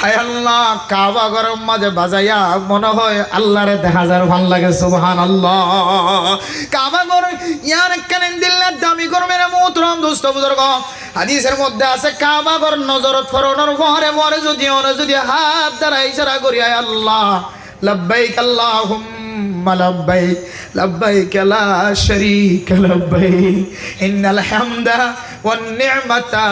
আয় আল্লাহ কাবা ঘরের মাঝে বাজাইয়া মনে হয় আল্লাহরে দেখা যার ভাল লাগে সুবহানাল্লাহ কাবা ঘর ইয়ার কানে দিল্লার দামি করবে না মোহতরম দোস্ত বুজুর্গ হাদিসের মধ্যে আছে কাবা ঘর নজরত ফরনোর পরে যদি হাত দ্বারা ইশারা করি আয় আল্লাহ লব্বাইক আল্লাহুম্মা লব্বাইক লব্বাইক লা শারীকা লব্বাইক ইন্নাল হামদা ওয়ান নি'মাতা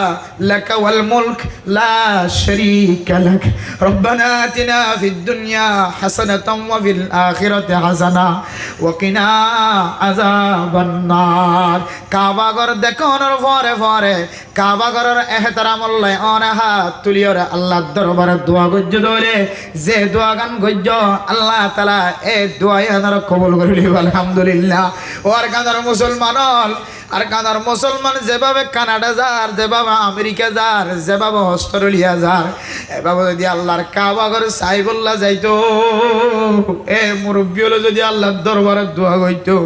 লাকা ওয়াল মুলক লা শারীকা লাক রব্বানা আতিনা ফিদ দুনিয়া হাসানাতাও ওয়া ফিল আখিরাতি হাসানা ওয়া কিনা আযাবান নার কাবা ঘর দেখানোর পরে কাবা ঘরের এহতারাম আল্লাহ অনাহা তুলিয়রে আল্লাহর দরবারে দোয়া গজ্জ ধরে যে দোয়া গান গজ্জ আল্লাহ তাআলা এই দোয়া এনার কবুল করে লিব আলহামদুলিল্লাহ ওর কানার মুসলমান আর কানার মুসলমান যেভাবে কানাডা যার যেভাবে আমেরিকা যার যেভাবে অস্ট্রেলিয়া যার এভাবে যদি আল্লাহর কাবা ঘরে সাইবুল্লাহ যাইতো এ মুরব্বী হলো যদি আল্লাহর দরবারে দোয়া গইতো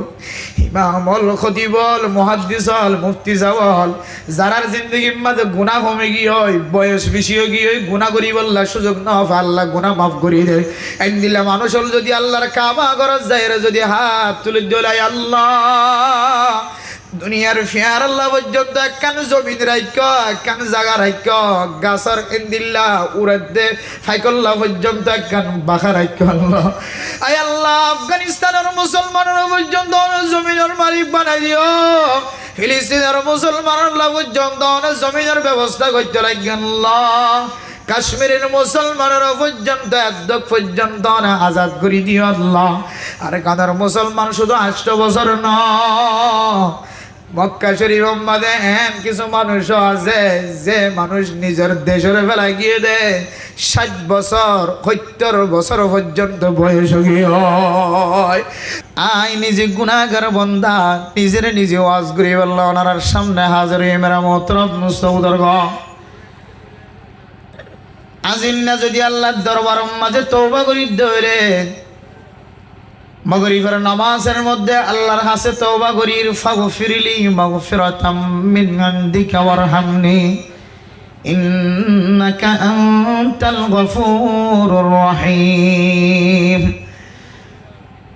ইমামল খতিবল মুহাদ্দিসল মুফতি সাওয়াল যারার জিন্দগির মাঝে গুনাহ কমে গিয়ে হয় বয়স বেশি হয়ে গিয়ে গুনাহ করি বললা সুযোগ না হয় আল্লাহ গুনাহ মাফ করে দেয় আইন দিলা মানুষ হল যদি আল্লাহর কাবা ঘরে যায় যদি হাত তুলে দিলাই আল্লাহ দুনিয়ার ফিয়ার আল্লাহ পর্যন্ত একখান জমিন রাইক একখান জায়গা রাইক গাছর ইন্দিল্লা উড়াতে ফাইকল্লা পর্যন্ত একখান বাখা রাইক আল্লাহ আয় আল্লাহ আফগানিস্তানের মুসলমানের পর্যন্ত জমিনের মালিক বানাই দিও ফিলিস্তিনের মুসলমানের পর্যন্ত জমিনের ব্যবস্থা করতে লাগেন আল্লাহ কাশ্মীরের মুসলমানের পর্যন্ত একদক পর্যন্ত আজাদ করে দিও আল্লাহ আর কানার মুসলমান শুধু 8 বছর নয় মক্কা শরীফ মধ্যে এমন কিছু মানুষ আছে যে মানুষ নিজের দেশের বেলায় গিয়ে দেয় 60 বছর 70 বছর পর্যন্ত বয়স গিয়ে হয় আই নিজে গুনাহগার বান্দা নিজে ওয়াজ করি আল্লাহ ওনার সামনে হাজির হয়ে মেরা মোহতরম মুস্তাউদরগ আজিন্না যদি আল্লাহর দরবারের মাঝে তওবা করি ধরে মাগরিবের নামাজের মধ্যে আল্লাহর কাছে তওবা করি ফাগফিরলি মাগফিরাতাম মিন ইনদিকা ওয়ারহামনি ইন্নাকা আনতাল গফুরুর রহিম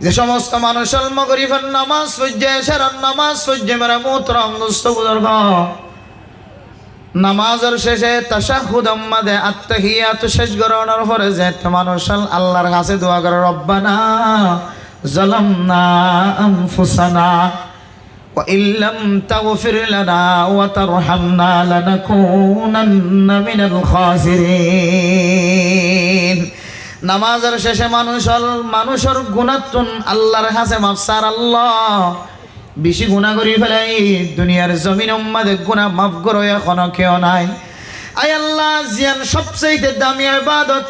যে সমস্ত মানুষ মাগরিবের নামাজ পড়ে এশারার নামাজ পড়ে মেরা মোহতরম মুস্তাউদরগ নামাজের শেষে তাশাহুদ মাঝে আত্তাহিয়াত শেষ করানোর পরে যে মানুষ আল্লাহর কাছে দোয়া করে রব্বানা যালামনা আনফুসানা ওয়া ইল্লাম তাগফির লানা ওয়া তারহামনা লানাকুনান্না মিনাল খাসিরিন নামাজের শেষে মানুষের গুনাহতুন আল্লাহর কাছে মাফসার আল্লাহ বেশি গুনাহ করি ফেলাই দুনিয়ার জমিনের মধ্যে গুনাহ মাফ করো এখনো কেউ নাই আয় আল্লাহ জিয়ান সবচেয়ে দামি ইবাদত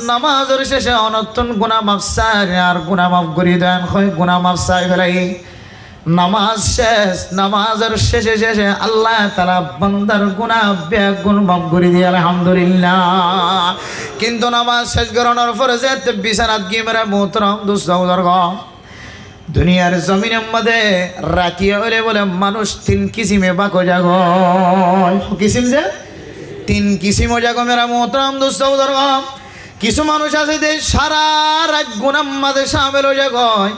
নামাজের শেষে অনতন গুনাহ মাফ চাই আর গুনাহ মাফ করি দেন হয় গুনাহ মাফ চাই ফেলাই নামাজ শেষ নামাজের শেষে আল্লাহ তাআলা বান্দার গুনাহ বেগুন মাফ করে দিয়ে আলহামদুলিল্লাহ কিন্তু নামাজ শেষ করানোর পরে যে বিছানাত গিয়ে মেরা মোহতরম দুঃসহোদরগ দুনিয়ার জমিনের মধ্যে রাখিয়ে হলে বলে মানুষ 3 কিসিমে বাকো জাগয় কিসিম যে 3 কিসিম জাগো মেরা মোহতরম দুঃসহোদরগ কিছু মানুষ আছে যে সারা রাত গুনার মাঝে শামিল হয়ে যায়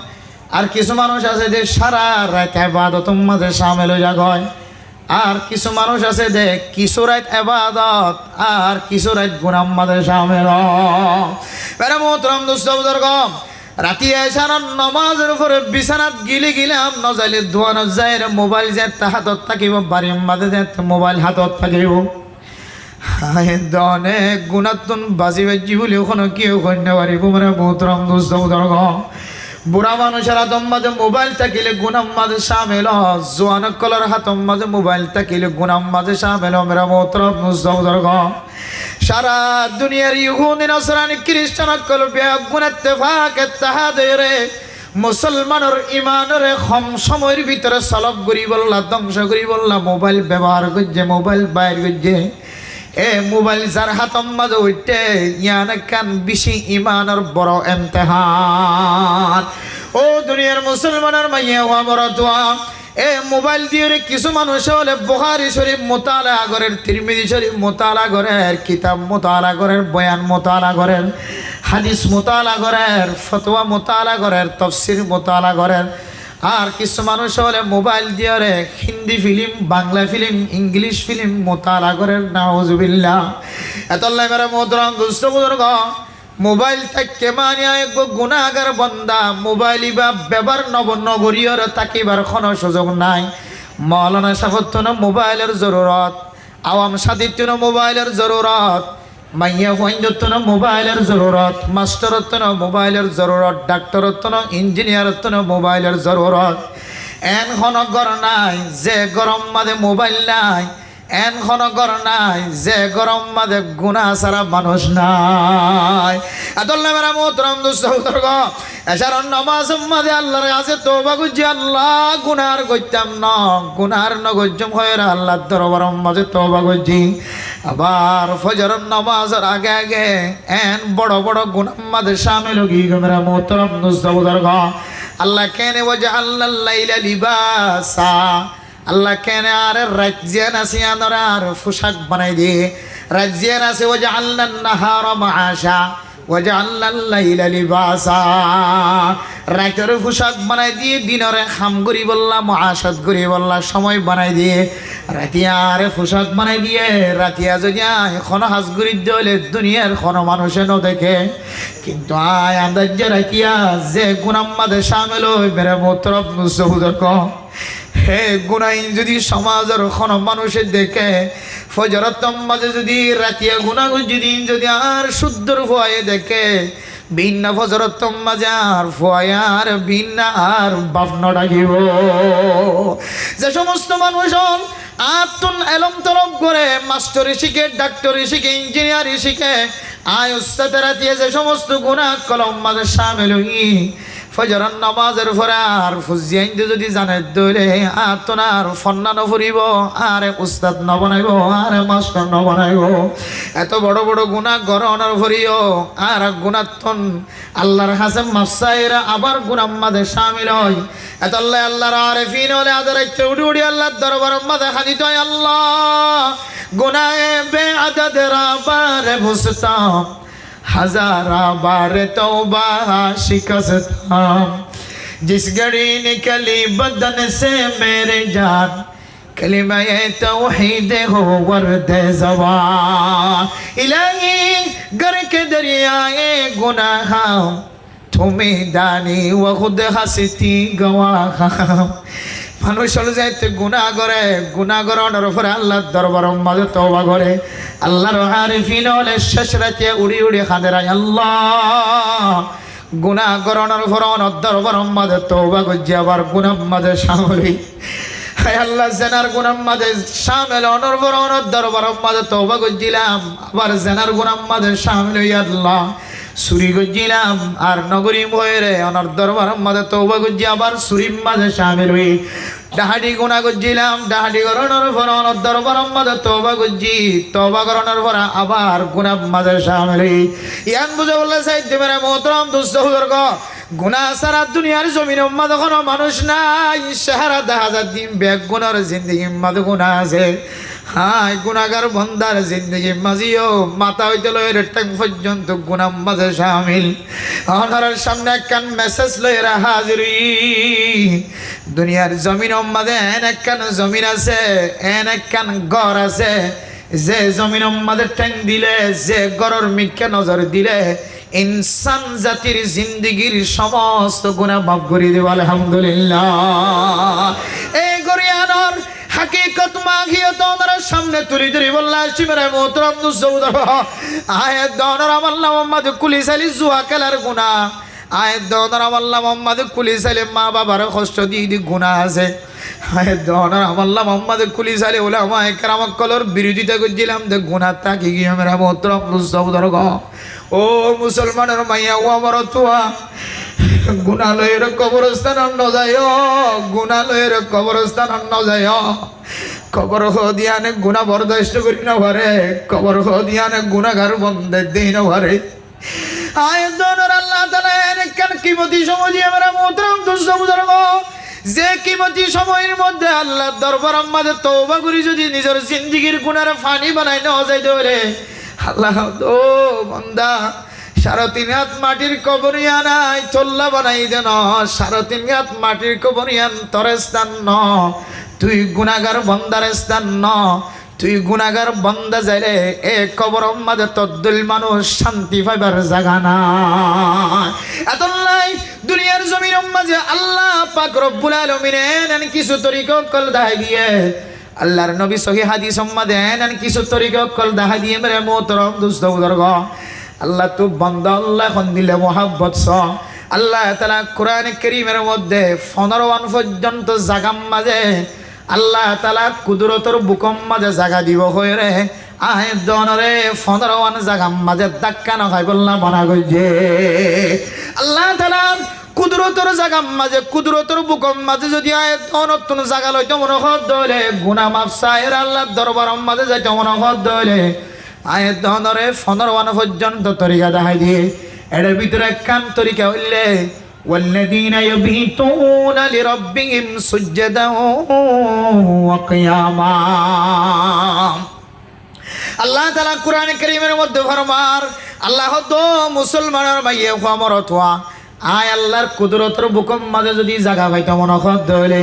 আর কিছু মানুষ আছে যে সারা রাত ইবাদতের মাঝে শামিল হয়ে যায় আর কিছু মানুষ আছে যে কিছু রাত ইবাদত আর কিছু রাত গুনার মাঝে শামিল হয় মেরা মোহতরম দুঃসহোদরগ রাতি এশারার নামাজের উপরে বিছানাত গিলাম নজাইলে দোয়া নজাইরে মোবাইল যে হাতত থাকিব বাড়ির মাঝে যে মোবাইল হাতত থাকিব দনে গুণাতুন বাজি বাজি বলে ওখানে কেউ কন্যা পারিব মানে মোহতরম দুঃসহোদরগ বুড়া মানুষের হাতর মাঝে মোবাইল থাকিলে গুনার মাঝে শামিল জোয়ান কলার হাতর মাঝে মোবাইল থাকিলে গুনার মাঝে শামিল মেরা মোহতরম দুঃসহোদরগ সারা দুনিয়ার ইহুদি নাসরানি খ্রিস্টান কল বেগুন ইত্তেফাক ইত্তেহাদের মুসলমানের ইমানের কম সময়ের ভিতরে সলব করি বললা ধ্বংস করি বললা মোবাইল ব্যবহার করছে মোবাইল বাইর করছে এ মোবাইল যার হাতর মাঝে উঠতে ইয়ান কান বেশি ইমানের বড় ইমতিহান ও দুনিয়ার মুসলমানের মাইয়া হওয়া বড় দোয়া এ মোবাইল দিয়ে কিছু মানুষ হলে বুখারী শরীফ মোতালা করেন, তিরমিজি শরীফ মোতালা করেন, কিতাব মোতালা করেন, বয়ান মোতালা করেন, হাদিস মোতালা করেন, ফতোয়া মোতালা করেন, তাফসীর মোতালা করেন। আর কিছু মানুষ হলে মোবাইল দিয়ে Hindi film, Bangla film, English film মোতালা করেন। নাউজুবিল্লাহ। এতল্লাই মেরা মোহতরম দোস্ত বুজুর্গ, মোবাইল থেকে মানিয়া এক গুনাহগার বান্দা মোবাইল বা ব্যবহার নগরীয়র তাকিবার কোনো সুযোগ নাই। মাওলানা সাহেবত্ব মোবাইলের জরুরত, আওয়াম সাদিত্য মোবাইলের জরুরত, মাইয়া ফৈন্যত্ব মোবাইলের জরুরত, মাস্টারত্ব মোবাইলের জরুরত, ডাক্তারত্ব ইঞ্জিনিয়ারত্ব মোবাইলের জরুরত। এন ঘর নাই যে গরম মাঝে মোবাইল নাই, এন ঘর নাই যে গরম মাঝে গুনাহ ছাড়া মানুষ নাই। আদল্লা মেরা মোহতরম দোস্ত বুজুর্গ, এশার নামাজ মাঝে আল্লাহর কাছে তওবা করছি, আল্লাহ গুনার করতাম না, গুনার নগজম হয়ে আল্লাহর দরবার মাঝে তওবা করছি। আবার ফজরের নামাজের আগে আগে এন বড় বড় গুনাহ মাঝে শামিল হই মেরা মোহতরম দোস্ত বুজুর্গ। আল্লাহ কেন ওয়াজআলনাল লাইলা লিবাসা, আল্লাহ কেন আর রাজ্যান আছে আর পোশাক বানাই দিয়ে, রাজ্যান আছে ওয়াজআলনান নাহারা মাআশা ওয়াজআলনাল লাইলা লিবাসা, রাতের পোশাক বানাই দিয়ে দিনের খাম করি বললা, মাআশাত করি বললা, সময় বানাই দিয়ে রাতিয়ার পোশাক বানাই দিয়ে রাতিয়া যদি এখন হাজগুড়ি দিলে দুনিয়ার কোনো মানুষে ন দেখে। কিন্তু আয় আন্দাজ রাতিয়া যে গুনাম্মাদে শামিল হই মেরে মোহতরম বুজুর্গ, হে গুনাইন যদি সমাজের কোনো মানুষের দেখে, ফজরত মাঝে যদি রাতিয়া গুনাহ যদি আর শুদ্ধর ভয়ে দেখে, ভিন্ন ফজরত মাঝে আর ভয় আর ভিন্ন আর বাপন ডাকিব। যে সমস্ত মানুষ আতুন এলম তরফ করে মাস্টারি শিখে, ডাক্তারি শিখে, ইঞ্জিনিয়ারি শিখে, আয় উস্তাদ রাতিয়া যে সমস্ত গুনাহ কলম মাঝে শামিল হই, ফজরের নামাজের পরে আর ফুজিয়াইন যদি জানে দইলে আতনার ফন্না নফরিব, আর উস্তাদ নবনাইব, আর মাস্টার নবনাইব। এত বড় বড় গুনাহ গরনের ভরিও আর গুনাতন আল্লাহর কাছে মাফসাইরা আবার গুনাহ মাঝে শামিল হয়। এত আল্লাহ আল্লাহর আরিফিন হলে আদরাইতে উড়ি উড়ি আল্লাহর দরবারের মাঝে হাজির হয়। আল্লাহ গুনাহে বেআদদ রাবারে বুসতাম, हजारा बार तौबा शिकस्ताम, जिस घड़ी निकली बदन से मेरे जान, कलिमा तौहीद हो वर्द ज़बान। इलाही गर के दरियाए गुनाह तुम्हें दानी व खुद हंसती गवाह। মানুষ হল যাইতে গুনাহ করে, গুনাহ করার পরে আল্লাহর দরবারের মাঝে তওবা করে। আল্লাহর আরিফিন হলে শেষ রাতে উড়ি উড়ি কাঁদে, আল্লাহ গুনাহ করার পরে ওনার দরবারের মাঝে তওবা করছি, আবার গুনাহ মাঝে শামিল হই। হায় আল্লাহ জেনার গুনাহ মাঝে শামিল ওনার পরে ওনার দরবারের মাঝে তওবা করছিলাম, আবার জেনার গুনাহ মাঝে শামিল হই। আল্লাহ চুরি করছিলাম আর নগরী বইরে ওনার দরবার মাঝে তওবা করছি, আবার চুরির মাঝে শামিল হই। ডাহাডি গুনাহ করছিলাম, ডাহাডি করানোর পর ওনার দরবার মাঝে তওবা করছি, তওবা করানোর পর আবার গুনাহ মাঝে শামিল হই। ইয়ান বুঝে বললে সাইতে মেরে মোহতরম দোস্ত বুজুর্গ, গুনাহ ছাড়া দুনিয়ার জমিনের মাঝে কোনো মানুষ নাই। সারা 10,000 দিন বেগ গুনার জিন্দগির মাঝে গুনাহ আছে। হাই গুনাহগার বন্দার জিন্দগি মাঝিও মাথা হইতে লয়ের ট্যাং পর্যন্ত গুনাহ মাঝে শামিল। ওনার সামনে একখান মেসেজ লয়ের হাজির। দুনিয়ার জমিনের মাঝে এন একখান জমিন আছে, এন একখান ঘর আছে, যে জমিনের মাঝে ট্যাং দিলে, যে ঘরের মিথ্যা নজর দিলে ইনসান জাতির জিন্দগির সমস্ত গুনাহ মাফ করে দেব। আলহামদুলিল্লাহ। এই গরিয়ানোর হাকিকত মাগিয়ত ওনার সামনে তুলি ধরি বললা শিমের মোহতরম দুসৌদর আয়াত দওনার আল্লাহ মোহাম্মদ কুলি সালি জুয়া খেলার গুনাহ, আয়াত দওনার আল্লাহ মোহাম্মদ কুলি সালি মা বাবার কষ্ট দিয়ে গুনাহ আছে, আয়াত দওনার আল্লাহ মোহাম্মদ কুলি সালি উলামা ইকরাম কলর বিরোধিতা করছিলাম যে গুনাহ তাকি গিয়ে মেরা মোহতরম দুসৌদর গ। ও মুসলমানের মাইয়া ও আমার তোয়া, গুনালয়ের কবরস্থান ন যায়, গুনালয়ের কবরস্থান ন যায়। কবর দিয়ানে গুনাহ বরদাস্ত করি না পারে, কবর দিয়ানে গুনাহগার বন্ধে দেই না পারে। আয়াত দওনার আল্লাহ তাআলা এনেকান কিমতি সমজি আমরা মোহতরম দোস্ত বুজুর্গ, যে কিমতি সময়ের মধ্যে আল্লাহর দরবারের মাঝে তওবা করি যদি নিজের জিন্দেগীর গুনার পানি বানাই নেওয়া যাইতে পারে, আল্লাহ ও বান্দা 3.5 হাত মাটির কবরিয়া নাই চল্লা বানাই দেন, 3.5 হাত মাটির কবরিয়ান তোর স্থান ন, তুই গুনাহগার বান্দার স্থান ন, তুই গুনাহগার বান্দা যাইলে এ কবরের মাঝে তদ্দুল মানুষ শান্তি পাইবার জায়গা না। এতলাই দুনিয়ার জমিনের মাঝে আল্লাহ পাক রব্বুল আলামিন কিছু তরিকা কল দেখাই দিয়ে, আল্লাহর নবী সহিহ হাদিস সম্মাদেন কিছু তরিকা কল দেখাই দিয়ে মেরে মোহতরম দোস্ত বুজুর্গ, আল্লাহ তো বান্দা আল্লাহ এখন দিলে মোহাব্বত স আল্লাহ তাআলা কোরআনে কারীমের মধ্যে 15 পর্যন্ত জাগাম মাঝে আল্লাহ তাআলা কুদরতর বুকম মাঝে জাগা দিব হয়ে রে আয় দনরে 15 জাগাম মাঝে ধাক্কা না খাই বললা বনা গইছে। আল্লাহ তাআলা কুদরতর জাগাম মাঝে কুদরতর বুকম মাঝে যদি আয় নতুন জাগা লইতে মনে হদ দলে গুনাহ মাফ চাইর আল্লাহর দরবারের মাঝে যাইতে মনে হদ দলে আয় দনরে 15 পর্যন্ত তরিকা দেখাই দিয়ে। এর ভিতরে কাম তরিকা হইলে والذين يبيتون لربهم سجدا وقياما, আল্লাহ তাআলা কোরআনে কারীমের মধ্যে ফরমার আল্লাহ তো মুসলমানের মাইয়ে খমরতওয়া আয় আল্লাহর কুদরতের বুকম মাঝে যদি জায়গা পাইতো মনে হদ হইলে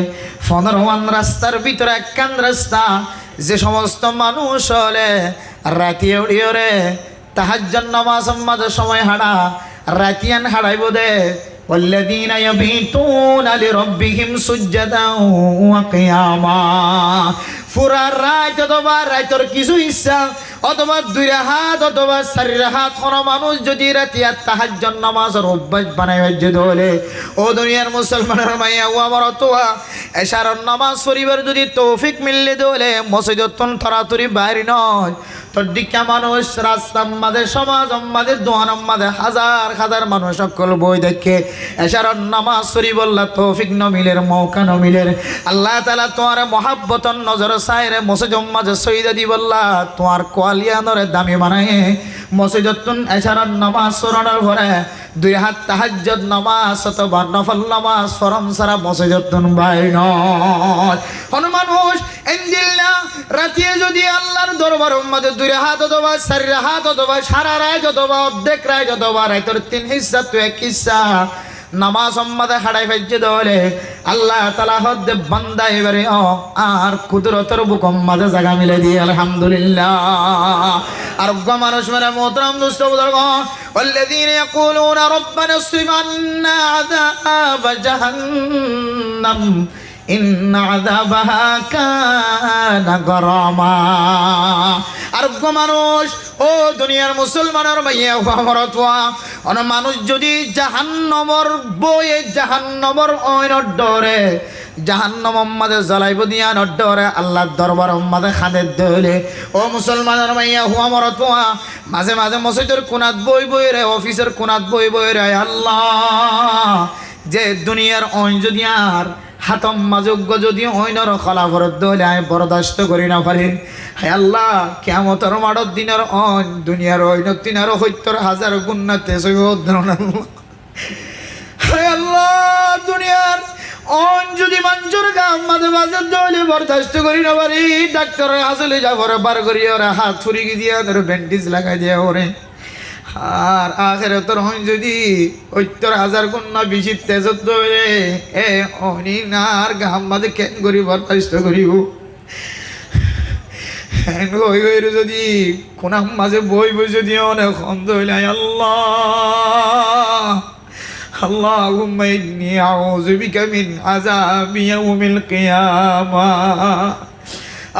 15 রাস্তার ভিতরে একখান রাস্তা যে সমস্ত মানুষ হলে রাতি উড়িয়ে তাহাজ্জুদ নামাজের মাঝে সময় হাঁটা রাতিয়ান হাঁটাইব দে والذين يبيتون لربهم سجدا وقياما, পুরা রাত অথবা রাতের কিছু ইচ্ছা অথবা 2 রাকাত অথবা 4 রাকাত কোনো মানুষ যদি রাতে তাহাজ্জুদ নামাজের অভ্যাস বানায় হলে ও দুনিয়ার মুসলমানের মাইয়া ও আমার তোয়া এশারার নামাজ পড়িবার যদি তৌফিক মিললে দলে মসজিদতন তাড়াতাড়ি বাইরে নয় তোর দিকে মানুষ রাস্তার মাঝে সমাজ মাঝে দোয়ান মাঝে হাজার হাজার মানুষ সকল বই দেখে এশারার নামাজ পড়িব আল্লাহ তৌফিক ন মিলের মৌকা ন মিলের আল্লাহ তাআলা তোমার মহাব্বতন নজর সাইরে মসজিদের মাঝে সইদা দিবল্লা তোমার কোয়ালিয়ানরে দামি বানায় মসজিদতন এশারার নামাজ পড়ানোর পরে 2 হাত তাহাজ্জুদ নামাজ অথবা নফল নামাজ ফরম সারা মসজিদতন বাইরে নয়। কোন মানুষ ইনদিল্লা রাতে যদি আল্লাহর দরবারের মধ্যে 2 হাত অথবা 4 হাত অথবা সারা রাত অথবা অর্ধেক রাত অথবা রাতের 3 হিস্সা তো 1 হিস্সা নামাজ সম্মাদে হাড়াই ফেলছে দলে আল্লাহ তাআলা হদ্দে বান্দা এবারে আর কুদরতের বুকম মাঝে জায়গা মিলে দিয়ে আলহামদুলিল্লাহ। আর মানুষ মেরে মোহতরম দোস্ত বুজুর্গ والذين يقولون ربنا اصرف عنا عذاب جهنم إن عذابها كان غراما, আর মানুষ ও দুনিয়ার মুসলমানের মাইয়া হরতওয়া অন মানুষ যদি জাহান্নামের বয়ে জাহান্নামের ওইর ডরে জাহান্নামের মাঝে জ্বালাইব দিয়া ডরে আল্লাহর দরবারের মাঝে খাদের দলে ও মুসলমানের মাইয়া হুয়া মরতওয়া মাঝে মাঝে মসজিদের কোনাত বই বই রে অফিসের কোনাত বই বই রে আল্লাহ যে দুনিয়ার ওই যদি আর হাতম মাজজ্ঞ যদি অইনর খলাফরত দলে আয় বরদাস্ত করি না পারি, হে আল্লাহ কিয়ামতের মাঠের দিনের অন দুনিয়ার অইন 70,000 গুণ না তেসইব ধরনা, হে আল্লাহ দুনিয়ার অন যদি মানুষের গাম মাঝে মাঝে দলে বরদাস্ত করি না পারি, ডাক্তারের হাসলে যাবরে বার করি ওরা হাত ফুরি দিয়া ধরে ব্যান্ডেজ লাগাই দিয়া ওরে, আর আখিরাতের হন যদি 70,000 গুণ না বেশি তেজত দলে এ অনি নার গাম মাঝে কেন করি বরদাস্ত করিব, যদি কোনাম মাঝে বই বই যদি অনেক খন্দ হইলে আল্লাহ اللهم إني أعوذ بك من عذاب يوم القيامة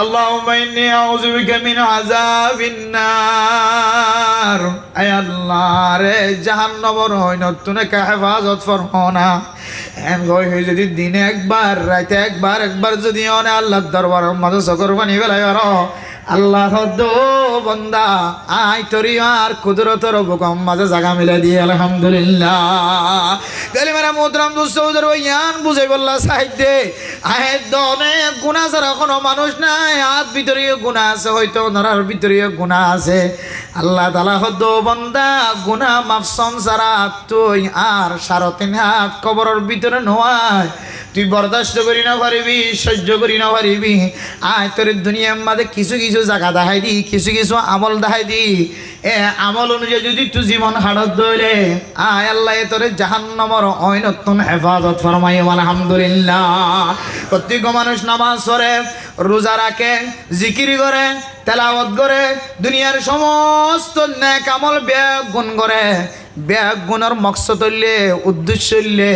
اللهم إني أعوذ بك من عذاب النار أي الله রে জাহান্নামের হইনতুনে কা হেফাজত ফরমানা এম গই হই যদি দিনে একবার রাতে একবার যদি অনে আল্লাহর দরবারের মাঝে সকর পানি বেলায় আর আল্লাহ দো বন্দা আই তোরি আর কুদরতের হুকুম মাঝে জায়গা মিলে দিয়ে আলহামদুলিল্লাহ। গলি মেরা মোহতরম দোস্ত বুজুর্গ ইয়ান বুঝাই বললা সাহিত্যে আয় দনে গুনাহ ছাড়া কোনো মানুষ নাই, হাত ভিতরে গুনাহ আছে হয়তো নরার ভিতরে গুনাহ আছে, আল্লাহ তাআলা দো বন্দা গুনাহ মাফ ছাড়া তুই আর 3.5 হাত কবরের ভিতরে নয় তুই বরদাস্ত করি না পারিবি, সহ্য করি না পারিবি, আয় তোর দুনিয়ার মাঝে কিছু কিছু জায়গা দেখাই দি, কিছু কিছু আমল দেখাই দি। আমল অনুযায়ী যদি তুই জীবন হাড়ত দইলে আয় আল্লাহ তোর জাহান্নামের ঐনতুন হেফাজত ফরমাই। আলহামদুলিল্লাহ। প্রত্যেক মানুষ নামাজ পড়ে, রোজা রাখে, জিকির করে, তেলাওয়াত করে, দুনিয়ার সমস্ত নেক আমল ব্যাগ গুণ করে। ব্যাগ গুণের মকসদ হইলে, উদ্দেশ্য হইলে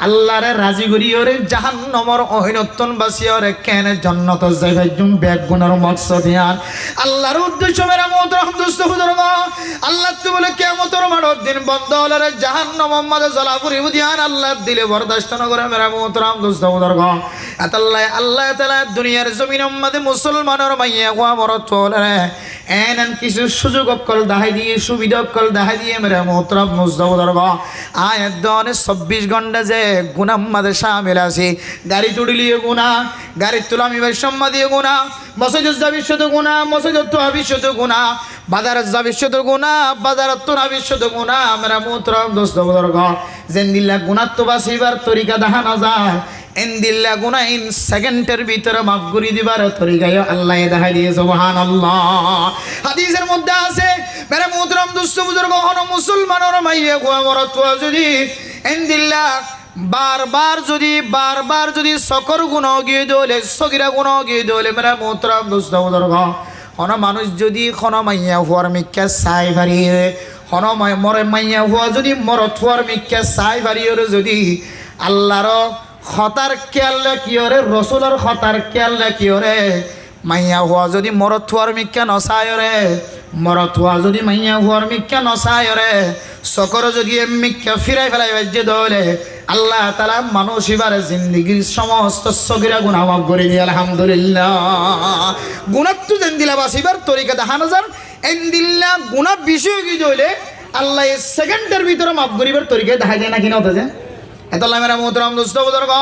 আল্লাহরে রাজি করি ওরে জাহান্নামের ঐনতুন বাসি ওরে কেন জান্নাত যাইবে। ব্যাগ গুণের মকসদ ইয়ান আল্লাহর উদ্দেশ্য। মেরা মোহতরম দোস্ত বুজুর্গ, আল্লাহ তো বলে কিয়ামতের মাঠের দিন বন্ধ হলে রে জাহান্নামের মাঝে জ্বালা পুরিব দিয়ান আল্লাহ দিলে বরদাস্ত না করে। মেরা মোহতরম দোস্ত বুজুর্গ, আতাল্লাহ আল্লাহ তাআলা দুনিয়ার জমিনের মাঝে মুসলমানের মাইয়া গোয়া মরত হলে এন কিছু সুযোগ অকল দেখাই দিয়ে, সুবিধা অকল দেখাই দিয়ে মেরা মোহতরম দোস্ত বুজুর্গ আয়াত দনে 24 ঘন্টা যে গুনাহ মাঝে শামিল আছে। গাড়ি তুড়িলিয়ে গুনাহ, গাড়ি তুলামি সম্মা দিয়ে গুনাহ, মসজিদ যাবিষ্যত গুনাহ, মসজিদ তো আবিষ্যত গুনাহ, বাজারত যাবিষ্যত গুনাহ, বাজারত তো আবিষ্যত গুনাহ। মেরা মোহতরম দোস্ত বুজুর্গ জেন্দিল্লা গুনাহ তো বাসিবার তরিকা দেখা না যায়, এন্দিল্লা গুনাহ ইন সেকেন্ডের ভিতরে মাফ করে দিবার তরিকায় আল্লাহ দেখাই দিয়ে। সুবহানাল্লাহ। হাদিসের মধ্যে আছে মেরা মোহতরম দোস্ত বুজুর্গ হন মুসলমানের মাইয়া গোয়া মরত যদি এন্দিল্লা বারবার যদি সকর গুণ গিয়ে দোলে, সগিরা গুণ গিয়ে দোলে মেরা মোহতরম দোস্ত বুজুর্গ হন মানুষ যদি খন মাইয়া হওয়ার মিক্কা চাই ভারিয়ে, হন মরে মাইয়া হওয়া যদি মরত হওয়ার মিক্কা চাই ভারিয়ে যদি আল্লাহর খতার খেয়াল রাখি ওরে, রসুলের খতার খেয়াল রাখি ওরে, মাইয়া হওয়া যদি মরত হওয়ার মিক্কা নসায় রে, মরত হওয়া যদি মাইয়া হওয়ার মিক্কা নসায় রে, সকর যদি মিক্কা ফিরাই ফেলাই বাজ্যে দলে আল্লাহ তাআলা মানুষ এবারে জিন্দেগির সমস্ত সগিরা গুনাহ মাফ করে দিয়ে। আলহামদুলিল্লাহ। গুনাহ তো জেন্দিলা বাসিবার তরিকা দেখানো যান এন্দিল্লা গুনাহ বিষয় কি দলে আল্লাহ সেকেন্ডের ভিতরে মাফ করিবার তরিকা দেখা যায় না কিনা হতে যায়। এতলা মেরা মোহতরম দোস্ত বুজুর্গ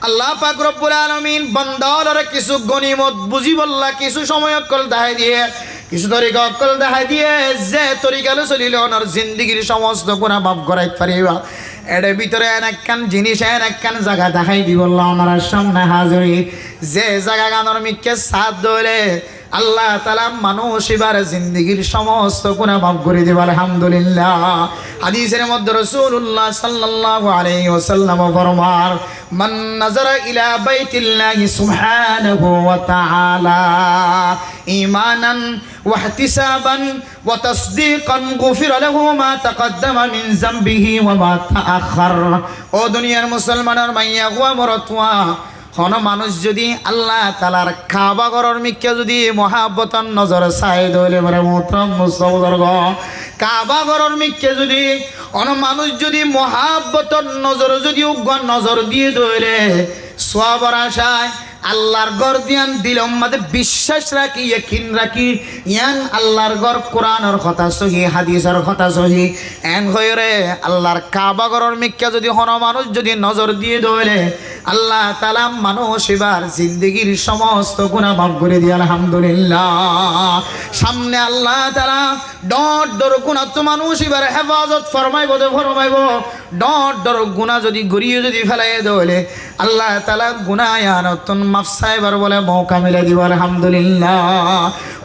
আল্লাহ পাক রব্বুল আলামিন বান্দার কিছু গনিমত বুঝি বললা, কিছু সময় অকল দেখাই দিয়ে, কিছু তরিকা অকল দেখাই দিয়ে যে তরিকালে চলিলে ওনার জিন্দিগির সমস্ত গুনাহ মাফ করাই পারিবা। এর ভিতরে একখান জিনিস একখান জায়গা দেখাই দি বললাম ওনার সামনে হাজির, যে জায়গা গানোর মিকে সাথ ধরে আল্লাহ তাআলা মানুষ এবার জিন্দেগির সমস্ত গুনাহ মাফ করে দিবে। আলহামদুলিল্লাহ। হাদিসের মধ্যে রাসূলুল্লাহ সাল্লাল্লাহু আলাইহি ওয়াসাল্লাম ফরমান মান নাযারা ইলা বাইতিল্লাহি সুবহানাহু ওয়া তাআলা ঈমানান ওয়া ইহতিসাবান ওয়া তাসদীকান গুফিরা লাহু মা তাকদ্দামা মিন যামবিহি ওয়া মা তাআখার। ও দুনিয়ার মুসলমানের মাইয়া গোয়া মরতওয়া হন মানুষ যদি আল্লাহ তাআলার কাবা ঘরের মিকে যদি মহাব্বতন নজর চাই দইলে মরে মোহতরম মুসলমান কাবা ঘরের মিকে যদি অন মানুষ যদি মহাব্বতন নজর যদি উগ্র নজর দিয়ে দইলে সওয়াবের আশায় আল্লাহর ঘর দিয়ান দিলম মাঝে বিশ্বাস রাখি, ইয়াকিন রাখি ইয়ান আল্লাহর ঘর কোরআনের কথা সহি, হাদিসের কথা সহি এন হইরে আল্লাহর কাবা ঘরের মিকে যদি হন মানুষ যদি নজর দিয়ে দইলে আল্লাহ তাআলা মানুষ এবার জিন্দেগির সমস্ত গুনাহ মাফ করে দিয়ে। আলহামদুলিল্লাহ। সামনে আল্লাহ তাআলা ডট ডর গুনাহ তো মানুষ এবার হেফাজত ফরমাইব ডট ডর গুনাহ যদি গড়িয়ে যদি ফেলাই দইলে আল্লাহ তাআলা গুনায়ানতন মাফ সাইবার বলে মৌকা মিলে দিব। আলহামদুলিল্লাহ।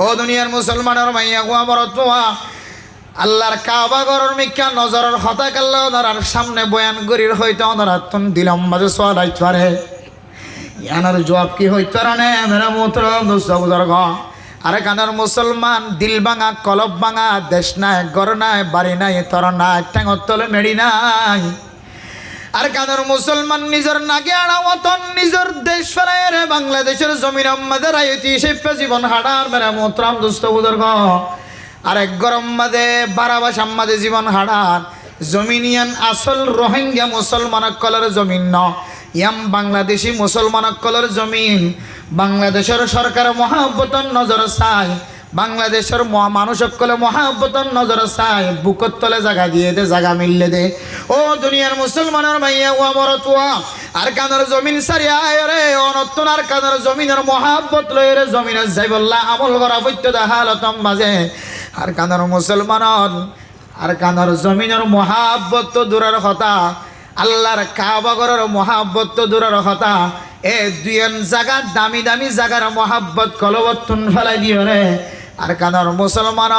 ও দুনিয়ার মুসলমানের মাইয়া গোয়া মরতওয়া আল্লাহর কাবা ঘরের মিকা নজরের হতাক আল্লাহ ওনার সামনে বয়ান করির হয়তো ওনার আত্মন দিলাম মাঝে সোয়ালাইত পারে ইয়ানার জবাব কি হইত রে মেরা মোহতরম দোস্ত বুজুর্গ। আরে কানার মুসলমান দিল ভাঙা কলব ভাঙা, দেশ নাই ঘর নাই বাড়ি নাই তর নাই ঠ্যাঙর তলে মেড়ি নাই। আর কানার মুসলমান নিজের নাগে আড়াওয়াতন নিজের দেশ ফেরায় রে বাংলাদেশের জমিন আমাদের আয়তি শিল্পে জীবন হাডার মেরা মোহতরম দোস্ত বুজুর্গ। আরেক গরম মাঝে বারাবাসাম মাঝে জীবন হাড়ার জমিনিয়ান আসল রোহিঙ্গা মুসলমান কলের জমিন ন ইয়াম বাংলাদেশি মুসলমান কলের জমিন। বাংলাদেশের সরকার মহাব্বতন নজর চায়, বাংলাদেশের মানুষ কলে মহাব্বতন নজর চায়, বুকত তলে জায়গা দিয়ে দে, জায়গা মিললে দে। ও দুনিয়ার মুসলমানের মাইয়া ও মরতুয়া আর কানের জমিন সারিয়া রে অনত্তন আর কানের জমিনের মহাব্বত লয়ে রে জমিনের যাই বললা আমল করা বৈত্য হালতম বাজে। আর কানার মুসলমানের আর কানার জমিনের মহাব্বত তো দূরের কথা, আল্লাহর কাবা ঘরের মহাব্বত তো দূরের কথা, এ দুইন জায়গা দামি দামি জায়গার মহাব্বত কলবত্তুন ফেলাই দিও রে। আর কানার মুসলমান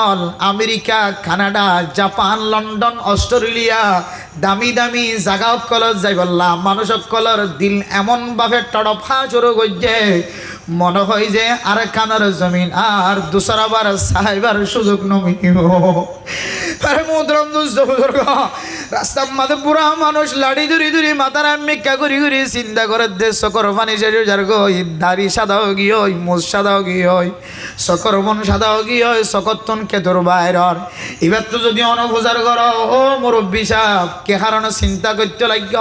America, Canada, Japan, London, Australia দামি দামি জায়গা কলর যাই বললা মানুষ কলর দিল এমন ভাবে টড়ফা শুরু করছে মনে হয় যে আর কানার জমিন আর দুসরাবার সাহেবার সুযোগ নমিনিব। আরে মোহতরম দোস্ত বুজুর্গ, রাস্তার মাঝে পুরা মানুষ লাড়ি ধরি ধরি মাথার মেকা করি করি চিন্তা করে দে সকর পানি শেষে যার গই দাড়ি সাদাও গিয়ে হয়, মুস সাদাও গিয়ে হয়, সকর মন সাদাও গিয়ে হয়, সকতন কেতর বাইরর। এবার তো যদি অনবোজার কর ও মুরব্বী সাহেব কে কারণে চিন্তা করতে লাগ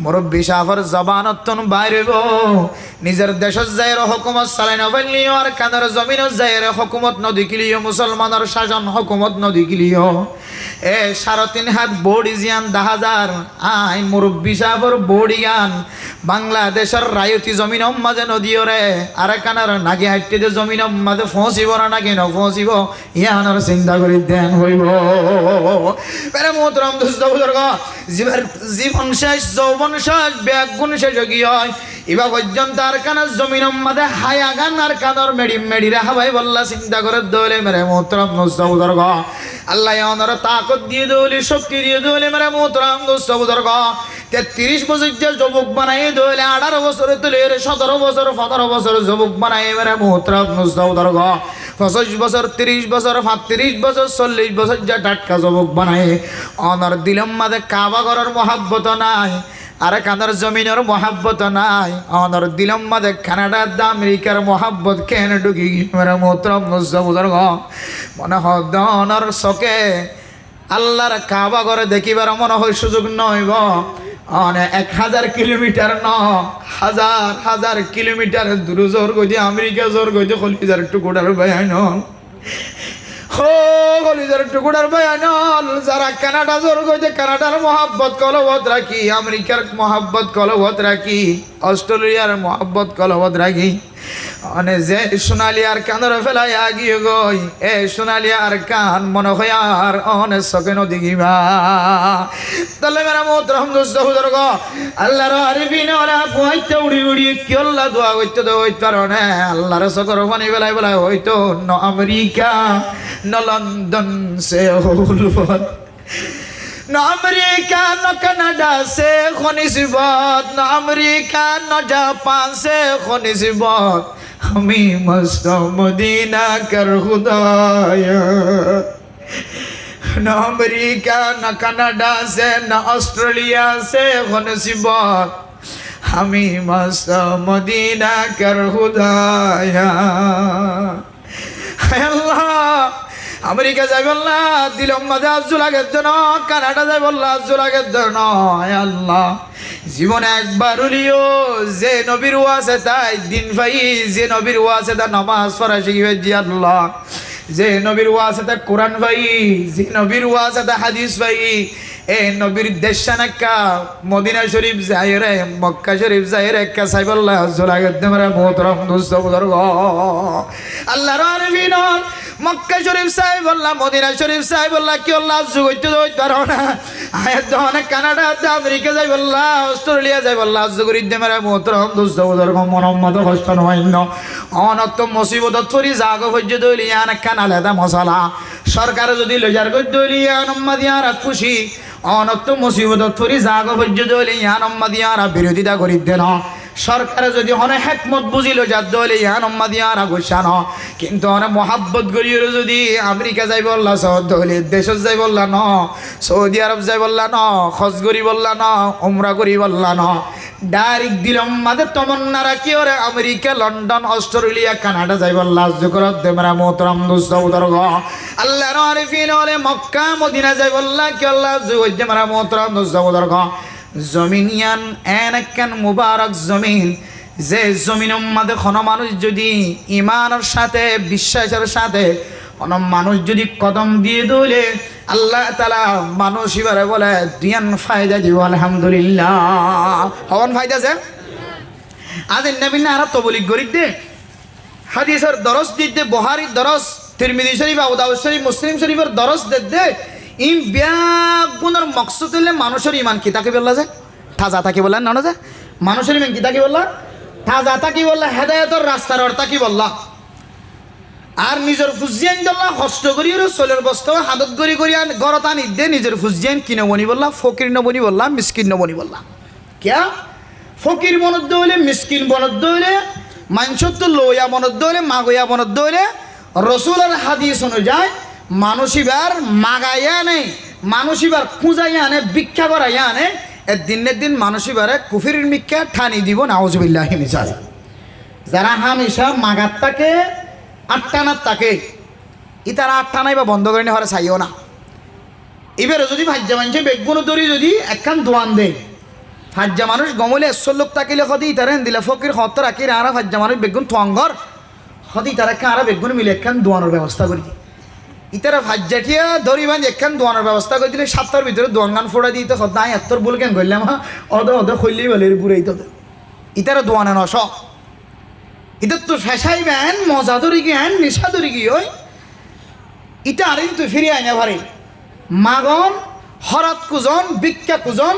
মুরব্বী সাহেবের জবানতন বাইরেব নিজের দেশের যাইর হুকুমত চালাই নফেলিও আর কানার জমিনের যাইর হুকুমত নদিকিলিও মুসলমানের শাসন হুকুমত নদিকিলিও। এ 3.5 হাত বড়ি জিয়ান 10,000 আই মুরব্বী সাহেবের বড়ি গান বাংলাদেশের রায়তি জমিন মাঝে নদীও রে আর কানার নাকি হাইটে যে জমিন মাঝে ফসিব না নাকি নফসিব ইয়ানোর চিন্তা করি দেন হইব। পেরে মোহতরম দোস্ত বুজুর্গ, জীবন শেষ যৌবন শেষ ব্যাগ গুণ শেষ কি হয় এবার পর্যন্ত আর কানার জমিন মাঝে হায়া গান আর কানার মেডি মেডিরে হাবাই বললা চিন্তা করে দৌলে মেরে মোহতরম দোস্ত বুজুর্গ। আল্লাহ ওনার তাকত দিয়ে দৌলি শক্তি দিয়ে দৌলে মেরে মোহতরম দোস্ত বুজুর্গ। 33 বছর যে যুবক বানাই দৌলে 18 বছরে তুলে 17 বছর 15 বছর যুবক বানাই মেরে মোহতরম দোস্ত বুজুর্গ। 25 বছর 30 বছর 35 বছর 40 বছর যে টাটকা যুবক বানাই ওনার দিলম মাঝে কাবা ঘরের মহাব্বত নাই আর কানার জমিনের মহাব্বত নাই, ওনার দিলম মাঝে কানাডা আমেরিকার মহাব্বত কেন ঢুকি মেরে মোহতরম দোস্ত বুজুর্গ। মনে হয় ওনার চকে আল্লাহর কাবা ঘরে দেখিবার মনে হয় সুযোগ নইব। 1000 কিলোমিটার ন হাজার হাজার কিলোমিটার দূর জোর গদি আমেরিকা জোর গদি কলিজার টুকুটার বায়ান হো কলিজার টুকুটার বায়ান যারা কানাডা জোর গদি কানাডার মহাব্বত কলবত রাখি, আমেরিকার মহাব্বত কলবত রাখি, অস্ট্রেলিয়ার মহাব্বত কলবত রাখি অনে যে সোনালি আর কানর ফেলাই আগিয়ে গই এ সোনালি আর কান মনে হয় আর অনে সকে নদী গিবা। তাহলে মেরা মোহতরম দোস্ত বুজুর্গ, আল্লাহর আরিফিন ওরা কইতে উড়ি উড়ি কি আল্লাহ দোয়া কইতে তো হইতো না আল্লাহর সকর পানি বেলাই বেলাই হইতো ন আমেরিকা ন লন্ডন সে হলুদ न अमेरिका न कनाडा से निस्बत न अमेरिका न जापान से निस्बत हमें मस्त मदीना कर खुदाया। न अमेरिका न कनाडा से न ऑस्ट्रेलिया से निस्बत हमें मस्त मदीना कर खुदाया। अल्लाह আমেরিকা যাই বললা দিলম মাঝে আজু লাগে দেন, কানাডা যাই বললা আজু লাগে দেন। আল্লাহ জীবনে একবার হলিও যে নবীর ওয়াসে তাই দিন ভাই, যে নবীর ওয়াসে তা নামাজ পড়া শিখবে জি আল্লাহ, যে নবীর ওয়াসে তা কোরআন ভাই, যে নবীর ওয়াসে তা হাদিস ভাই, এ নবীর দেশানাক্কা মদিনা শরীফ যাই রে মক্কা শরীফ যাই রে কা সাই বললা আজু লাগে দেন রে মোহতরম দোস্ত বুজুর্গ। আল্লাহর আরিফিন মক্কা শরীফ সাহেব বললাম মদিনা শরীফ সাহেব বললা কি আল্লাহ জুগইতে হইতে পারো না আয়াত দহনে কানাডা আমেরিকা যাই বললা অস্ট্রেলিয়া যাই বললা জুগরি দে মেরে মোহতরম দোস্ত বুজুর্গ। মনম্মদ কষ্ট নয়ন্য অনত মুসিবত থরি জাগ হজ্জ দলিয়ান কানালে দা মশলা সরকার যদি লজার গদ দলিয়ান উম্মাদিয়ারা খুশি অনত মুসিবত থরি জাগ হজ্জ দলিয়ান উম্মাদিয়ারা বিরোধিতা করি দেন। সরকারে যদি অনেক হেকমত বুঝিল যার দলে ইয়ান উম্মাদিয়ারা গোসানো কিন্তু অনেক মহাব্বত গড়িয়ে যদি আমেরিকা যাই বললা দলে দেশ যাই বললা ন, সৌদি আরব যাই বললা ন, খজ করি বললা ন, উমরা করি বললা ন, ডাইরেক্ট দিলম মাঝে তমন্না রাখি ওরে আমেরিকা লন্ডন অস্ট্রেলিয়া কানাডা যাই বললা জুকরত দেমরা মোহতরম দোস্ত বুজুর্গ। আল্লাহর আরিফিন ওরে মক্কা মদিনা যাই বললা কি আল্লাহ জুকরত দেমরা মোহতরম দোস্ত বুজুর্গ। জমিনিয়ান এন একখান মুবারক জমিন যে জমিনের মধ্যে কোনো মানুষ যদি ইমানের সাথে বিশ্বাসের সাথে কোনো মানুষ যদি কদম দিয়ে দৌলে আল্লাহ তাআলা মানুষ এবারে বলে দুয়ান ফায়দা দিব আলহামদুলিল্লাহ। হওয়ান ফায়দা আছে আজ নবী না আর তবলিগ গরিব দে হাদিসের দরস দিতে বুখারীর দরস তিরমিজি শরীফ আবু দাউদ শরীফ মুসলিম শরীফের দরস দে ইম ব্যাগ কোনের মকসদ হইলে মানুষের ইমান কি তাকে বললা যায় তাজা থাকি বললেন না যে মানুষের ইমান কি তাকে বললা তাজা থাকি বললা হেদায়েতর রাস্তার অর্থ কি বললা আর নিজের ফুজিয়ান দল্লা কষ্ট করি চলের বস্তা হাতত গড়ি করি গড়ত আনি দে নিজের ফুজিয়ান কি নবনি বললা ফকির নবনি বললা মিসকিন নবনি বললা কিয়া ফকির বনদ্দ হইলে মিসকিন বনদ্দ হইলে মানুষের তো লইয়া বনদ্দ হইলে মাগইয়া বনদ্দ হইলে রসুলের হাদিস অনুযায়ী মানুষ এবার মাগাইয়া নেই মানুষ এবার খুঁজাইয়া আনে ভিক্ষা করাইয়া আনে দিনের দিন মানুষ এবারে কুফির মিক্ষা ঠানি দিব নাউজুবিল্লাহি মিন যালিক যারা হামেশা মাগাত থাকে আটটানার থাকে ইতারা আটটানাই বা বন্ধ করে হরে চাইও না এবারে যদি ভাজ্যা মানুষে বেগুন ধরি যদি একখান দোয়ান দেয় ভাজ্যা মানুষ গমলে ১০০ লোক তাকিলে সদি ইতারা দিলে ফকির হত রাখি আরা ভাজ্যা মানুষ বেগুন থঙ্গর সদি ইতারাকে আরা বেগুন মিলে একখান দোয়ানোর ব্যবস্থা করে দিই ইতারা ভাজ্যাঠিয়া ধরি বান্ধি একখান দোয়ানোর ব্যবস্থা করে দিলে ৭টার ভিতরে দোয়ান গান ফোড়া দিতে সদ নাই এত্তর বল কেন করলাম অদ খৈলেই বলে বুড়াই তো ইতারা দোয়ানে নস ইতার তো ফেসাই বেন মজা ধরি গিয়ে নেশা ধরি গিয়ে ওই ইটা আরে তুই ফিরে আইনা ভারে মাগন হরাত কুজন ভিক্ষা কুজন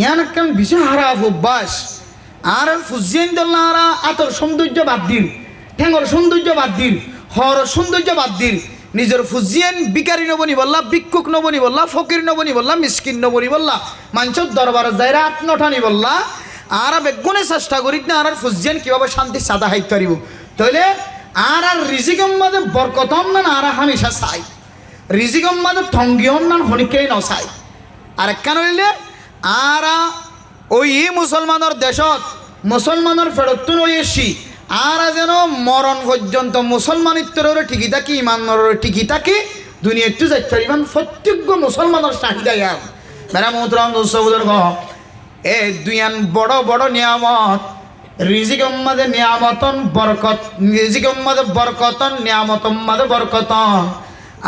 ইয়ান একখান বিশে হারাফ অভ্যাস আর ফুজিয়ান দল্লারা আতর সৌন্দর্য বাদ দিন ঠেঙ্গর সৌন্দর্য বাদ দিন হর সৌন্দর্য বাদ দিন নিজের ফুজিয়ান বিকারি নবনি বললা ভিক্ষুক নবনি বললা ফকির নবনি বললা মিসকিন নবনি বললা মানুষের দরবার যাইরা আত্মঠানি বললা আর বেগুনে চেষ্টা করি না আর ফুজিয়ান কীভাবে শান্তি সাদা হাইতে পারিব তাহলে আর রিজিকম মাঝে বরকতম না আর হামেশা চাই রিজিকম মাঝে থঙ্গিয়ম না হনিকেই নচাই আর কেন হইলে আর ওই মুসলমানের দেশত মুসলমানের ফেরতুন ওই এসি আর যেন মরণ পর্যন্ত মুসলমানিত্বর ঠিকই থাকি ইমানের ঠিকই থাকি দুনিয়াতে যাইতে পারিবেন প্রত্যেক মুসলমানের চাহিদা ইয়াম মেরা মোহতরম দোস্ত এ দুইয়ান বড় বড় নিয়ামত রিজিকম মাঝে নিয়ামতন বরকত রিজিকম মাঝে বরকতন নিয়ামতন মাঝে বরকতন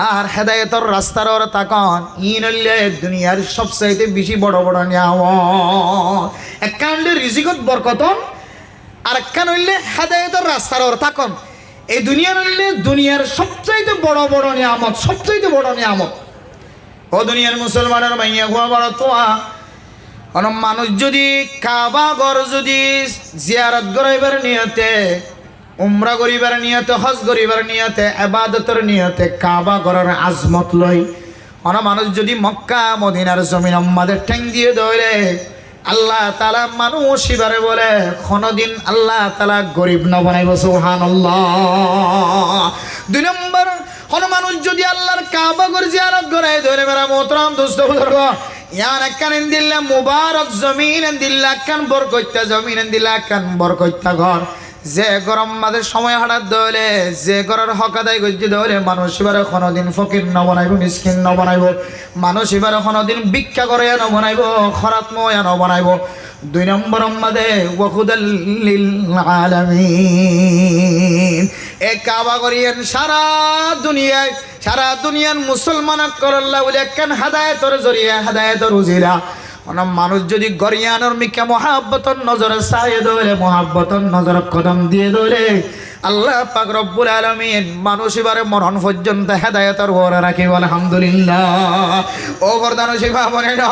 আর হেদায়েতর রাস্তার ওর তাকন ইন হইলে দুনিয়ার সবচাইতে বেশি বড় বড় নিয়ামত একখান হইলে রিজিকত বরকতন আর একখান হইলে হেদায়েতর রাস্তার ওর তাকন এই দুনিয়ার হইলে দুনিয়ার সবচাইতে বড় বড় নিয়ামত সবচাইতে বড় নিয়ামত ও দুনিয়ার মুসলমানের মাইয়া হওয়া বড় তোয়া কোনো মানুষ যদি কাবা ঘর যদি জিয়ারত করাইবার নিয়তে উমরা করিবার নিয়তে হজ করিবার নিয়তে ইবাদতের নিয়তে কাবা ঘরের আজমত লই কোনো মানুষ যদি মক্কা মদিনার জমিন আমাদের ঠ্যাং দিয়ে ধরে আল্লাহ তাআলা মানুষ এবারে বলে কোনদিন আল্লাহ তাআলা গরিব না বানাইব সুবহানাল্লাহ। ২ নম্বর কোনো মানুষ যদি আল্লাহর কাবা ঘর জিয়ারত করাই ধরে মেরা মোহতরম দোস্ত বুজুর্গ ইয়ান একখান দিল্লা মুবারক জমিন দিল্লা একখান বরকইতা জমিন দিল্লা একখান বরকইতা ঘর যে গরম মাঝে সময় হাঁটার দলে যে ঘরের হক আদায় করতে দলে মানুষ এবারে কোনোদিন ফকির ন বানাইব মিসকিন ন বানাইব মানুষ এবারে কোনোদিন ভিক্ষা করে ন বানাইব খরাতময় ন বানাইব ২ নম্বর মাঝে ওয়াকুদাল লিল আলামিন এ কাবা করিয়েন সারা দুনিয়ার মুসলমান করল্লা বলে একখান হাদায়তর জরিয়া হাদায়তর উজিরা কোন মানুষ যদি গরিয়ানোর মিকা মহাব্বতর নজরে চাইয়ে ধরে মহাব্বতর নজর কদম দিয়ে ধরে আল্লাহ পাক রব্বুল আলামিন মানুষ এবারে মরণ পর্যন্ত হেদায়েতর ওরে রাখিব আলহামদুলিল্লাহ। ও বরদান শিবা মনে না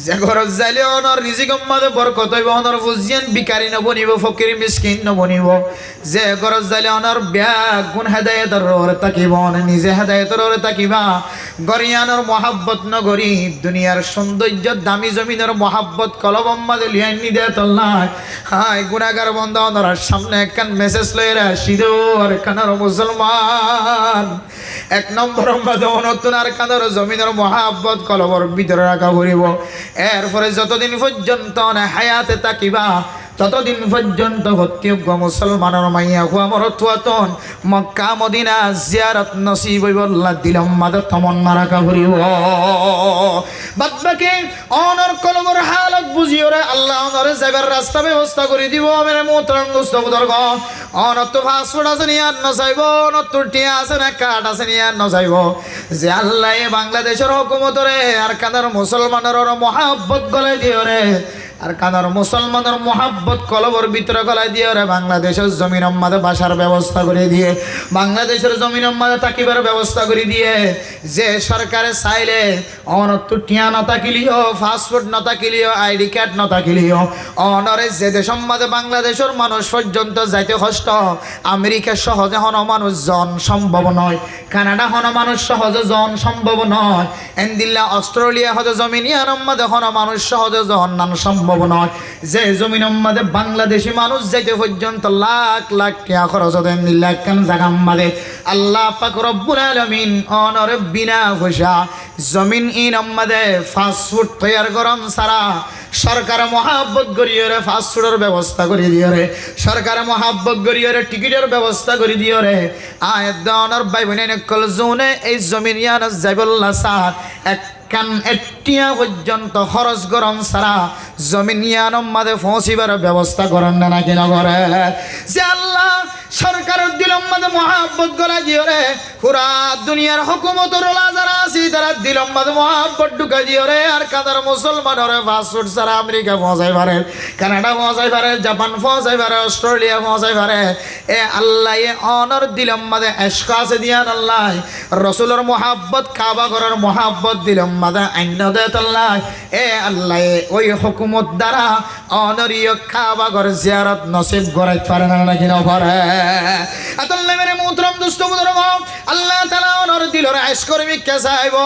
যে ঘর যাইলে অনর রিজিকম মাঝে বরকত হইব অনর ফুজিয়ান বিকারি নবনিব ফকির মিসকিন নবনিব যে ঘর যাইলে অনর ব্যাগ গুণ হেদায়েতর ওরে তাকিব নিজে হেদায়েতর ওরে তাকিবা গরিয়ানোর মহাব্বত নগরী দুনিয়ার সৌন্দর্য দামি জমিনের মহাব্বত কলবম মাঝে লিয়াই নিদে তল্লাই হাই গুনাহগার বন্ধ অনরার সামনে একখান মেসেজ লইরা সিদর কানার মুসলমান ১ নম্বর মাঝে নতুন আর কানার জমিনের মহাব্বত কলবর ভিতরে রাখা করিব এরপরে যতদিন পর্যন্ত হায়াতে তাকিবা ততদিন পর্যন্ত প্রত্যেক মুসলমানের মাইয়া হুয়া মরতুয়াতন মক্কা মদিনা জিয়ারত নসিব হইব আল্লাহ দিলাম মাদে তমন্না রাখা করিব বাদবাকি অনর কলমর হালত বুঝিও রে আল্লাহ অনরে যাইবার রাস্তা ব্যবস্থা করে দিব মেরে মোহতরম দোস্ত বুজুর্গ অনত তো ফাস্টফুড আছে নিয়ে আর নচাইব অনত টিয়া আছে না কাঠ আছে নিয়ে আর নচাইব যে আল্লাহ বাংলাদেশের হুকুমতরে আর কানার মুসলমানের মহাব্বত গলাই দিও রে আর কানার মুসলমানের মোহাব্বত কলবর ভিতরে গলায় দিয়ে ওরে বাংলাদেশের জমিন মাঝে বাসার ব্যবস্থা করে দিয়ে বাংলাদেশের জমিন মাঝে থাকিবার ব্যবস্থা করে দিয়ে যে সরকারে চাইলে অনত্তর টিয়া না থাকিলিও পাসপোর্ট না থাকিলিও আইডি কার্ড না থাকিলিও অনরে যে দেশের মাঝে বাংলাদেশের মানুষ পর্যন্ত যাইতে কষ্ট আমেরিকা সহজে হন মানুষ জন সম্ভব নয় কানাডা হন মানুষ সহজে জন সম্ভব নয় এন্দিল্লা অস্ট্রেলিয়া হতে জমিনিয়ান মাঝে হন মানুষ সহজে জন নান সম্ভব নয় যে জমিন মাঝে বাংলাদেশি মানুষ যাইতে পর্যন্ত লাখ লাখ টাকা খরচ হতে এন্দিল্লা কেন জাগাম মাঝে আল্লাহ পাক রব্বুল আলামিন অনরে বিনা পয়সা জমিন ইন মাঝে ফাস্ট ফুড তৈয়ার গরম সারা সরকার মহাব্বত করিয়ে রে ফাস্ট ফুডের ব্যবস্থা করে দিয়ে রে সরকার মহাব্বত করিয়ে রে টিকিটের ব্যবস্থা করে দিয়ে রে আয় দনর ভাই বোনের কল জোনে এই জমিন ইয়ান যাইবল্লা সার এক কান এটিয়া পর্যন্ত খরচ গরম সারা জমিন ইয়ান মাঝে পৌঁছিবার ব্যবস্থা করেন না নাকি নগরে যে আল্লাহ সরকারের দিলম মাঝে মহাব্বত করা দিয়ে রে পুরা দুনিয়ার হুকুমতের যারা আছে তারা দিলম মাঝে মহাব্বত ঢুকা দিয়ে রে আর কাদার মুসলমানের পাসপোর্ট সারা আমেরিকা পৌঁছাই পারে কানাডা পৌঁছাই পারে জাপান পৌঁছাই পারে অস্ট্রেলিয়া পৌঁছাই পারে এ আল্লাহ এ অনর দিলম মাঝে এশক আছে দিয়ান আল্লাহ রসুলের মহাব্বত কাবা ঘরের মহাব্বত দিলম মাঝে আইন দেত আল্লাহ এ আল্লাহ ওই হুকুমত দ্বারা অনরীয় কাবা ঘর জিয়ারত নসিব করাইতে পারে না নাকি না পারে আল্লাহ মেরে মুহতরম দোস্ত বুজুর্গ আল্লাহ তাআলা অনর দিলর এশক করবি কে চাইব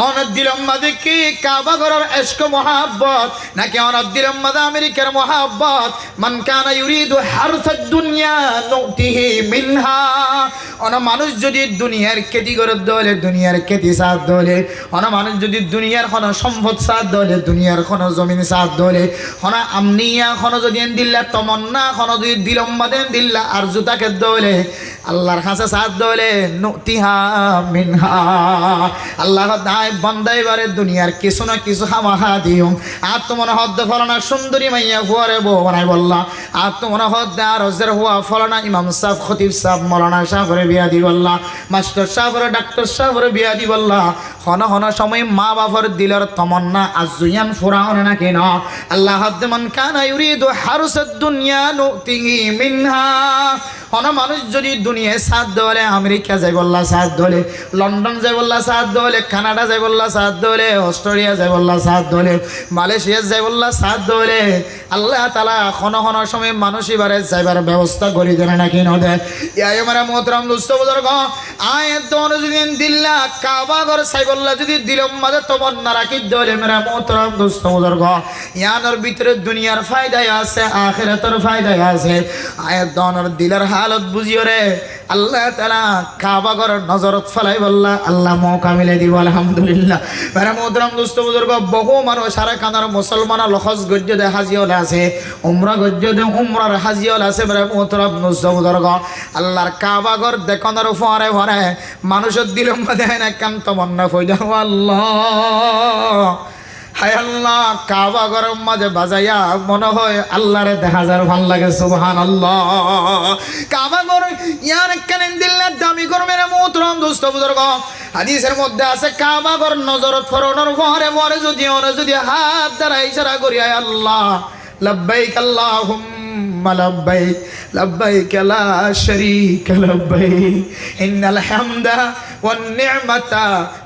অনর দিলম মাঝে কি কাবা ঘরের এশক মহাব্বত নাকি অনর দিলম মাঝে আমেরিকার মহাব্বত মান কানা ইউরিদু হারসাদ দুনিয়া নুতিহি মিনহা অন মানুষ যদি দুনিয়ার খেতি করে দলে দুনিয়ার খেতি সাথ দলে অন মানুষ যদি দুনিয়ার কোন সম্পদ সাথ দলে দুনিয়ার কোন জমিন সাথ দলে অন আমনিয়া কোন যদি দিল্লা তমন্না কোন যদি দিলম মাঝে দিল্লা আরজু তাকে দলে আল্লাহর কাছে সাথ দলে নুতিহা মিনহা আল্লাহ দায় বান্দাই বারে দুনিয়ার কিছু না কিছু খামাখা দিও আর তোমার হদ ফলনা সুন্দরী মাইয়া ফুয়ারে বউ বানাই বললা আর তোমার হদ আর হজের হুয়া ফলনা ইমাম সাহেব খতিব সাহেব মৌলানা সাহেবরে বিয়া দি বললা মাস্টার সাহেবরে ডাক্তার সাহেবরে বিয়া দি বললা হন হন সময় মা বাবার দিলর তমন্না আজুয়ান ফুরাউন না কেন আল্লাহ হদ মান কানা ইউরিদু হারসাদ দুনিয়া নুতিহি মিনহা হন মানুষ যদি দুনিয়ায় সাথ দলে আমেরিকা যাই বললা সাথ দলে লন্ডন যাই বললা সাথ দলে কানাডা যাই বললা সাথ দলে অস্ট্রেলিয়া যাই বললা সাথ দলে মালয়েশিয়া যাই বললা সাথ দলে আল্লাহ তাআলা কোন কোন সময় মানুষ এবারে যাইবার ব্যবস্থা করে দেন নাকি না দেয় ইয়াই আমার মোহতরম দোস্ত বুজুর্গ আয়াত অনুযায়ী দিল্লা কাবা ঘর চাই বললা যদি দিলম মাঝে তমন্না রাখি দলে মেরা মোহতরম দোস্ত বুজুর্গ ইয়ানোর ভিতরে দুনিয়ার ফায়দায় আছে আখিরাতের ফায়দায় আছে আয়াত অনুর দিলের হালত বুঝিও রে আল্লাহ তাআলা কাবা ঘর নজরত ফলাই বললা আল্লাহ মৌকা মিলে দিব আলহামদুলিল্লাহ মেরা মোহতরম দোস্ত বুজুর্গ বহু মানুষ সারা কানার মুসলমান লখজ গজ্জ দে হাজিওল আছে উমরা গজ্জ দে উমরার হাজিওল আছে মেরা মোহতরম দোস্ত বুজুর্গ আল্লাহর কাবা ঘর দেখানোর পরে পরে মানুষের দিলম মাঝে না কাম তমন্না কইদা আল্লাহ হায় আল্লাহ কাবা ঘরের মাঝে বাজাইয়া মনে হয় আল্লাহরে দেখা যার ভাল লাগে সুবহানাল্লাহ কাবা ঘর ইয়ার কেন দিল্লা দামি করবে না মোহতরম দোস্ত বুজুর্গ হাদিসের মধ্যে আছে কাবা ঘর নজরত ফরনোর পরে পরে যদি হাত দ্বারা ইশারা করি আয় আল্লাহ লব্বাইক আল্লাহুম্মা লব্বাইক লব্বাইক লা শারীকা লব্বাইক ইন্নাল হামদা والنعمة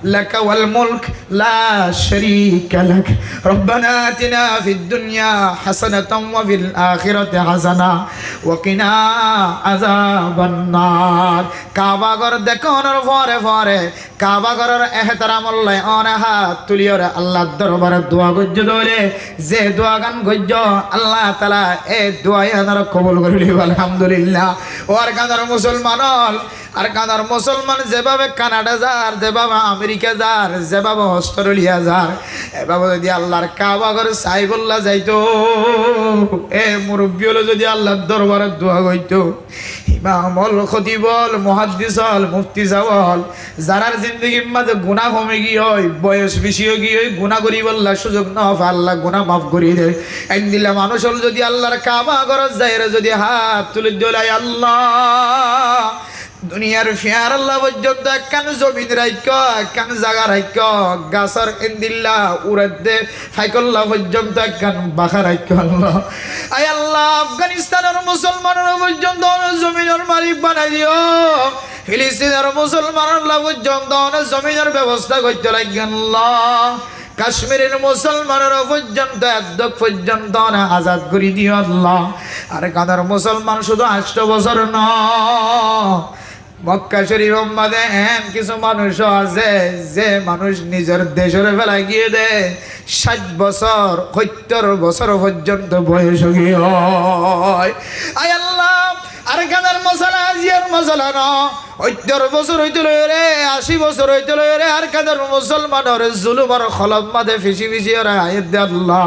لك والملك لا شريك لك ربنا آتنا في الدنيا حسنة وفي الآخرة حسنة وقنا عذاب النار কাবা ঘর দেখানোর পরে পরে কাবা ঘরের এহতারাম আল্লাহ অনাহা তুলিয়র আল্লাহর দরবারে দোয়া গজ্জ দলে যে দোয়া গান গজ্জ আল্লাহ তাআলা এই দোয়াই আনার কবুল করে নিব আলহামদুলিল্লাহ ওর কাদার মুসলমান আর কানার মুসলমান যেভাবে কানাডা যার যেভাবে আমেরিকা যার যেভাবে অস্ট্রেলিয়া যার এভাবে যদি আল্লাহর কাবা ঘর সাইবুল্লাহ যাইতো এ মুরব্বী হলো যদি আল্লাহর দরবারে দোয়া হইতো ইমামল খতিবল মুহাদ্দিসল মুফতি সাওয়াল যারার জিন্দেগির মাঝে গুনাহ কমে গিয়ে হয় বয়স বেশি হয়ে গিয়ে গুনাহ করি বললা সুযোগ না হয় আল্লাহ গুনাহ মাফ করিয়ে দেয় আইন দিলা মানুষ হল যদি আল্লাহর কাবা ঘর যায় যদি হাত তুলে দোলাই আল্লাহ দুনিয়ার ফিয়ার আল্লাহ পর্যন্ত একখান জমিন রাইক একখান জায়গা রাইক গাছর এন্দিল্লা উড়াতে ফাইকল্লা পর্যন্ত একখান বাখা রাইক আল্লাহ আয় আল্লাহ আফগানিস্তানের মুসলমানের পর্যন্ত জমিনের মালিক বানাই দিও ফিলিস্তিনের মুসলমানের পর্যন্ত জমিনের ব্যবস্থা করতে লাগেন আল্লাহ কাশ্মীরের মুসলমানের পর্যন্ত একদক পর্যন্ত আজাদ করে দিও আল্লাহ আর কাদার মুসলমান শুধু 8 বছর ন মক্কা শরীফ মধ্যে এমন কিছু মানুষ আছে যে মানুষ নিজের দেশের বেলা গিয়ে দেয় 60 বছর 70 বছর পর্যন্ত বয়স গিয়ে হয় আয় আল্লাহ আর কাদার মশলা জিয়ার মশলা ন 70 বছর হইতে রে 80 বছর হইতে রে আর কাদার মুসলমানের জুলুমের খলব মাঝে ফিসি ফিসি ওরা আয়াত দে আল্লাহ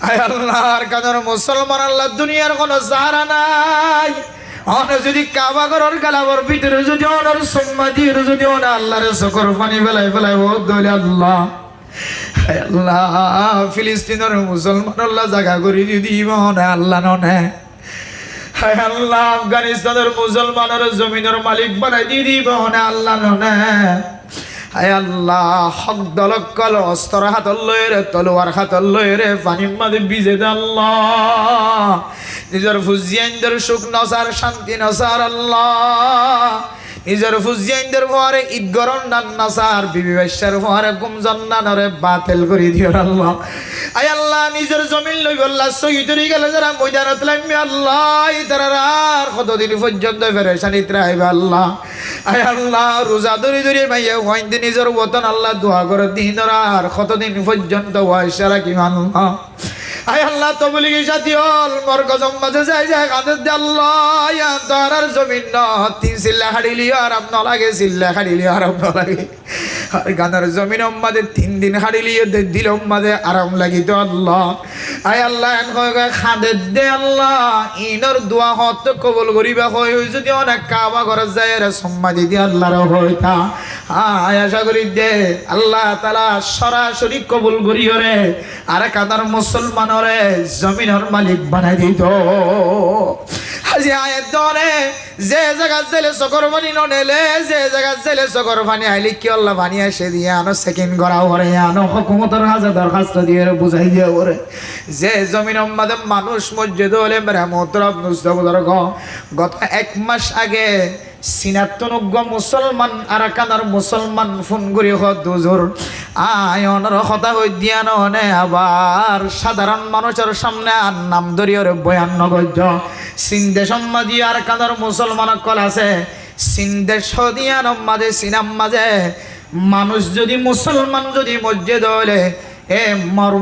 আয় আল্লাহ আর কাদার মুসলমান আল্লাহ দুনিয়ার কোনো সাহারা নাই যদি কাবা ঘরের গালাবর ভিতরে যদি ওনার সম্মাদির যদি ওনা আল্লাহর চোখের পানি ফেলাই ও দলে আল্লাহ আল্লাহ ফিলিস্তিনের মুসলমান আল্লাহ জায়গা করে দিব না আল্লাহ নে হায় আল্লাহ আফগানিস্তানের মুসলমানের জমিনের মালিক বানাই দিয়ে দিব না আল্লাহ নে হায় আল্লাহ হক দলকল অস্ত্র হাতল লয়ে রে তলোয়ার হাতল লয়ে রে পানির মাঝে ভিজে দে আল্লাহ নিজের ফুজিয়ানদের সুখ নসার শান্তি নসার আল্লাহ নিজের ফুজিয়ানদের পরে ঈদগরণ নান নসার বিবি বাইশার পরে গুমজন্নানরে বাতিল করে দিও আল্লাহ আয় আল্লাহ নিজের জমিন লই আল্লাহ শহীদ হয়ে গেল যারা ময়দানত লামি আল্লাহ তারা আর কতদিন পর্যন্ত ফেরেশানিত রাইবে আল্লাহ আয় আল্লাহ রোজা ধরে ধরে ভাইয়া হইতে নিজের ওতন আল্লাহ দোয়া করে দিন আর কতদিন পর্যন্ত ওয়াইশা রাখি আল্লাহ আয় আল্লাহ তবলিগি সাথী হল মরকজম মাঝে যায় কাঁদে দে আল্লাহ ইয়া তারার জমিন ন 3 সিল্লা হাড়িলি আরাম ন লাগে সিল্লা হাড়িলি আরাম ন লাগে আর গানার জমিন মাঝে 3 দিন হাড়িলি দিল মাঝে আরাম লাগিত আল্লাহ আয় আল্লাহ এন কয় খাঁদে দে আল্লাহ ইনর দোয়া হত কবুল করিবা হয় যদি অনেক কাবা ঘরে যায় রে সম্মাদি দি আল্লাহর হইতা আয় আশা করি দে আল্লাহ তাআলা সরাসরি কবুল করিও রে আর কাদার মুসলমান রে জমিনের মালিক বানাই দিত হাজি আয়াত ধরে যে জায়গা জেলে চকর পানি ননেলে যে জায়গা জেলে চকর পানি আইলি কি আল্লাহ পানি আসে দিয়ে আনো সেকেন্ড করা ওরে আনো হুকুমতের কাছে দরখাস্ত দিয়ে বুঝাই দিয়ে ওরে যে জমিনের মধ্যে মানুষ মসজিদ হলে মেরামতরব নুসদর গত 1 মাস আগে সিনাতনজ্ঞ মুসলমান আর কানার মুসলমান ফোন করি দুজোর আয়নের কথা হই দিয়া নে আবার সাধারণ মানুষের সামনে আর নাম ধরিয়ে বয়ান নগর্য সিন্ধে সম্মাদি আর কানার মুসলমান কল আছে সিন্ধে সদিয়ান মাঝে সিনাম মাঝে মানুষ যদি মুসলমান যদি মসজিদ হলে এ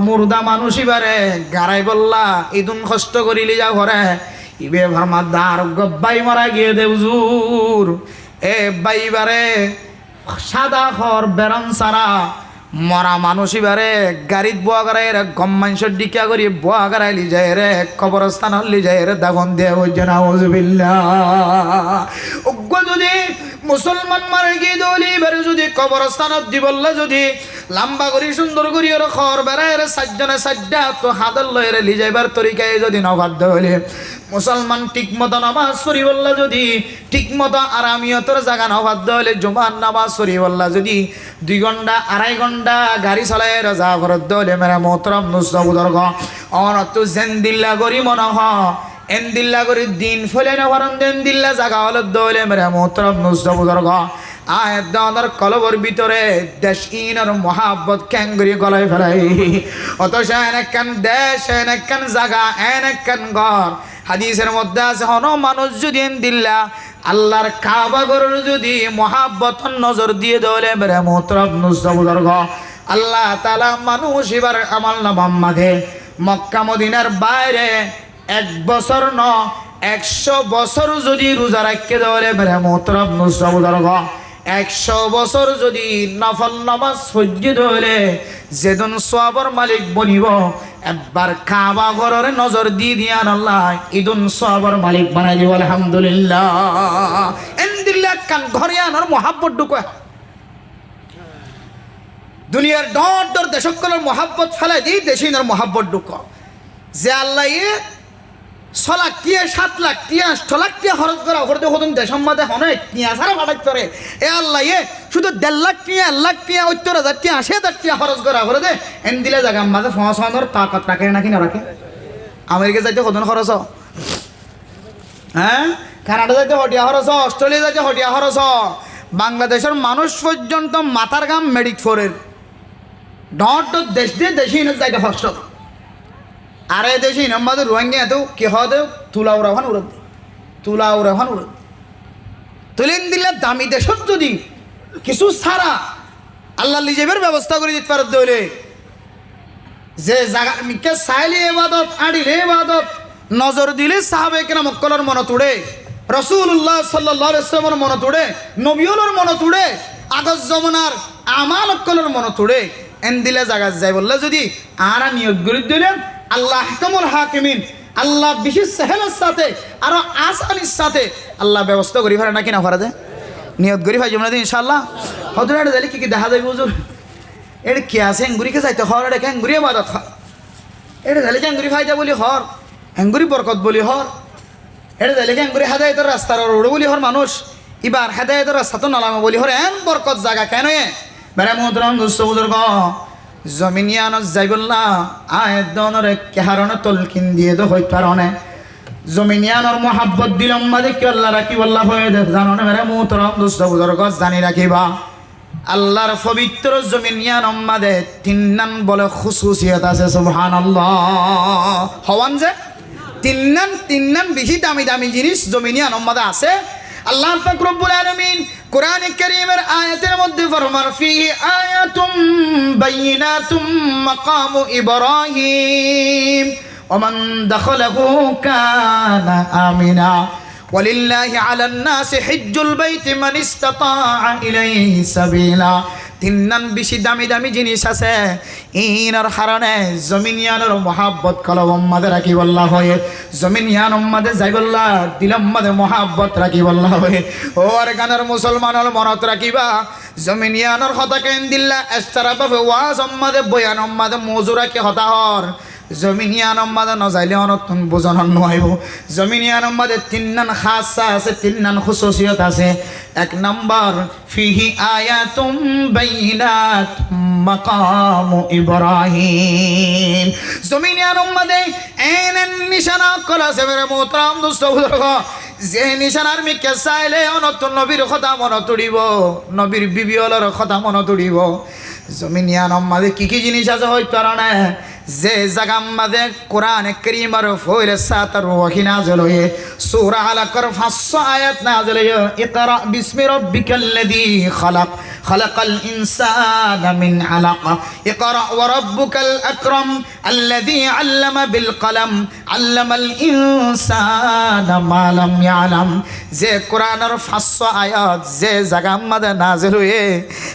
মুর্দা মানুষ ইবারে গারাই বললা ইদুন কষ্ট করিলি যা ঘরে ইবে ভারমা দার গব্বাই মারা গিয়ে দে হুজুর এ বাইবারে সাদা খর বেরন সারা মরা মানুষ ইবারে গাড়িত বোয়া গড়াই রে গম মানুষের ডিকা করি বোয়া গড়াই লি যায় রে কবরস্থান লি যায় রে দাফন দিয়ে ওই জন আউযুবিল্লাহ উগ্র যদি মুসলমান মারে গিয়ে দলি এবারে যদি কবরস্থানত দি বললে যদি লম্বা করি সুন্দর করি ওর খর বেড়ায় রে সাজ্জনে সাজ্জা তো হাদল লয়ে রে লি যাইবার তরিকায় যদি নবাধ্য হলে মুসলমান ঠিক মতো নামাজ পড়ি বললা যদি ঠিক মতো আরামিয়তর জায়গা নবাধ্য হলে জুমার নামাজ পড়ি বললা যদি 2 ঘন্টা 2.5 ঘন্টা গাড়ি চালায় রাজা ফরদ হলে মেরা মোহতরম নুসবুদর গ অনত জেন্দিল্লা করি মনে হ এন্দিল্লা করি দিন ফলে না ভরন দেন দিল্লা জায়গা হলো দলে মেরা মোহতরম নুসবুদর গ আয়াত দাওয়ার কলবর ভিতরে দেশ ইনার মহাব্বত ক্যাঙ্গরি গলায় ফেলাই অথচ এনেকান দেশ এনেকান জায়গা এনেকান ঘর হাদিসের মধ্যে আছে হন মানুষ যদি দিল্লা আল্লাহর কাবা ঘরের যদি মহাব্বত নজর দিয়ে দলে মেরে মোহতরম নুসবুদর গ আল্লাহ তাআলা মানুষ এবার আমল নামাম মাঝে মক্কা মদিনার বাইরে 1 বছর ন 100 বছর যদি রোজা রাখতে দলে মেরে মোহতরম নুসবুদর গ 100 বছর যদি নফল নামাজ সজ্জিত হলে যেদিন সওয়াবের মালিক বনিব একবার কাবা ঘরের নজর দিয়ে দিয়ান আল্লাহ ইদুন সওয়াবের মালিক বানাই দিব আলহামদুলিল্লাহ এন্দিল্লাহ কান ঘরে আনার মহাব্বত ঢুকা দুনিয়ার ডর ডর দেশকলের মহাব্বত ফেলাই দিই দেশিনার মহাব্বত ঢুকা যে আল্লাহ 6 লাখ টিয়া 7 লাখ টিয়া 8 লাখ টিয়া খরচ করা করে হতুন দেশের মধ্যে অনেক টিয়া সারা ফাটাই করে এ আল্লাহ শুধু 1.5 লাখ টিয়া 1 লাখ টিয়া 70,000 টিয়া 80,000 টিয়া খরচ করা করে দে এন দিলে জায়গা মাঝে পৌঁছানোর তাকত রাখে নাকি না রাখে আমেরিকা যাইতে কতন খরচ হ্যাঁ কানাডা যাইতে হটিয়া খরচ অস্ট্রেলিয়া যাইতে হটিয়া খরচ বাংলাদেশের মানুষ পর্যন্ত মাথার গাম মেডিক ফোরের ডট দেশ দিয়ে দেশি যাইতে কষ্ট আর এই দেশে আমাদের রোহিঙ্গা এত কি হয় তুলা উড়াভান উড়ে তুলেন দিলে দামি দেশত যদি কিছু ছাড়া আল্লাহ লিজেবের ব্যবস্থা করে দিতে পারত দইলে যে জায়গা মিকে চাইলে এবাদত আড়িলে এবাদত নজর দিলে সাহাবে কেনা মক্কলের মনে তুড়ে রসুল্লাহ সাল্লাল্লাহু আলাইহি ওয়াসাল্লামের মনে তুড়ে নবীওয়ালার মনে তুড়ে আগজ জমানার আমাল অক্কলের মনে তুড়ে এন দিলে জায়গা যায় বললে যদি আরা নিয়োগ করে দিলেন আল্লাহ আহকামুল হাকিমিন আল্লাহ বিশেষ সেহেলের সাথে আরো আসানির সাথে আল্লাহ ব্যবস্থা করি ফেলে নাকি না ফেরাতে নিয়ত করি ভাই যেমন ইনশাল্লাহ হয়তো এটা যাইলে কি দেখা যাবে বুঝুর এটা কি আছে এঙ্গুরিকে যাইতে হর এটা এঙ্গুরি বাদত হয় এটা যাইলে এঙ্গুরি ফাইদা বলি হর এঙ্গুরি বরকত বলি হর এটা যাইলে এঙ্গুরি হেদায়তের রাস্তার রোড বলি হর মানুষ এবার হেদায়তের রাস্তা তো নলামা বলি হর এন বরকত জায়গা কেন বেড়া মোহতরম দুস্থ বুজুর্গ জমিনিয়ানত যাইবল্লা আয়ের দনরে কেহারণে তলকিন দিয়ে তো হইতে পারনে জমিনিয়ানোর মহাব্বত দিলম মাদে কি আল্লাহ রাখি বল্লা হয়ে দেখ জাননে মেরে মোহতরম দুস্থ বুজুর্গ জানি রাখিবা আল্লাহর পবিত্র জমিনিয়ান মাদে 3 নাম বলে খুশুসিয়ত আছে সুবহানাল্লাহ হওয়ান যে 3 নাম বেশি দামি দামি জিনিস জমিনিয়ান মাদে আছে আল্লাহ পাক রব্বুল আলামিন কোরআন কারীমের আয়াতের মধ্যে ফরমান ফিহি আয়াতুম বাইয়িনাতুম মাকামু ইব্রাহিম ওয়া মান দাখালাহু কানা আমিনা ওয়ালিল্লাহি আলান নাসি হিজ্জুল বাইতি মান ইসতাতাআ ইলাইহি সাবিলা 3 নাম বেশি দামি দামি জিনিস আছে ইনার কারণে জমিনিয়ানের মহাব্বত কলম মাদে রাখি বল্লা হয় জমিনিয়ান মাদে যাই বল্লা দিলম মাদে মহাব্বত রাখি বল্লা হয় ওর গানের মুসলমানের মনত রাখিবা জমিনিয়ানের কথা কেন দিল্লা এস্তারা বাবে ওয়াজ মাদে বয়ান মাদে মজুরা কি হতা হর জমিনিয়ান মাদে নজাইলে অনতুন বুঝন নহাইব জমিনিয়ান মাদে 3 নাম খাসা আছে 3 নাম খুশুসিয়ত আছে 1 নাম্বার ফিহি আয়াতুম বাইনাতুম মাকামু ইব্রাহিম জমিনিয়ান মাদে এন নিশানা করা আছে মেরে মোহতরম দোস্ত বুজুর্গ যে নিশানার মিকে চাইলে অনতুন নবীর কথা মনে তুড়িব নবীর বিবিওয়ালার কথা মনে তুড়িব জমিনিয়ান মাদে কি জিনিস আছে হইতো না যে জায়গা মাদে কোরআন কারীমের ফয়রে সাতার ওয়াহি নাযিল হয়ে সূরা আলাকার 500 আয়াত নাযিল হয়ে ইকরা বিসমি রাব্বিকাল্লাযী খালাক খালাকাল ইনসানা মিন আলাক ইকরা ওয়া রাব্বুকাল আকরাম আল্লাযী আল্লামা বিল কলম আল্লামাল ইনসানা মা লাম ইয়ালাম যে কোরআনের 500 আয়াত যে জায়গা মাদে নাযিল হয়ে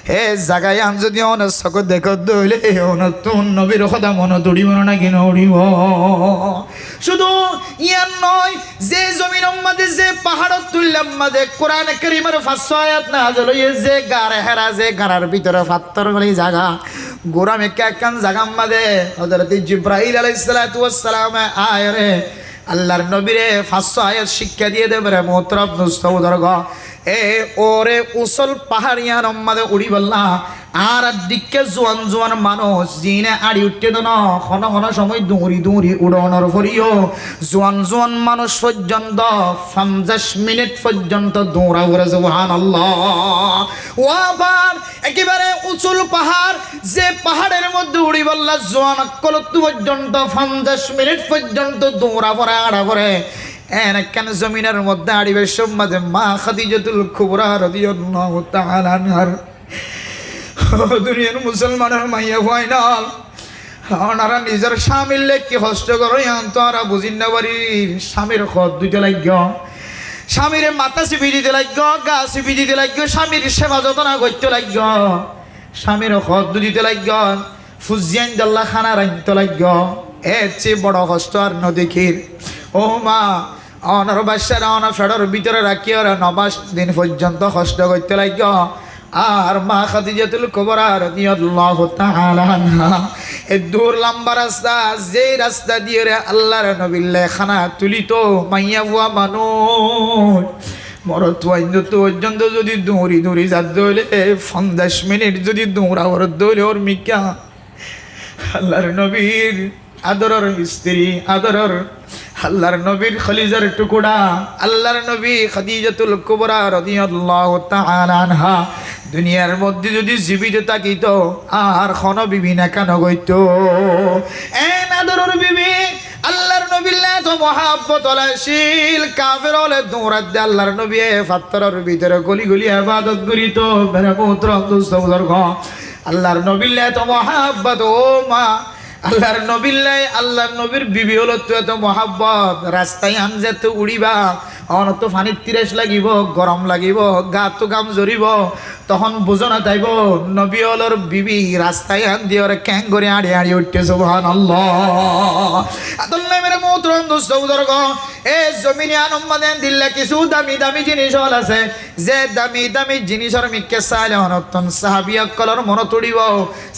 হে জায়গায় আন যদি অনেক সকল দেখো দইলে নতুন নবীর কথা মনে দৌড়িব না কিনা উড়িব শুধু ইয়ান নয় যে জমিন মাদে যে পাহাড়ত তুললাম মাদে কোরআন কারীমের 500 আয়াত নাযিল হয়ে যে গারে হেরা যে গারার ভিতরে পাথর গলি জায়গা গোরা মেকা কান জায়গা মাদে হযরত জিবরাইল আলাইহিস সালাতু ওয়াস সালাম আয়রে আল্লাহর নবীরে 500 আয়াত শিক্ষা দিয়ে দেবে রে মোহতরম দোস্ত বুজুর্গ এ ওরে উসল পাহাড়িয়ান মাদে উড়ি বললা আর দিকে জোয়ান জোয়ান মানুষ জিনে আড়ি উঠতে তো না ঘন সময় দৌড়ি উড়ানোর পরিও জোয়ান মানুষ পর্যন্ত 50 মিনিট পর্যন্ত দৌড়া ঘুরে সুবহানাল্লাহ ও আবার একেবারে উঁচুল পাহাড় যে পাহাড়ের মধ্যে উড়ি বললা জোয়ান কলতু পর্যন্ত 50 মিনিট পর্যন্ত দৌড়া পড়ে আড়া পড়ে কেন জমিনের মধ্যে আড়িবের সম্মাদে মা খাদিজাতুল কুবরা রাদিয়াল্লাহু তাআলা আনহার দুনিয়ার মুসলমানের মাইয়া ফাইনাল ওনারা নিজের স্বামীর লেখকে হস্ত করে আন্তরা বুঝিন না পারি স্বামীর খত দুইটা লাগ্য স্বামীর মাথা চিপি দিতে লাগ্য গা চিপি দিতে লাগ্য স্বামীর সেবা যত্ন করতে লাগ্য স্বামীর খত দিতে লাগ্য ফুজিয়ান জাল্লা খানা রাখতে লাগ্য এর চেয়ে বড় কষ্ট আর নদীখির ও মা অনার বাচ্চারা অনা ফেডর ভিতরে রাখি ওরা 9 দিন পর্যন্ত কষ্ট করতে লাগ্য আর মা খাদিজাতুল কুবরা রাদিয়াল্লাহু তাআলা আনহা এ দূর লম্বা রাস্তা, যে রাস্তা দিয়ে রে আল্লাহর নবীর লেখানা তুলিত মাইয়া বুয়া মানুষ মরত পর্যন্ত যদি দৌড়ি দৌড়ি যা দৌড়ে 50 মিনিট যদি দৌড়া ওর দৌড়ে ওর মিকা আল্লাহর নবীর আদরের স্ত্রী, আদরের আল্লাহর নবীর খলিজার টুকুরা, আল্লাহর নবী খাদিজাতুল কুবরা রাদিয়াল্লাহু তাআলা আনহা দুনিয়ার মধ্যে যদি জীবিত থাকিত আর কোন বিবি না কেন গইত। এন আদরের বিবি আল্লাহর নবীর এত মহাব্বত হলাশীল, কাফের হলে দৌড়াত দে আল্লাহর নবী ফাত্তরের ভিতরে গলি গলি ইবাদত করিত। মেরে পুত্র দোস্ত বুজুর্গ, আল্লাহর নবীর এত মহাব্বত, ও মা আল্লাহর নবীর আল্লাহর নবীর বিবি হলো তো এত মহাব্বত, রাস্তায় আন যেতে উড়িবা অনত পানির তিরাস লাগিব, গরম লাগিব, গা তো গাম জরিব, তখন বুঝো না তাইব নবী হলোর বিবি রাস্তায় আন দিয়ে ওরা ক্যাং করে আড়ি আড়ি উঠতে। সুবহানাল্লাহ। আল্লাহ মেরে মোহতরম দোস্ত বুজুর্গ, এ জমিনে আনম্মাদেন দিল্লা কিছু দামি দামি জিনিস হল আছে, যে দামি দামি জিনিসের মিকে চাইলে অনতন সাহাবিয়া কলর মন তুড়িব,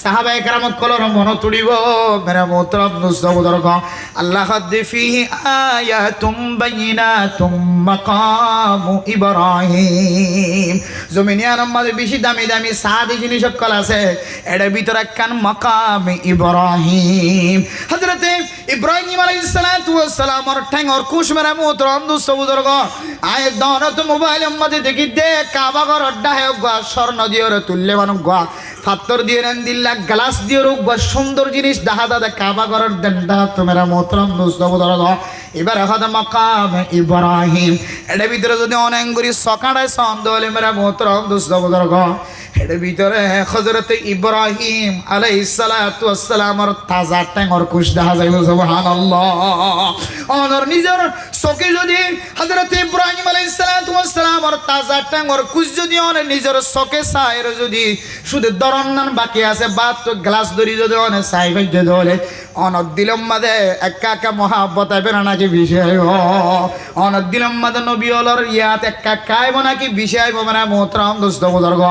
সাহাবায়ে কেরামত কলর মন তুড়িব। মেরে মোহতরম দোস্ত বুজুর্গ, আল্লাহ ফিহি আয়াতুম বাইনাতুম মাকামু ইব্রাহিম। জমিনে আনম্মাদে বেশি দামি দামি সাদি জিনিস সকল আছে, এটার ভিতরে কান মাকাম ইব্রাহিম। হযরতে ইব্রাহিম আলাইহিস সালাতু ওয়াস সালামের ঠ্যাঙর কুশ মেরা মোহতরম দোস্ত বুজুর্গ, আয় দনত মোবাইলের মধ্যে দেখি দে কাবা ঘর অড্ডা হে গা স্বর্ণ দিয়ে তুললে মানু গা পাথর দিয়ে নেন দিল্লা গ্লাস দিয়ে রোগ বা সুন্দর জিনিস দেখা দাদা কাবা ঘরের দেনটা তোমরা মোহতরম দোস্ত বুজুর্গ। এবার এখন মাকাম ইব্রাহিম এটার ভিতরে যদি অনেক গুলি সকাড়ায় সন্দেহ হলে মেরা মোহতরম দোস্ত বুজুর্গ, এটার ভিতরে হযরত ইব্রাহিম আলাইহিস সালাতু ওয়াস সালামের তাজা ঠ্যাঙর কুশ দেখা যায়। সুবহানাল্লাহ। অনর নিজের চোখে যদি হযরত ইব্রাহিম আলাইহিস সালাতু ওয়াস সালামের তাজা ঠ্যাঙর কুশ যদি অনে নিজের চোখে চায় যদি শুধু দরন্নান বাকি আছে বাদ তো গ্লাস ধরি যদি অনে চাই ভাইতে ধরে অনদ দিলম মাদে একা একা মহাব্বত হবে না নাকি বিষয় অনদ দিলম মাদে নবী হলর ইয়াত একা কাইব নাকি বিষয় মানে মোহতরম দোস্ত বুজুর্গ।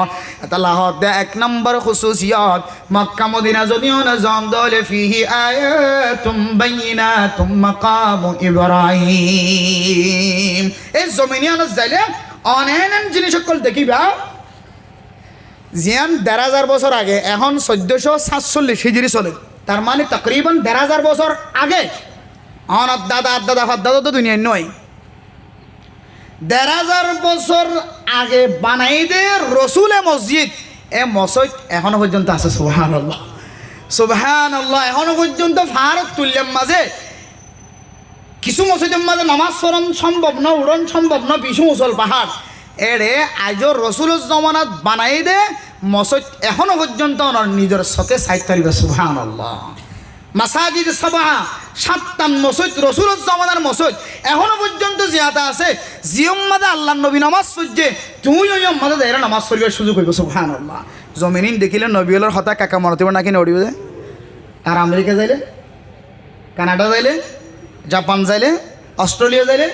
আল্লাহ দে এক নম্বর খুসুসিয়ত মক্কা মদিনা যদি অনে জম দলে ফিহি আয়াতুম বাইনাতুম মাকামু ইব্রাহিম। এই জমিনে অনে যাইলে অনেক জিনিস সকল দেখিবা জিয়ান ১,৫০০ বছর আগে, এখন ১৪৪৭ হিজরি চলে, তার মানে তকরিবান ১,৫০০ বছর আগে অনার দাদা দাদা ফাদ্দাদা তো দুনিয়ায় নয়। ১,৫০০ বছর আগে বানাই দে রসুলে মসজিদ, এ মসজিদ এখনো পর্যন্ত আছে। সুবহানাল্লাহ সুবহানাল্লাহ। এখনো পর্যন্ত ভারত তুল্যের মাঝে কিছু মসজিদের মাঝে নামাজ পড়ন সম্ভব না, উড়ন সম্ভব না, বিশু মুসল পাহাড় এড়ে আজও রসুলের জমানাত বানাই দে মসজিদ এখনো পর্যন্ত ওনার নিজের চোখে চাইতে পারিবে। সুবহানাল্লাহ। মাসাজিদ সাবাহ ৭টা মসজিদ রসুলের জমানার মসজিদ এখনো পর্যন্ত জিয়াদা আছে, জিয়ম্মাদে আল্লাহ নবী নামাজ পড়ছে তুই ওই মাদে এরা নামাজ পড়বার সুযোগ হইব। সুবহানাল্লাহ। জমিনিন দেখিলে নবীলের হতা কাকা মনে হইব নাকি নড়িব যায়। আর আমেরিকা যাইলে, কানাডা যাইলে, জাপান যাইলে, অস্ট্রেলিয়া যাইলে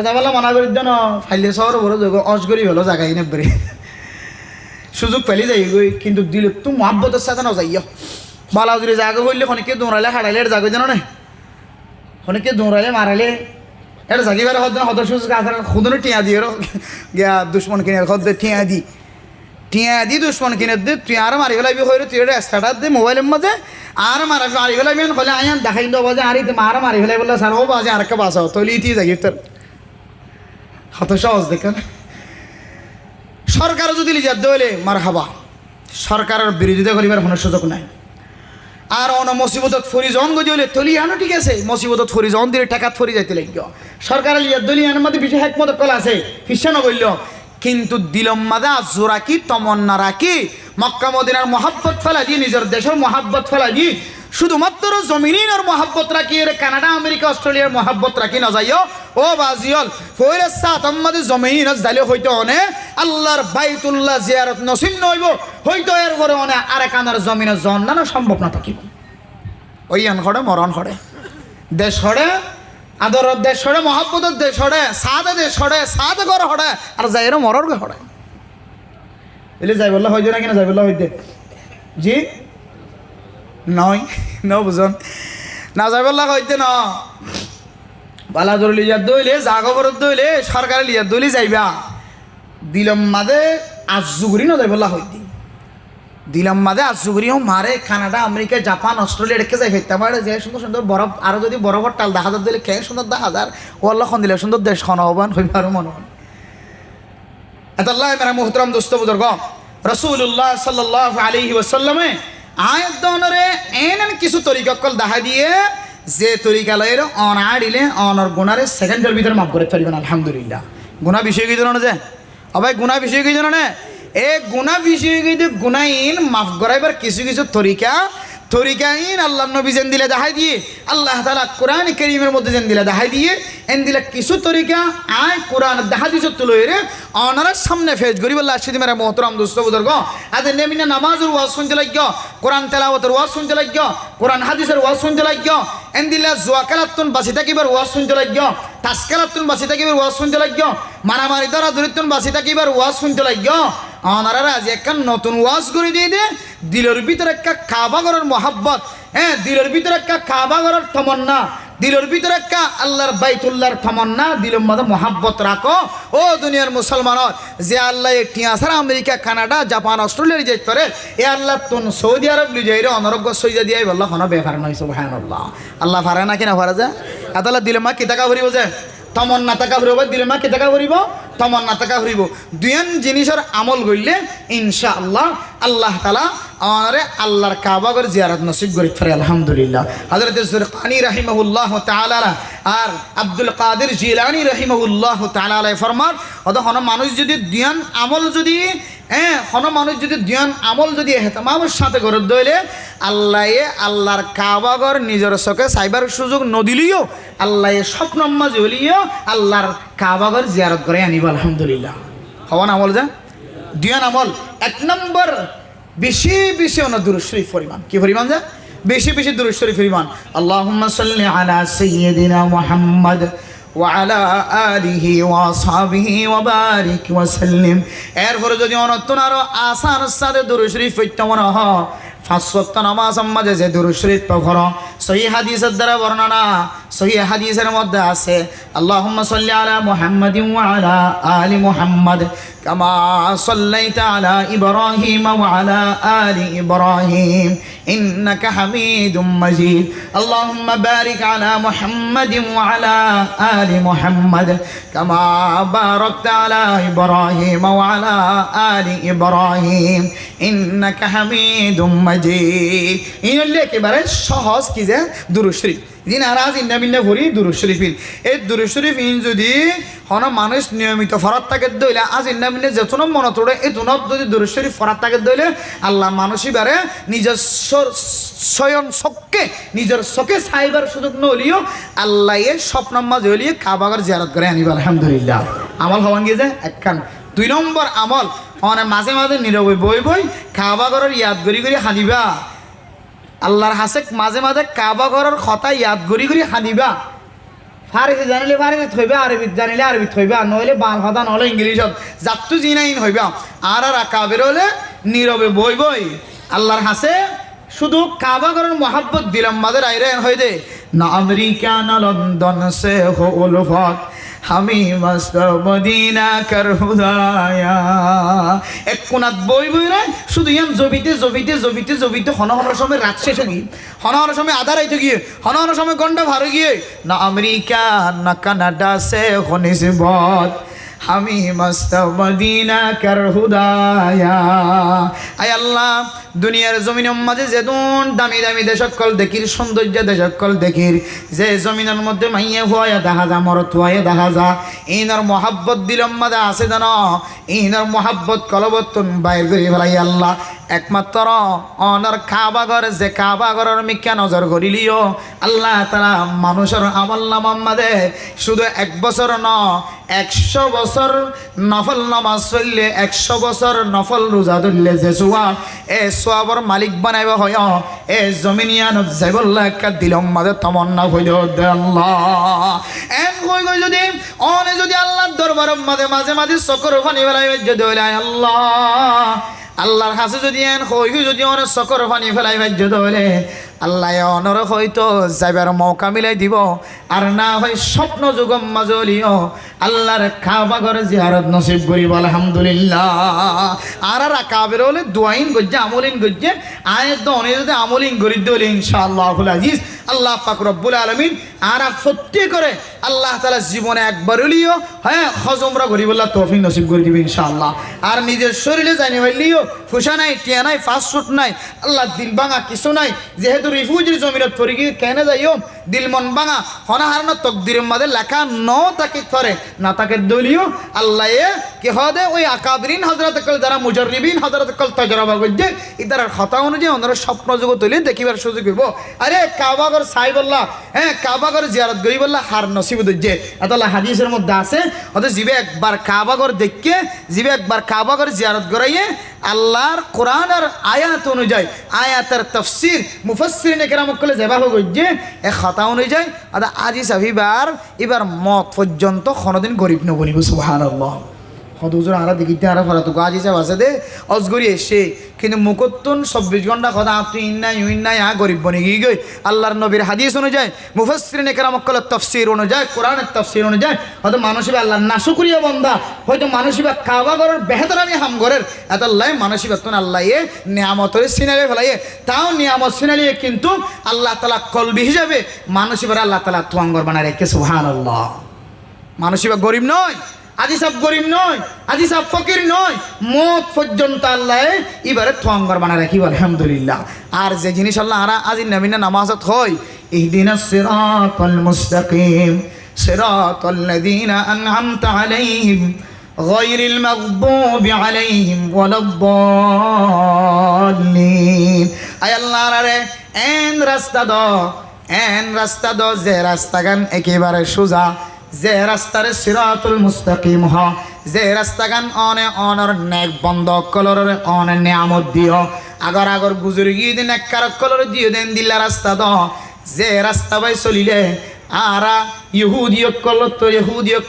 যাবালা মানা করি ন ফাইলে শহর বড় অসগরি হলো জায়গায় নেবরে সুযোগ পেলে যাই গই, কিন্তু দিলে তুই মহাব্বতের সাথে না যাইও বালা যদি জায়গা করলে খনিকে দৌড়াইলে হারাইলে এটা জাগো জানো না, খনিকে দৌড়াইলে মারাইলে এটা জাগি বেড়ে হদ হদর সুযোগ আছে খুদনে টিয়া দিয়ে গিয়া দুশ্মন কিনে হদ টিয়া দি দুশ্মন কিনে দে তুই আর মারি ফেলাবি হয়ে তুই এটা স্টার্টার দে মোবাইলের মাঝে আর মারি ফেলাবি হলে আয়ান দেখাই দেবো বাজে আর মার মারি ফেলাই বললে স্যার ও বাজে আর একটা বাসাও তৈলি ইতি যাগি তোর কত সহজ দেখেন। সরকার যদি লিজার দলে মার হাবা, সরকারের বিরোধিতা করিবার কোনো সুযোগ নাই। আর অন মুসিবতত ফরিজন গজি হলে তলি আনো ঠিক আছে, মুসিবতত ফরিজন দিলে টাকাত ফরি যাইতে লাগল। সরকারের লিজার দলি আনার মধ্যে বিশেষ একমত কল আছে খ্রিস্টান করল, কিন্তু দিলম মাদা জোরা কি তমন্না রাখি মক্কা মদিনার মহাব্বত ফেলা দিয়ে নিজের দেশের মহাব্বত ফেলা দিয়ে শুধুমাত্র জমিনের মহাব্বত রাখি এর কানাডা আমেরিকা অস্ট্রেলিয়ার মহাব্বত রাখি না যাইও ও বাজিয়ল ফইরে সাত আমাদের জমিন যাইলে হয়তো অনে আল্লাহর বাইতুল্লাহ জিয়ারত নসিব নইব, হয়তো এর পরে অনে আরেক আনার জমিনে জন্মানো সম্ভব না থাকিব। ওই আন খড়ে মরণ খড়ে দেশ খড়ে আদরের দেশ খড়ে মহাব্বতের দেশ খড়ে সাদে দেশ খড়ে সাদে ঘর খড়ে আর যাইরও মরর গে খড়ে এলে যাই বললে হইতে না কিনা যাই বললে হইতে জি নয় ন বুঝন না যাই বললা হইতে ন বালাদুর লিয়ার দইলে জাগবরত দইলে সরকারি লিয়ার দইলে যাইবা দিলম মাদে আজুগুরি ন যাই বললা হইতে দিলাম মাদে আজুগুরিও মারে কানাডা আমেরিকা জাপান অস্ট্রেলিয়া রেখে যাই ফেরতে পারে যে সুন্দর সুন্দর বরফ আরও যদি বরফর টাল দেখা যার দিলে কে সুন্দর দেখা যার ওল্লা খন দিলে সুন্দর দেশ খন আহ্বান হইবে আরও মনে হন আল্লাহ মেরা মোহতরম দোস্ত বুজুর্গ রাসূলুল্লাহ সাল্লাল্লাহু আলাইহি ওয়াসাল্লামে আয়াত দনরে এনন কিছু তরিকা কল দেখা দিয়ে যে তরিকা লয়ের অন আড়িলে অনর গুনারে সেকেন্ডের ভিতরে মাফ করে ফেলবেন আলহামদুলিল্লাহ গুনাহ বিষয় কি জানো না যে আবাই গুনাহ বিষয় কি জানো না এ গুনাহ বিষয় কিন্তু গুনাহীন মাফ করাইবার কিছু কিছু তরিকাইন আল্লাহ নবী যেন দিলে দেখাই দিয়ে আল্লাহ তাআলা কোরআন কারীমের মধ্যে যেন দিলে দেখাই দিয়ে এন দিলে কিছু তরিকা আয় কোরআন দেখা দিছে তুলই রে অনার সামনে ফেজ গরিব আল্লাহ সিদি মেরা মোহতরম দোস্ত বুজুর্গ আদে নেমিনা নামাজের ওয়াজ শুনতে লাগিও কোরআন তেলাওয়াতের ওয়াজ শুনতে লাগিও কোরআন হাদিসের ওয়াজ শুনতে লাগিও এন দিলে জুয়াকালাতুন বাসি থাকিবার ওয়াজ শুনতে লাগিও তাসকালাতুন বাসি থাকিবার ওয়াজ শুনতে লাগিও মারামারি দ্বারা দরিদ্রন বাসি থাকিবার ওয়াজ শুনতে লাগিও অনারা আজ একটা নতুন ওয়াজ করে দিয়ে দে দিলের ভিতরে একটা কাবাগরের মহাব্বত হ্যাঁ দিলের ভিতরে একটা কাবাগরের তমন্না দিলের ভিতরে একটা আল্লাহর বাইতুল্লাহর তমন্না দিলের মধ্যে মহাব্বত রাখো ও দুনিয়ার মুসলমানত যে আল্লাহ একটি আসার আমেরিকা কানাডা জাপান অস্ট্রেলিয়ার যাই করে এ আল্লাহ তুন সৌদি আরব লিজাই রে অনরজ্ঞ সইজা দিয়ে বললো কোনো বেফার নয় সুবহানাল্লাহ আল্লাহ ফারে না কিনা ফারা যায় আদাল্লাহ দিলে মা কি টাকা ভরিব যে তমন্না টাকা ভরিব দিলে মা কি টাকা ভরিব তমন্না টাকা ভরিব দুইন জিনিসের আমল করলে ইনশাআল্লাহ আল্লাহ তাআলা আমারে আল্লাহর কাবাগর জিয়ারত নসিব করি ফেরে আলহামদুলিল্লাহ হযরত জুরকানি রাহিমাহুল্লাহ তাআলা আর আব্দুল কাদের জিলানী রাহিমাহুল্লাহ তাআলা ফরমান অতক্ষণ মানুষ যদি দিয়ান আমল যদি মানুষ যদি দিয়ান আমল যদি হেতামামের সাথে করে দইলে আল্লাহর কাবাগর নিজের চোখে সাইবার সুযোগ নদিলিও আল্লাহ স্বপ্ন মাঝে হলিও আল্লাহর কাবাগর জিয়ারত করে আনিব আলহামদুলিল্লাহ হওয়ান আমল যা দিয়ান আমল এক নম্বর বেশি বেশি দুরূদ শরীফ পরিমাণ কি পরিমাণ যা বেশি বেশি দুরূদ শরীফ পরিমাণ আল্লাহুম্মা সাল্লি আলা সাইয়্যিদিনা মুহাম্মদ ওয়া আলা আলিহি ওয়া আসহাবিহি ওয়া বারিক ওয়া সাল্লিম এরপরে যদি অনন্তন আরো আসার সাথে দুরূদ শরীফ পড়তে মনে হয় পাঁচ ওয়াক্ত নামাজ মাঝে যে দুরূদ শরীফ পড়ো সহিহ হাদিসের দ্বারা বর্ণনা সহিহ হাদিসের মধ্যে আছে আল্লাহুম্মা সাল্লি আলা মুহাম্মাদিন ওয়া আলা আলি মুহাম্মাদ কামা সাল্লাইতা আলা ইব্রাহিম ওয়া আলা আলি ইব্রাহিম ইন্নাকা হামিদুম মাজিদ আল্লাহুম্মা বারিক আলা মুহাম্মাদিন ওয়া আলা আলি মুহাম্মাদ কামা বারাকতা আলা ইব্রাহিম ওয়া আলা আলি ইব্রাহিম ইন্নাকা হামিদুম মাজিদ ইনলে একেবারে সহজ কি যে দুরূদ শরীফ দিন আরাজ ইন্না বিন্না ভরি দুরূদ শরীফ এই দুরূদ শরীফ যদি হন মানুষ নিয়মিত ফরাত থাকে দইলে আজ ইন্না বিন্না যেতন মনে তোড়ে এই দুনত যদি দুরূদ শরীফ ফরাত থাকে দইলে আল্লাহ মানুষই বারে নিজের স্বয়ং চোখকে নিজের চোখে চাইবার সুযোগ নলিও আল্লাহ স্বপ্ন মাঝে হলিয়ে কাবাগর জিয়ারত করে আনিব আলহামদুলিল্লাহ আমল হওয়ান গিয়ে যায় একখান দুই নম্বর আমল মানে মাঝে মাঝে নীরবে বই কাবাগরের ইয়াদ গড়ি গড়ি হানিবা আল্লাহর হাসে মাঝে মাঝে কাবাগরের কথা ইয়াদ গড়ি গড়ি হানিবা ফারিসি জানিলে ফারিসি থইবা আরবিত জানিলে আরবিত থইবা নইলে বাল কথা নহলে ইংলিশত যাত্তু জিনাইন হইবা আর কাবের হলে নীরবে বই আল্লাহর হাসে শুধু কাবাগরের মহাব্বত দিলাম মাদের আইরে হয়ে দে না আমেরিকা না লন্ডন সে হো উলফত আমি মস্ত মদিনা কর হুদায়া এক কোনাত বই রে শুধু ইয়ান জবিতে হনহর সময় রাত শেষ গিয়ে হনহর সময় আধার আইতে গিয়ে হনহর সময় গন্ডা ভারে গিয়ে না আমেরিকা না কানাডা সে হনিসবত আমি মস্ত মদিনা কর হুদায়া আয় আল্লাহ দুনিয়ার জমিনের মাঝে যেদুন দামি দামি দেশকল দেখির সৌন্দর্য দেশকল দেখির যে জমিনের মধ্যে মাইয়ে হওয়া দেখা যা মরত হয়ে দেখা যা ইনার মহাব্বত দিলম মাঝে আছে জান ইনার মহাব্বত কলবতন বাইর করে ফেলাই আল্লাহ একমাত্র অনার কাবাগর যে কাবাগরের মিক্কা নজর করিলিও আল্লাহ তারা মানুষের আমল নামার মাঝে শুধু 1 বছর ন 100 বছর নফল নামাজ পড়লে 100 বছর নফল রোজা ধরলে যে সোয়াব এ সোয়াবর মালিক বানাইব হয় এ জমিনিয়ানত যাইবল্লাহ একটা দিলম মাঝে তমন্না হইল আল্লাহ এন হই গই যদি অনে যদি আল্লাহর দরবারের মাঝে মাঝে চকর পানি বেলায় যদি আল্লাহ আল্লাহর কাছে যদি এন হই যদি অনেক চকর পানি ফেলাই বাজ্য ধরে আল্লাহ অনর হয়তো যাইবার মৌকা মিলাই দিব আর না হয় স্বপ্ন যুগম মাজলিও আল্লাহর কাবা ঘরে জিয়ারত নসিব করিব আলহামদুলিল্লাহ। আর কাবের হলে দোয়াইন গজ্জে আমলিন গজ্জে আয়ের দনে যদি আমলিন করি দিলে ইনশাআল্লাহুল আজিজ আল্লাহ পাক রব্বুল আলামিন আর সত্যি করে আল্লাহ তাআলা জীবনে একবার হলিও হ্যাঁ হজ উমরা করিবল্লাহ তৌফিক নসিব করে দিবে ইনশাআল্লাহ। আর নিজের শরীরে জানি হইলিও ফুসা নাই টিয়া নাই ফাস্ট ফুড নাই আল্লাহ দিল ভাঙা কিছু নাই যেহেতু রিফিউজির জমিনত পড়ে গিয়ে কেন যাইও দিল মন ভাঙা হনাহারণ তকদিরের মধ্যে লেখা ন তাকে ধরে না তাকে দলীয় আল্লাহ কি হদে ওই আকাবরিন হজরত কল যারা মুজাররিবিন হজরত কল তজরবা করছে ইতার কথা অনুযায়ী ওনারা স্বপ্ন যুগ তুলে দেখিবার সুযোগ হইব। আরে কাবাগর সাই বললা হ্যাঁ কাবাগর জিয়ারত করি বললা হার নসিব দজ্জে আল্লাহ হাদিসের মধ্যে আছে অর্থাৎ জিবে একবার কাবাগর দেখে জিবে একবার কাবাগর জিয়ারত করাইয়ে আল্লাহর কোরআন আর আয়াত অনুযায়ী আয়াতের তফসির মুফাসসিরিনে কেরাম কলে জবাব করছে এক কথা অনুযায়ী অর্থাৎ আজি সাবিবার এবার মত পর্যন্ত কোনোদিন গরিব নবনিব সুবহানাল্লাহ। হদুজুর আরা দেখিতে আরা ফরা তো গাছ হিসাব আছে দে অজগরি এসে কিন্তু মুকত্তুন 24 ঘন্টা কথা তুই ইন্নাই গরিব বনে গিয়ে গই আল্লাহর নবীর হাদিস অনুযায়ী মুফাসসিরিনে কেরাম কলে তফসির অনুযায়ী কোরআনের তফসির অনুযায়ী হয়তো মানসিবা আল্লাহ নাশুকরিয়া বন্দা হয়তো মানসিবা কাবা ঘরের বেহতর আমি হাম ঘরের এত আল্লাহ মানসিবা তো আল্লাহ নিয়ামতের সিনারি ফেলাইয়ে তাও নিয়ামত সিনারি কিন্তু আল্লাহ তাআলা কলবি হিসাবে মানসিবার আল্লাহ তাআলা তোয়াঙ্গর বানায় রেখে সুবহানাল্লাহ। মানসিবা গরিব নয় আজি সব গরিব নয় আজি সব ফকির নয় মত পর্যন্ত আল্লাহ এবারে থঙ্গর বানা রাখি আলহামদুলিল্লাহ। আর যে জিনিস আল্লাহ আরা আজি নবীনা নামাজত হয় ইহদিনাস সিরাতাল মুস্তাকিম সিরাতাল লাযিনা আন'আমতা আলাইহিম গায়রিল মাগদুবি আলাইহিম ওয়ালাদ-দাল্লিন। আয় আল্লাহ রে এন রাস্তা দ যে রাস্তাগান একেবারে সোজা যে রাস্তারে সিরাতুল মুস্তাকিম হ যে রাস্তাগান অনে অনর নেক বন্ধ কলরের অনে নিয়ামত দিও আগর গুজরি গিয়ে দিন এক কারক কলর দিয়ে দেন দিলা রাস্তা দ যে রাস্তা বাই চলিলে আরা ইহুদিয়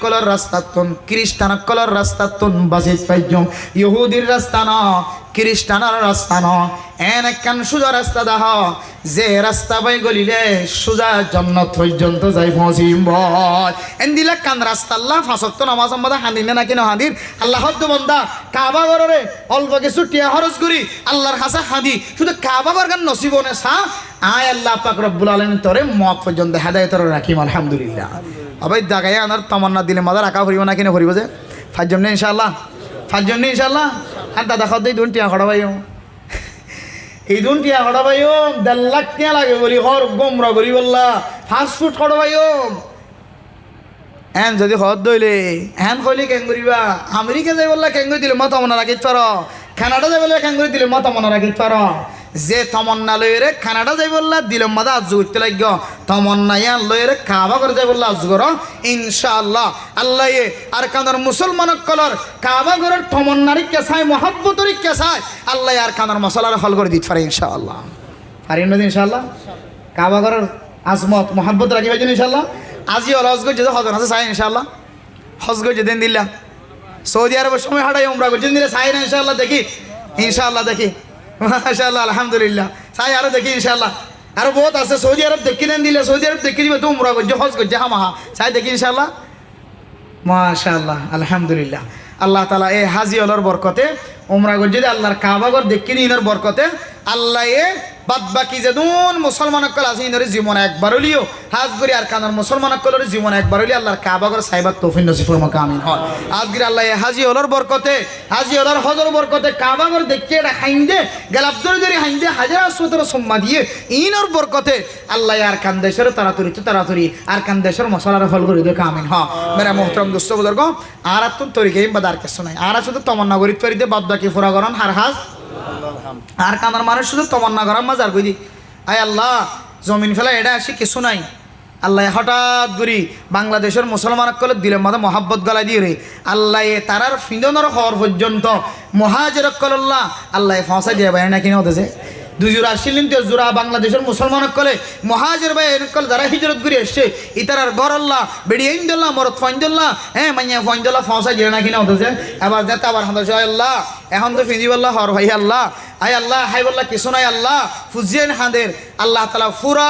কলর রাস্তাতন খ্রিস্টান কলর রাস্তাতন বাসিত পাইজম ইহুদির রাস্তা ন খ্রিস্টানের রাস্তা ন এন একখান সোজা রাস্তা দাহ যে রাস্তা বাই গলিলে সোজা জান্নাত পর্যন্ত যাই পৌঁছিম বল এন দিলা কান রাস্তা আল্লাহ ফাঁসক্ত নামাজ সম্বাদা হাঁদিনে নাকি না হাঁদির আল্লাহ হদ্দ বন্দা কাবা ঘরে অল্প কিছু টিয়া খরচ করি আল্লাহর হাসা হাঁদি শুধু কাবা ঘর গান নসিব নে সা আয় আল্লাহ পাক রব্বুল আলামিন তোরে মত পর্যন্ত হেদায়েতর রাখিম আলহামদুলিল্লাহ। আবার দাগায় আনার তামান্না দিলে মাদার আঁকা ভরিব না কিনে ভরিব যে ফাইজন নেই ইনশাআল্লাহ আর দাদা খাদ্য এই দুন টিয়া খড়াবাইও এই দুন টিয়া খড়াবাইও 1.5 লাখ টিয়া লাগে বলি হর গোমরা করি বললা ফাস্ট ফুড খড়াবাইও এন যদি হদ দইলে এন কইলে কেন করিবা আমেরিকা যাই বললা কেন দিলে মত মনে রাখিত পার কানাডা যাই বললা কেন দিলে মত মনে রাখিত পার যে তমন্না লইরে কানাডা যাই বললা দিলম মাদা আজ উঠতে লাগ তমন্না ইয়া লইরে কাবা করে যাই বললা আজ গর ইনশাআল্লাহ আল্লাহ আর কানার মুসলমান কলর কাবা ঘরের তমন্নারি কেসায় মহব্বতরি কেসায় আল্লাহ আর কানার মশলার হল করে দিতে পারে ইনশাআল্লাহ। পারি না ইনশাআল্লাহ কাবা ঘরের আজমত মহব্বত রাখিবে ইনশাআল্লাহ। আজি হল হজ গজে হজন আছে চাই ইনশাআল্লাহ হজ গজে দিন দিলা সৌদি আরবের সময় হাঁটাই উমরা গজে দিলে চাই না ইনশাআল্লাহ দেখি ইনশাআল্লাহ দেখি মাশাআল্লাহ আলহামদুলিল্লাহ চাই আরো দেখি ইনশাআল্লাহ আরো বহুত আছে সৌদি আরব দেখি দেন দিলে সৌদি আরব দেখি দিবে তো উমরা গজে হজ গজে হামাহা চাই দেখি ইনশাআল্লাহ মাশাআল্লাহ আলহামদুলিল্লাহ। আল্লাহ তাআলা এই হাজি হলর বরকতে উমরা গজে আল্লাহর কাবা ঘর দেখি দিনের বরকতে আল্লাহ বাদ বাকি যেদুন মুসলমান কল আছে ইনরে জীবন একবার হলিও হাজ করি আর কানার মুসলমান কলের জীবন একবার হলি আল্লাহর কাবা ঘর সাইবার তৌফিক নসিব ফরমাক আমিন হয়। আজকে আল্লাহ হাজি হলর বরকতে হাজি হলর হজর বরকতে কাবা ঘর দেখতে এটা হাইন্দে গেলাপ ধরে হাইন্দে হাজার আসর সম্মা দিয়ে ইনর বরকতে আল্লাহ আর কান দেশের তাড়াতাড়ি আর কান দেশের মশলার ফল করে দেখে আমিন হ। মেরা মোহতরম দোস্ত বুজুর্গ আর তুম তরিকে বাদার কিছু নাই আর শুধু তমন্না গরিব তরিতে বাদ বাকি ফোরা গরন হার হাজ আর কানার মানুষ শুধু তমন্না গরম মাজার কই আয় আল্লাহ জমিন ফেলা এটা আসি কিছু নাই আল্লাহ হঠাৎ করি বাংলাদেশের মুসলমান কলে দিলের মধ্যে মহাব্বত গলায় দিয়ে রে আল্লাহ তারার ফিন্দনের হওয়ার পর্যন্ত মহাজের কল্লাহ আল্লাহ ফাঁসা দিয়ে বাইরে না কিনে হতেছে দুজোড়া আসছিলেন তো জোড়া বাংলাদেশের মুসলমান কলে মহাজের ভাই এরকল যারা হিজরত করে এসছে ইতারার ঘর আল্লাহ বেড়ি আইন্দল্লাহ মরত ফাইন্দল্লাহ হ্যাঁ মাইয়া ফাইন্দল্লাহ ফাঁসা দিয়ে না কিনে হতেছে আবার যেতে আবার হাতে আল্লাহ এখন তো ফিজি বললা হর ভাই আল্লাহ আই আল্লাহ হাই বললা কিছু নাই আল্লাহ ফুজিয়েন হাঁদের আল্লাহ তালা পুরা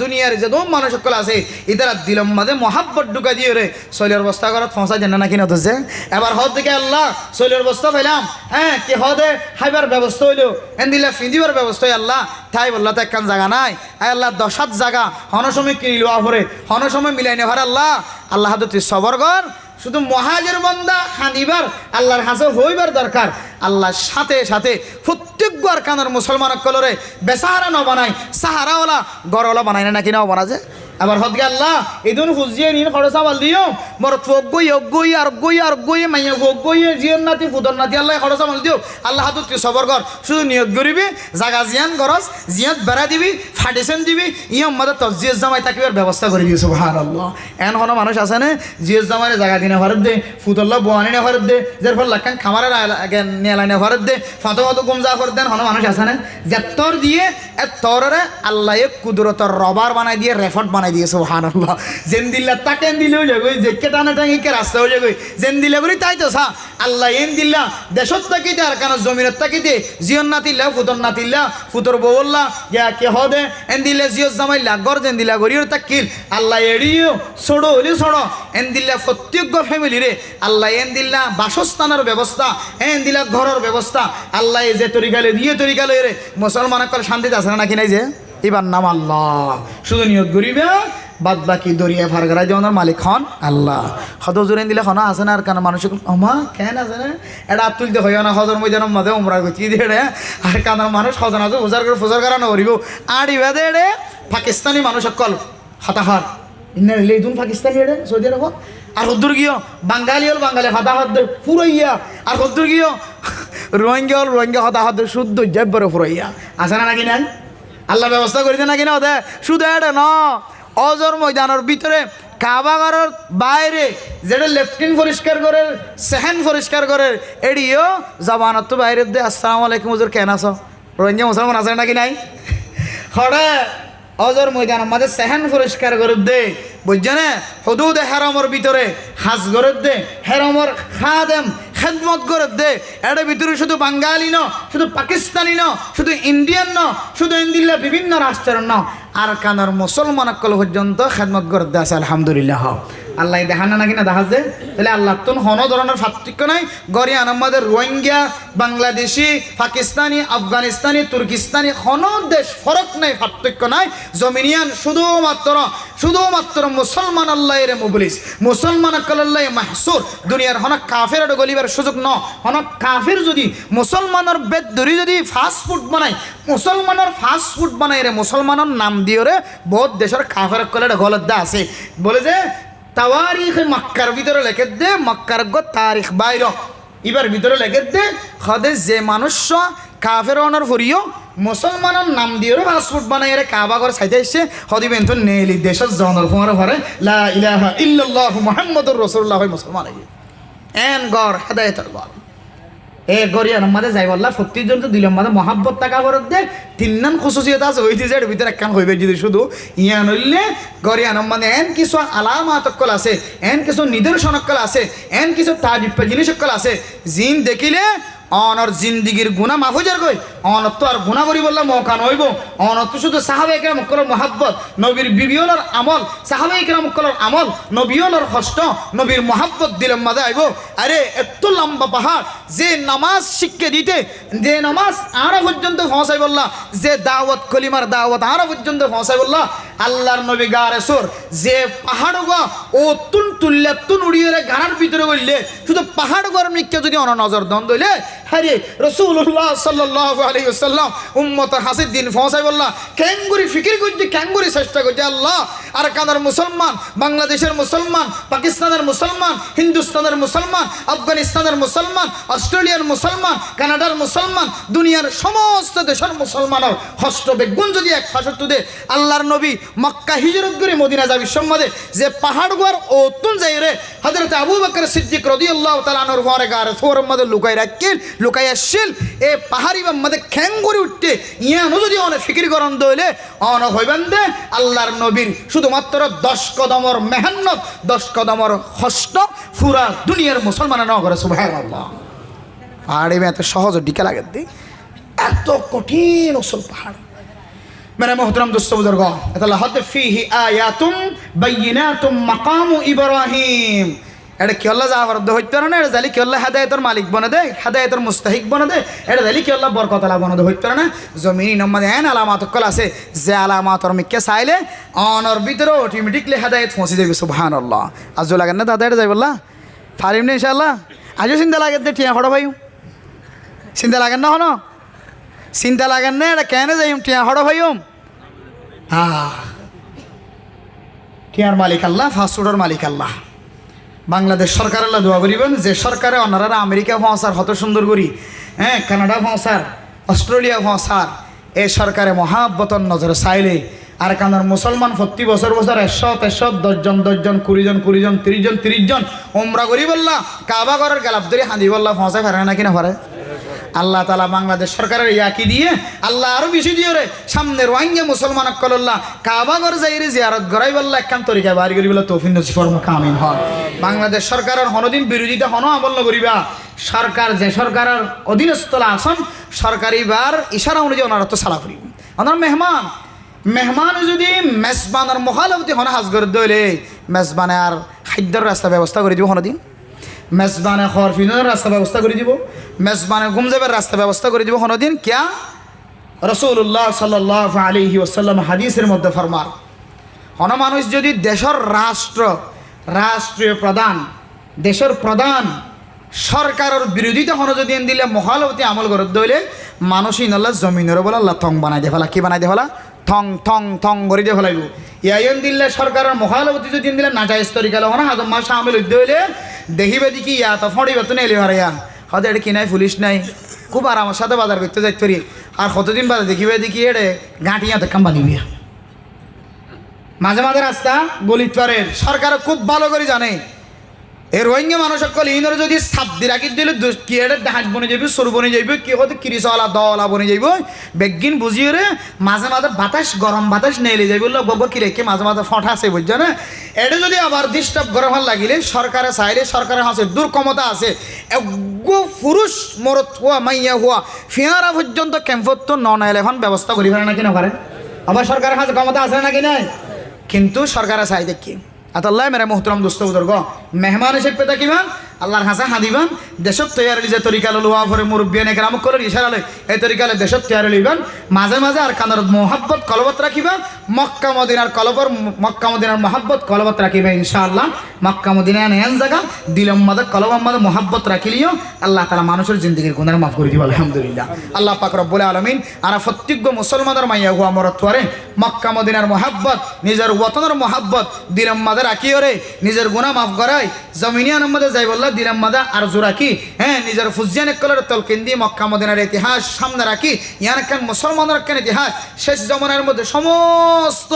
দুনিয়ার যে দম মানুষ সকল আছে ইতারা দিলম মাঝে মহাব্বত ঢুকা দিয়ে রে শৈলের বস্তা করাত ফসা জানে না কিনা ধরছে এবার হদ দিকে আল্লাহ শৈলের বস্তা পেলাম হ্যাঁ কি হদে হাইবার ব্যবস্থা হইলো এন দিলা ফিঁদিবার ব্যবস্থা আল্লাহ তাই বললা তো একখান জায়গা নাই আই আল্লাহ 10 জায়গা হন সময় কিনিল আহরে হন সময় মিলাই নেওয়ার আল্লাহ আল্লাহ তুই সবর কর শুধু মহাজের বন্দা হানিবার আল্লাহর হাসে হইবার দরকার আল্লাহর সাথে সাথে প্রত্যেকবার কানার মুসলমান কলরে বেসাহারা ন বানাই সাহারাওয়ালা গড়ওয়ালা বানাই না নাকি নাও বানা যে আবার হদকে আল্লাহ ইদুন ফুজিয়ে নিন খরচা বাল দিও মোর ফগই অগই আর গই আর গই মাইয়া ফগই জিয়ন নাতি ফুদন নাতি আল্লাহ খরচা বাল দিও আল্লাহ হাতু তুই সবর কর শুধু নিয়ত করিবি জাগা জিয়ান গরজ জিয়ত বেড়া দিবি ফাটিশন দিবি ইয়ম মাদে তজিয়ত জামাই থাকিবার ব্যবস্থা করবি সুবহানাল্লাহ এন হন মানুষ আছে না জিয়ত জামাইরে জাগা দিনে ভরত দে ফুদল্লা বোয়ানি না ভরত দে যার ফল লাখান খামারে নেলাইনে ভরত দে ফাতো ফাতো গুমজা করে দেন হন মানুষ আছে না যে তোর দিয়ে এ তোরে আল্লাহ এক কুদরতর রবার বানাই দিয়ে রেফট বানাই দিয়ে সুবহানাল্লাহ জেন দিল্লা তাকে দিলেও যাবে যে কেটানা টাঙ্গি কে রাস্তা হয়ে যাবে জেন দিলে বলি তাই তো সা আল্লাহ এন দিল্লা দেশত তাকিতে আর কারণ জমিনত তাকিতে জিয়ন নাতিল্লা ফুতর নাতিল্লা ফুতর বউল্লা গিয়া কে হদে এন দিলে জিয়ত জামাইল্লা গর জেন দিলা গরিয়র তাকিল আল্লাহ এড়িও ছোড়ো হলি ছোড়ো এন দিল্লা প্রত্যেক ফ্যামিলি রে আল্লাহ এন দিল্লা বাসস্থানের ব্যবস্থা এন দিলা ঘরের ব্যবস্থা আল্লাহ যে তরিকালে দিয়ে তরিকালে রে মুসলমান শান্তিতে আছে নাকি নাই যে এবার নাম আল্লাহ শুধু নিয়ত করিবে বাদ বাকি দরিয়া ফারগারাই যেমন মালিক হন আল্লাহ হদ জোরেন দিলে হনা আছে না আর কেন মানুষ আমা কেন আছে না এটা তুলতে হয় না হজর ময়দানের মাঝে উমরা করছি দিয়ে আর কানার মানুষ হজন আছে উজার করে ফুজার করা নকরিব আড়ি বেদে এড়ে পাকিস্তানি মানুষ সকল হতাহার ইন্না লেদুন পাকিস্তানি এড়ে সৌদি আরব আর হদ্দুর গিয়ে বাঙালি হল বাঙালি হতাহত ফুরাইয়া আর হদ্দুর গিয়ে রোহিঙ্গা হল রোহিঙ্গা হতাহত শুদ্ধ জব্বরে ফুরাইয়া আছে না নাকি নাই আল্লাহ ব্যবস্থা করেছে নাকি না ওদের শুধু এটা ন অজর ময়দানের ভিতরে কাবাগারের বাইরে যেটা লেফটিন পরিষ্কার করে সেহেন পরিষ্কার করে এড়িও জবানত তো বাইরে দে আসসালামু আলাইকুম হুজুর কেন আছো রোহিঙ্গা মুসলমান আছে নাকি নাই হরে অজর ময়দানের মাঝে সেহেন পরিষ্কার করে দে বুঝছে না হুদুদ হেরমর ভিতরে হাজ করে দে হেরমর খাদেম খেদমত করে দে এর ভিতরে শুধু বাঙালি ন শুধু পাকিস্তানি ন শুধু ইন্ডিয়ান ন শুধু ইন্ডিয়া বিভিন্ন রাষ্ট্রের ন আর কানার মুসলমান কল পর্যন্ত খেদমত করে দে আছে আলহামদুলিল্লাহ আল্লাহ দেখা না নাকি না দেখা যে তাহলে আল্লাহ তো হন ধরনের পার্থক্য নাই গরিয়ান আমাদের রোহিঙ্গা বাংলাদেশি পাকিস্তানি আফগানিস্তানি তুর্কিস্তানি হন দেশ ফরক নাই পার্থক্য নাই জমিনিয়ান শুধুমাত্র মুসলমান আল্লাহ এর মুবলিস মুসলমান আল্লাহ মাহসুর দুনিয়ার হন কাফের গলিবার সুযোগ ন হন কাফের যদি মুসলমানের বেদ ধরি যদি ফাস্ট ফুড বানায় মুসলমানের ফাস্ট ফুড বানায় রে মুসলমানের নাম দিয়ে রে বহুত দেশের কাফের কলে গলত দা আছে বলে যে তাওয়ারিখ মক্কার ভিতরে লেখে দে মক্কার গো তারিখ বাইর এবার ভিতরে লেখে দে হদে যে মানুষ কাফের অনার ফুরিও মুসলমানের নাম দিয়ে পাসপোর্ট বানাই রে কাবা করে সাইতে এসে হদি বেন তো নেলি দেশের জনের ফোয়ার ঘরে লা ইলাহা ইল্লাল্লাহু মুহাম্মাদুর রাসূলুল্লাহ মুসলমান এন গর হেদায়েতের গর এ গরিয়ান মাঝে যাই বললা প্রত্যেকজন তো দিলাম মাঝে মহাব্বত টাকা করত দে তিন নাম খুশুসিয়ত আছে ওই যে ভিতরে একখান হইবে যদি শুধু ইয়ান হইলে গরিয়ান মানে এন কিছু আলামাতকল আছে এন কিছু নিদর্শনকল আছে এন কিছু তাজিব জিনিসকল আছে জিন দেখিলে অনর জিন্দিগির গুণা মাফুজার কই অনত তো আর গুণা করি বললে মৌকা নইব অনত তো শুধু সাহাবায়ে কেরাম কলর মহাব্বত নবীর বিবিওলর আমল সাহাবায়ে কেরাম কলর আমল নবীওলর কষ্ট নবীর মহাব্বত দিলেন মাঝে আইব আরে এত লম্বা পাহাড় যে নামাজ শিক্ষা দিতে যে নামাজ আরো পর্যন্ত পৌঁছাই বললা যে দাওয়াত কলিমার দাওয়াত আরো পর্যন্ত পৌঁছাই বললা আল্লাহর নবী গারে সুর যে পাহাড় গা ও তুন তুল্লে তুন উড়িয়ে গাড়ার ভিতরে বললে শুধু পাহাড় গর মিক্কে যদি অন নজর দন দইলে হরে রাসূলুল্লাহ সাল্লাল্লাহু আলাইহি ওয়াসাল্লাম উম্মতের হাসির দিন পৌঁছাই বললা ক্যাঙ্গুরি ফিকির করছে ক্যাঙ্গুরি চেষ্টা করছে আল্লাহ আর কানার মুসলমান বাংলাদেশের মুসলমান পাকিস্তানের মুসলমান হিন্দুস্তানের মুসলমান আফগানিস্তানের মুসলমান অস্ট্রেলিয়ার মুসলমান কানাডার মুসলমান দুনিয়ার সমস্ত দেশের মুসলমানের হস্ত বেগুন যদি এক ফাঁসর তুদে আল্লাহর নবী মক্কা হিজরত করে মদিনা যাবি সম্মাদে যে পাহাড় গোয়ার ও তুন যাই রে হযরত আবু বকর সিদ্দিক রাদিয়াল্লাহু তাআলা আনহু ঘরে গারে ফোরম মধ্যে লুকাই রাখিল লুকাই আসছিল এ পাহাড়ি বা মধ্যে খ্যাং করে উঠতে ইয়ানো যদি অনেক ফিকির করন দইলে অন হইবেন দে আল্লাহর নবীর শুধুমাত্র 10 কদমর মেহনত 10 কদমর কষ্ট পুরা দুনিয়ার মুসলমানের ন করে সুবহানাল্লাহ পাহাড়ে এত সহজ ডিকা লাগে দি এত কঠিন ওসল পাহাড় মেরে মোহতরম দোস্ত বুজুর্গ আল্লাহ হদ ফিহি আয়াতুম বাইয়িনাতুম মাকামু ইব্রাহিম এটা কি আল্লাহ জাফরদ হইতো না এটা জালি কি আল্লাহ হেদায়েতের মালিক বনে দে হেদায়েতের মুস্তাহিক বনে দে এটা জালি কি আল্লাহ বরকতলা বনে দে হইতো না জমিন নম্বরে এন আলামাত কল আছে যে আলামাতর মিকে চাইলে অনর ভিতরে অটোমেটিকলি হেদায়েত পৌঁছে যাবে সুবহানাল্লাহ আজও লাগেন না দাদা এটা যাই বললা পারিম না ইনশাআল্লাহ আজও চিন্তা লাগে দে টিয়া হড় ভাই চিন্তা লাগেন না হনো চিন্তা লাগেন না এটা কেন যাই টিয়া হড় ভাইম টিয়ার মালিক আল্লাহ ফাস্টফুডের মালিক আল্লাহ বাংলাদেশ সরকার আল্লাহ দোয়া করিবেন যে সরকারে অনারা আমেরিকা পৌঁছার হত সুন্দর করি হ্যাঁ কানাডা পৌঁছার অস্ট্রেলিয়া পৌঁছার এই সরকারে মহাব্বতন নজরে চাইলে আর কানার মুসলমান প্রতি বছর 100 10জন 20জন 20জন 30জন ওমরা করি বললা কাবা ঘরের গালাপ ধরে হাঁদি বললা পৌঁছায় পারে না কিনা পারে আল্লাহ তালা বাংলাদেশ সরকারের ইয়াকি দিয়ে আল্লাহ আরো বেশি দিয়ে রে সামনে রোহিঙ্গা মুসলমান কল্লাহ কাবা ঘর যাই রে জিয়ারত গড়াই বললা একখান তরিকা বাড়ি করি বলে তৌফিক নসিব ফরমা কামিন হন বাংলাদেশ সরকারের হনদিন বিরোধিতা হন আমল করিবা সরকার যে সরকারের অধীনস্থলা আসন সরকারি বার ইশারা অনুযায়ী ওনারা তো সালা করিব ওনার মেহমান যদি মেজবানের মহালবতী হন হাজগর দইলে মেজবানে আর খাদ্যর রাস্তা ব্যবস্থা করে দিব হনদিন মেজবানে খরফিনের রাস্তা ব্যবস্থা করে দিব মেজবানে গুমজাবের রাস্তা ব্যবস্থা করে দিব হনদিন কিয়া রাসূলুল্লাহ সাল্লাল্লাহু আলাইহি ওয়াসাল্লাম হাদিসের মধ্যে ফরমান হন মানুষ যদি দেশের রাষ্ট্রীয় প্রধান দেশের প্রধান সরকারের বিরোধিতা হন যদি দিলে মহালবতী আমল করে দইলে মানুষই নল্লা জমিনের বলে আল্লাহ থং বানাই দে ফেলা কি বানাই দে ফেলা থং থং থং করে দিয়ে ফেলাইব ইয়াইন দিলে সরকারের মহালবতী যদি দিলে নাজাইজ তরিকালে হন হাজম মাস আমিল দইলে দেখিবে দেখি ইয়া তো ফড়িবে তো নেলি হারাইয়া হয়তো এটা কি নাই পুলিশ নাই খুব আরামের সাথে বাজার করতে যাইতে পারি আর কতদিন বাজার দেখিবে দেখি এড়ে গাঁটিয়া তো কাম্বা দিবি মাঝে মাঝে রাস্তা গলিত পারে সরকার খুব ভালো করে জানে এই রোহিঙ্গা মানুষ সকল ইনরে যদি সাবদি রাখি দিলে কি এটা ডাহাজ বনে যাবি সরু বনে যাইবে কি হয়তো কিরিসওয়ালা দওয়ালা বনে যাইব বেগিন বুঝিয়ে রে মাঝে মাঝে বাতাস গরম বাতাস নেলে যাইব বলবো কি রেখে মাঝে মাঝে ফটা আছে বুঝছো না এটা যদি আবার ডিস্টার্ব গরম হল লাগিলে সরকারে চাইলে সরকারের হাসে দূর ক্ষমতা আছে এগো পুরুষ মরত হওয়া মাইয়া হওয়া ফিয়ারা পর্যন্ত ক্যাম্পত তো এখন ব্যবস্থা করি ফেলে নাকি না পারে আবার সরকারের হাসে ক্ষমতা আছে নাকি নাই কিন্তু সরকারে চাই দেখি আতাল্লাহ মেরে মোহতরম দোস্ত বুজুর্গ মেহমান হিসেবে পেতা কিমান আল্লাহর হাসা হাদিবান দেশত তৈয়ার যে তরিকা লোয়া ভরে মুরব্বিয়ান একরাম করার ইশারালে এই তরিকালে দেশত তৈয়ার লইবান মাঝে মাঝে আর কানার মোহাব্বত কলবত রাখিবা মক্কা মদিনার কলবর মক্কা মদিনার মোহাব্বত কলবত রাখিবা ইনশাআল্লাহ মক্কা মদিনা এন জায়গা দিলম মাদে কলবম মাদে মোহাব্বত রাখিলিও আল্লাহ তাআলা মানুষের জিন্দেগির গুনাহ মাফ করে দিবা আলহামদুলিল্লাহ আল্লাহ পাক রব্বুল আলামিন আর প্রত্যেক মুসলমানের মাইয়া হুয়া মরত করে মক্কা মদিনার মোহাব্বত নিজের ওয়াতনের মোহাব্বত দিলম মাদে রাখিও রে নিজের গুনাহ মাফ করাই জমিনিয়ার মধ্যে যাই বললা দিলাম মাদা আর জোরাকি হ্যাঁ নিজের ফুজিয়ান কলার তলকিন দিয়ে মক্কা মদিনার ইতিহাস সামনে রাখি ইয়ার কেন মুসলমানের কেন ইতিহাস শেষ জমানার মধ্যে সমস্ত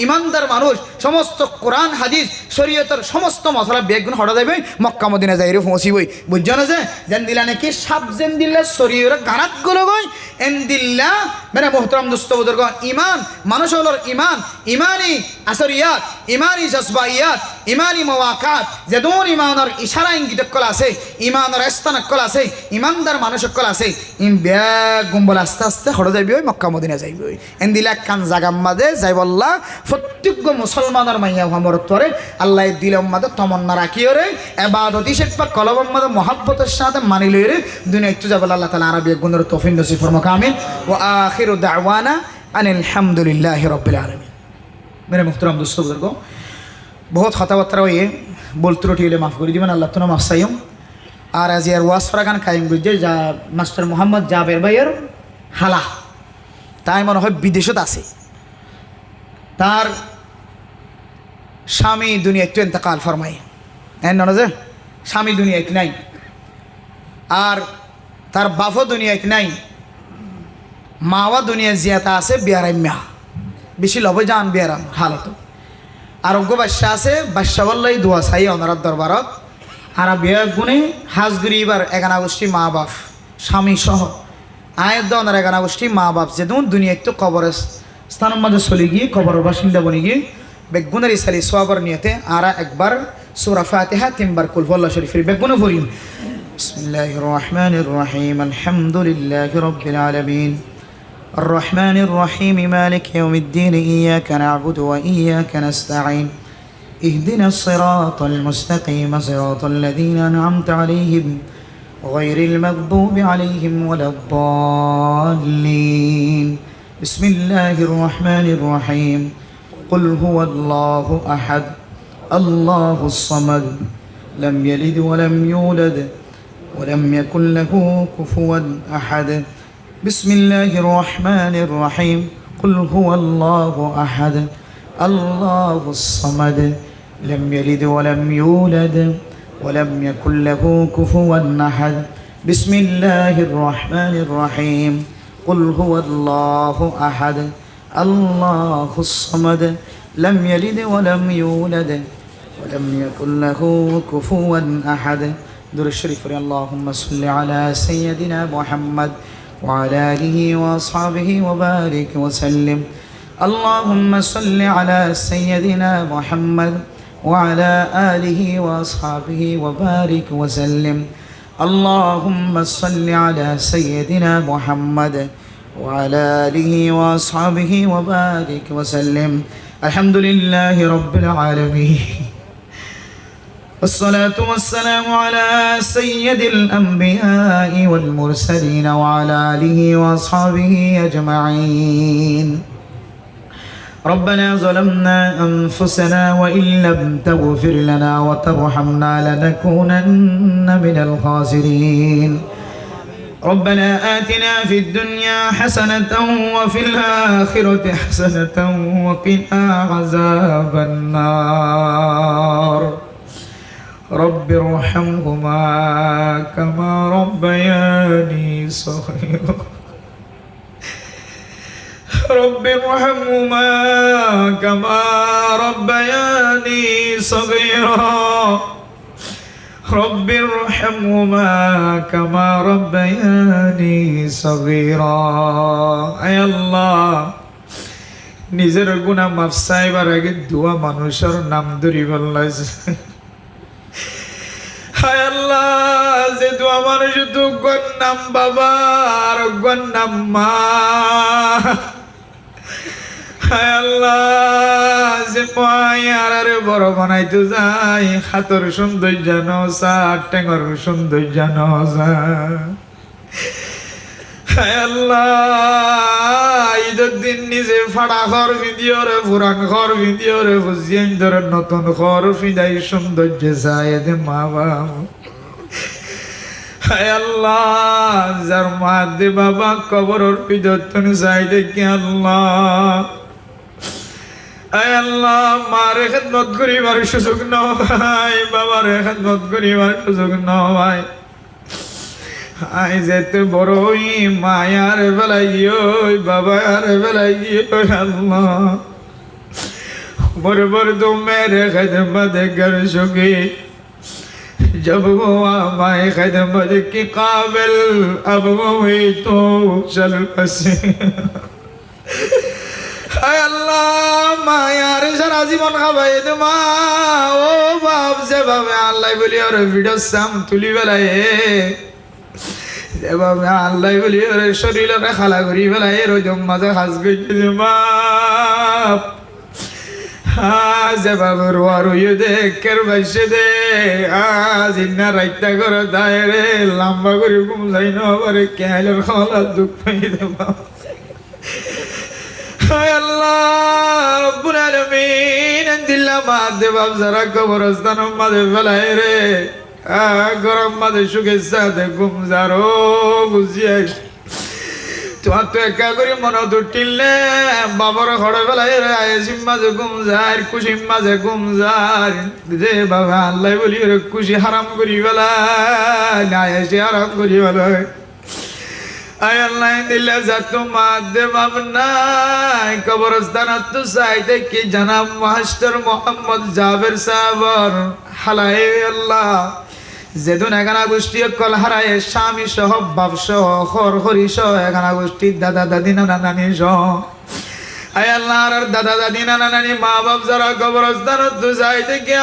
ইমানদার মানুষ সমস্ত কোরআন হাদিস শরীয়তের সমস্ত মশলা বেগুন হড়া যাবে মক্কা মদিনা যাইরে পৌঁছিবই বুঝছো না যে যেন দিলা নাকি সাব যেন দিল্লা শরীয়র গানাত গুলো গই এন দিল্লা মেরে মোহতরম দোস্ত বুজুর্গ ইমান মানুষ হলো ইমান ইমানি আসরিয়াত ইমানি জজবাইয়াত ইমানি মাওয়াকাত যে দোন ইমানের ইশারা ইঙ্গিত কল আছে ইমানের স্থান কল আছে ইমানদার মানুষ কল আছে ইম ব্যাগ গুম্বল আস্তে আস্তে হড়ে যাইবি ওই মক্কা মদিনা যাইবি ওই এন দিলা কান জাগাম মাঝে যাই বললা প্রত্যেক মুসলমানের মাইয়া ভামরত করে আল্লাহ দিলম মাঝে তমন্না রাখিও রে এবাদতি শেখবা কলবম মাঝে মহাব্বতের সাথে মানি লই রে দুনিয়া একটু যাবল আল্লাহ তাআলা আরবি গুণের তৌফিক নসিব ফরমাক আমিন ওয়া আখিরু দাওয়ানা আনিল হামদুলিল্লাহি রাব্বিল আলামিন মেরে মুহতারাম দোস্ত বুজুর্গ বহুত কথাবার্তা হয়ে বলতে রটিলে মাফ করে দিবেন আল্লাহ তোনা মাফ চাইম আর আজ এর ওয়াজ ফরাগান কায়েম বুঝছে যা মাস্টার মোহাম্মদ জাবের ভাইয়ের হালা তাই মনে হয় বিদেশত আছে তার স্বামী দুনিয়াতে ইন্তেকাল ফরমাই না যে স্বামী দুনিয়াতে নাই আর তার বাপও দুনিয়াতে নাই মাওয়া দুনিয়া জিয়াতা আছে বিয়ারাম্যা বেশি লবে যান বিয়ারাম হালত আরোগ্য বাদশা আছে বাদশা বললাই দোয়া চাই অনারার দরবারত আর বিয়ে গুণে হাজগুড়ি এবার এগানা গোষ্ঠী মা বাপ স্বামী সহ আয়ের দনার এগানা গোষ্ঠী মা বাপ যে যেমন দুনিয়ায় তো কবরের স্থানের মাঝে চলে গিয়ে কবরের বাসিন্দা বনে গিয়ে বেগুনের ইসালি সোয়াবর নিয়েতে আর একবার সূরা ফাতিহা 3 বার কুল আল্লাহ শরীফের বেগুনে ভরিম بسم الله الرحمن الرحيم الحمد لله رب العالمين الرحمن الرحيم مالك يوم الدين إياك نعبد وإياك نستعين اهدنا الصراط المستقيم صراط الذين أنعمت عليهم غير المغضوب عليهم ولا الضالين بسم الله الرحمن الرحيم قل هو الله أحد الله الصمد لم يلد ولم يولد ولم يكن له كفوا أحد بسم الله الرحمن الرحيم قل هو الله أحد الله الصمد لم يلد ولم يولد ولم يكن له كفوا أحد بسم الله الرحمن الرحيم قل هو الله أحد الله الصمد لم يلد ولم يولد ولم يكن له كفوا أحد درود الشريف اللهم صل على سيدنا محمد وعلى آله وأصحابه وبارك وسلم اللهم صل على سيدنا محمد وعلى آله وأصحابه وبارك وسلم اللهم صل على سيدنا محمد وعلى آله وأصحابه وبارك وسلم الحمد لله رب العالمين والصلاة والسلام على سيد الأنبياء والمرسلين وعلى آله وأصحابه أجمعين ربنا ظلمنا أنفسنا وإن لم تغفر لنا وترحمنا لنكونن من الخاسرين ربنا آتنا في الدنيا حسنة وفي الآخرة حسنة وقنا عذاب النار رب ارحمهما كما ربياني صغيرا رب ارحمهما كما ربياني صغيرا رب ارحمهما كما ربياني صغيرا اي الله নিজের গুনাহ মাফ চাইবার আগে দোয়া মানুষের নাম ধরি বললাইছে হায় আল্লাহ যে দোয়া মানুষ তো নাম বাবা আর নাম মা হায় আল্লাহ যে মায়ারে বড় বানাইতে যাই হাতর সৌন্দর্য নসা টেঙ্গর সৌন্দর্য নসা হায় আল্লাহ ঈদের দিন নিজে ফাড়া ঘর ভিডিও রে পুরান ঘর ভিডিও রে বুঝিয়েন ধরে নতুন ঘর ফিদাই সৌন্দর্য চাই দে মা বাবা হায় আল্লাহ যার মা দে বাবা কবরের ভিতর তুমি চাই দেখি আল্লাহ আয় আল্লাহ মারে খেদমত করিবার সুযোগ নয় বাবার খেদমত করিবার সুযোগ নয় আই যেতে বড়ই মায়ার বেলাইও বাবার বেলাইও আল্লাহ বরবর তো মেরে খেদমত কর সকে जब वो आमाए खिदमत के काबिल अब वो ही तो चल बसे हाय अल्लाह मायार सारा जीवन खाबाई तो माँ ओ बाप से बाबे अल्लाह बोली और वीडियो साम तुली बेलाए बाबे अल्लाह बोली और शरीर रे खाला करी बेलाए रोज मजा खास गई माँ যে বাবুর ওয়ারুয়ে দে কের বাইসে দে আজ ইন্না রাইতা করে দায় রে লম্বা করে ঘুম যাই না আবার কেলের খাওয়া দুঃখ পাই দে হায় আল্লাহ রব্বুল আলামিন দিল্লা মা দে বাপ যারা কবরস্থান মাঝে ফেলায় রে গরম মাঝে শুকেছা দে ঘুম যারো বুঝিয়ে তোমার তো একা করে মনে দুটিলে বাবার ঘরে বেলায় রে আয়েসিম মাঝে ঘুম যায় খুশির মাঝে ঘুম যায় যে বাবা আল্লাহ বলি রে খুশি হারাম করি বেলায় আয়েসি হারাম করি বেলায় আয় আল্লাহ দিলে যা তোমার দে বাব নাই কবরস্থান তো চাই দেখি জানাব মাস্টার মোহাম্মদ জাবের সাহেবর হালাই আল্লাহ যেদিন এখানা গোষ্ঠী কল হারায় স্বামী সহ বাপ সহ হর হরি সহ এখানা গোষ্ঠীর দাদা দাদি নানা নানি সহ আয় আল্লাহর দাদা দাদি নানা নানি মা বাপ যারা কবরস্থান তো যাই দেখি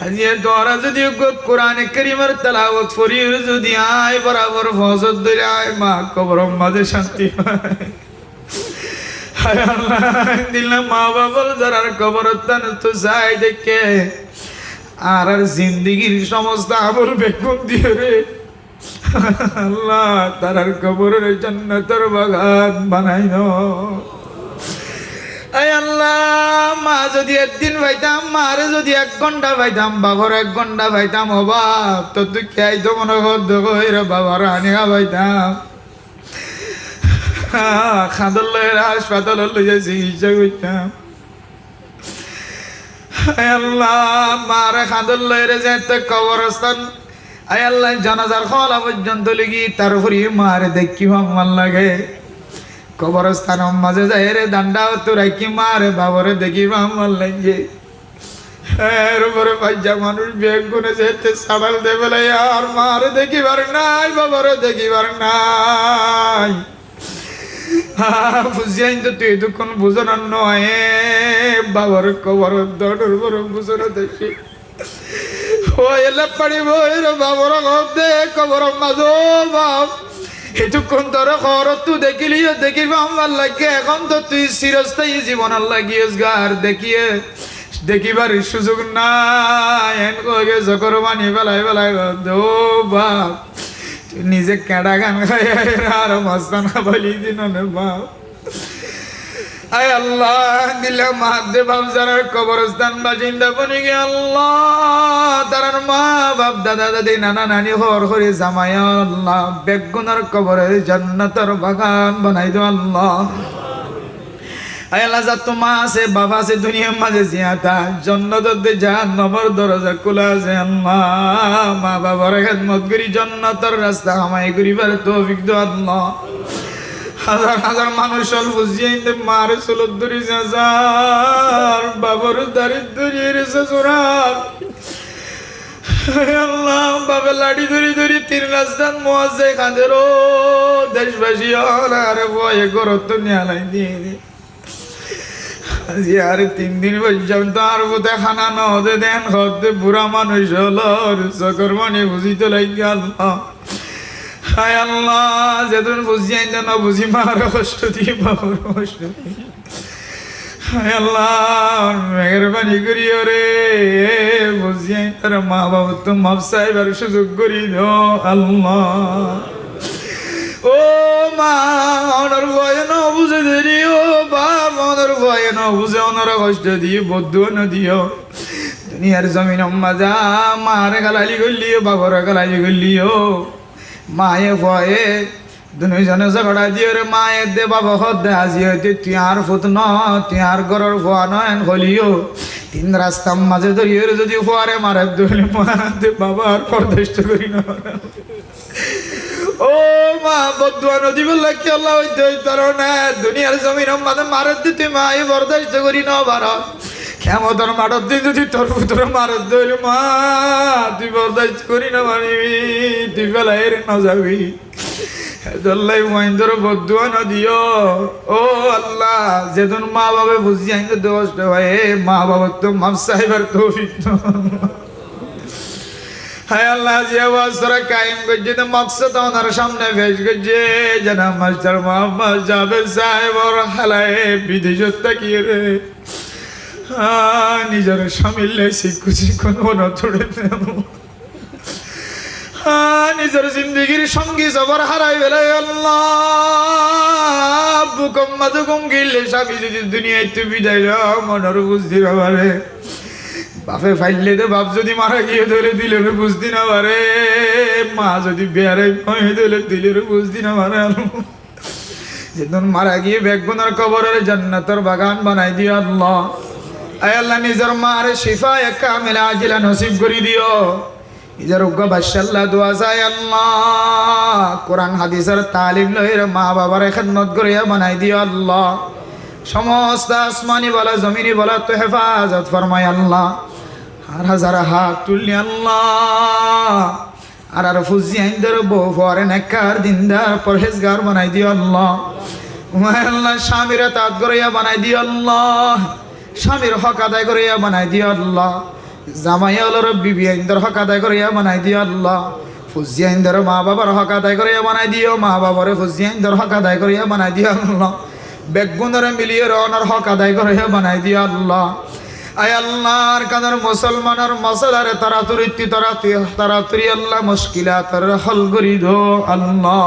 হাজিয়ে তোরা যদি কোরআনে কারীমের তেলাওয়াত করি যদি আয় বরাবর ফজর ধরে আয় মা কবরের মাঝে শান্তি পায় হায় আল্লাহ দিলাম মা বাবার যারা কবরস্থান তো যাই দেখে আর জিন্দিগির সমস্ত আমল বেগুন দিয়ে রে আল্লাহ তারার কবরের জান্নাতের বাগান বানাই দাও আয় আল্লাহ মা যদি একদিন পাইতাম মারে যদি 1 ঘন্টা পাইতাম বাবার 1 ঘন্টা পাইতাম অভাব তো তুই কে তো মনে কর বাবার আনিয়া পাইতাম খাদর লয়ের হাসপাতাল লইয়া চিকিৎসা করতাম আয় আল্লাহ মারে খাদর লয়ের যেতে কবরস্থান আয় আল্লাহ জানাজার খলা পর্যন্ত লিগি তারপরে মারে দেখি ভাল লাগে কবরস্থানের মাঝে যাই রে দান্ডা তো রাখি মারে বাবারে দেখি ভাল লাগে এর উপরে পাইজা মানুষ বেগ গুনে যেতে সাড়াল দেবে আর মারে দেখিবার নাই বাবারে দেখিবার নাই বুঝিয়াই তো তুই দুক্ষণ বুঝানোর নয় বাবার কবর দৌড়ের বড় বুঝানো দেখি ও এলে পারিব বাবার দে কবর মাঝো বাপ এটুক্ষণ তোর খর তুই দেখিলিও দেখিব আমার লাগে এখন তো তুই চিরস্থায়ী জীবনের লাগিয়েস গার দেখিয়ে দেখিবার সুযোগ নাই এন কয়ে জকর বানি বেলায় বেলায় দো বাপ নিজে কেডা গান খাই আর মস্তানা বলি দিন বাপ আয় আল্লাহ দিলে মাহাদে বাপ যারা কবরস্থান বাসিন্দা বনি গে আল্লাহ তারার মা বাপ দাদা দাদি নানা নানি হর হরে জামাই আল্লাহ বেগুনার কবরের জান্নাতের বাগান বানাই দো আল্লাহ আয় আল্লাহ যা তোমা আছে বাবা আছে দুনিয়ার মাঝে জিয়াতা জান্নাতের জাহান্নামের দরজা খোলা আছে আল্লাহ মা বাবার খেদমত করি জান্নাতের রাস্তা আমায় করিবার তৌফিক দাও আল্লাহ হাজার হাজার মানুষ বুঝিয়ে মারে চলত ধরি যার বাবার দারিদ্র চোরার আল্লাহ বাবা লাড়ি ধরি ধরি 3 রাস্তান মোয়াজে কাঁদের দেশবাসী আরে ভয়ে গরত নিয়ালাই দিয়ে আজি আর 3 দিন পর্যন্ত আর বোধে খানা নদে দেন হতে বুড়া মানুষ হলো চকর মানে বুঝিতে লাগে আল্লাহ হায় আল্লাহ যেদিন বুঝিয়ে না বুঝি মার কষ্ট দিয়ে বাবার কষ্ট দিয়ে হায় আল্লাহ মেহরবানি করিও রে বুঝিয়ে তার মা বাবা তো মাপ সাহেবের সুযোগ করি দাও আল্লাহ ও মা অনর ভয়ে ন বুঝে দেরি ও বাপ অনর ভয়ে ন বুঝে অনর কষ্ট দিয়ে বদ্ধ না দিও দুনিয়ার জমিন মাজা মারে গালালি করলিও বাবার গালালি করলিও মায়ে ভয়ে দুজনে ঝগড়া দিয়ে রে মায়ে দে বাবা হদে আজি হইতে তুই আর ফুত ন তুই আর গরর ভুয়া নয় হলিও 3 রাস্তার মাঝে ধরিয়ে যদি ফুয়ারে মারে ধরলে মাতে বাবা আর পরদেষ্ট করি না ও মা বদুয়া নদী বললে কি আল্লাহ হইতে হইতার না দুনিয়ার জমিন মাঝে মারে দিতে মায়ে বরদাস্ত করি না বারা ক্ষমতার মাঠত দিয়ে যদি তোর পুত্র মারত ধরলে মা তুই বরদাস্ত করি না মানিবি তুই বেলায় না যাবি দল্লাই মহেন্দ্র বদুয়া না দিও ও আল্লাহ যেদিন মা বাবা বুঝি আইন দোষ হয় মা বাবা তো মাপ সাহেবের তৌফিক হায় আল্লাহ যে অবস্থা কায়েম করছে তো মকসদ ওনার সামনে পেশ করছে জানা মাস্টার মোহাম্মদ জাবেদ সাহেব ওর হালায় বিদেশত তাকিয়ে রে নিজের স্বামীলে শিখুছি কোনো তোড়ে নিজের জিন্দগির সঙ্গী সবার হারাই বেলায় আল্লাহ বুকম মাদুকম গিলে স্বামী যদি দুনিয়ায় তুই বিদায় দাও মনের বুঝতে পারে বাপে ফাইলে তো বাপ যদি মারা গিয়ে ধরে দিলে বুঝতে না পারে মা যদি বেড়ে দিলে দিলে বুঝতে না পারে যেদিন মারা গিয়ে বেগুনার কবরের জান্নাতের বাগান বানাই দিও আল্লাহ আয় আল্লাহ নিজের মারে শিফা কামিলা আজিলা নসিব করে দিও নিজের উগ্র বাদশাল্লাহ দোয়া যায় আল্লাহ কোরআন হাদিসের তালিম লইরে মা বাবার খেদমত করিয়া বানাই দিও আল্লাহ সমস্ত আসমানি বলা জমিনি বলা তো হেফাজত ফরমাই আল্লাহ আর হাজার হাত তুললি আল্লাহ আর ফুজি আইনদের বউ পরে নেককার দিনদার পরহেজগার বানাই দিও আল্লাহ আল্লাহ স্বামীর তাঁত করিয়া বানাই দিও আল্লাহ স্বামীর হক আদায় করিয়া বানাই দিও আল্লাহ জামাই হলোর বিবি আইনদের হক আদায় করিয়া বানাই দিও আল্লাহ। ফুজি আইনদের মা বাবার হক আদায় করিয়া বানাই দিও, মা বাবারে ফুজি আইনদের হক আদায় করিয়া বানাই দিও আল্লাহ। বেগুনরে মিলিয়ে রওনার হক আদায় করিয়া বানাই দিও আল্লাহ। আয় আল্লাহর কাদের মুসলমানের মশলারে তাড়াতাড়ি আল্লাহ মুশকিলাতের হল করি দো আল্লাহ।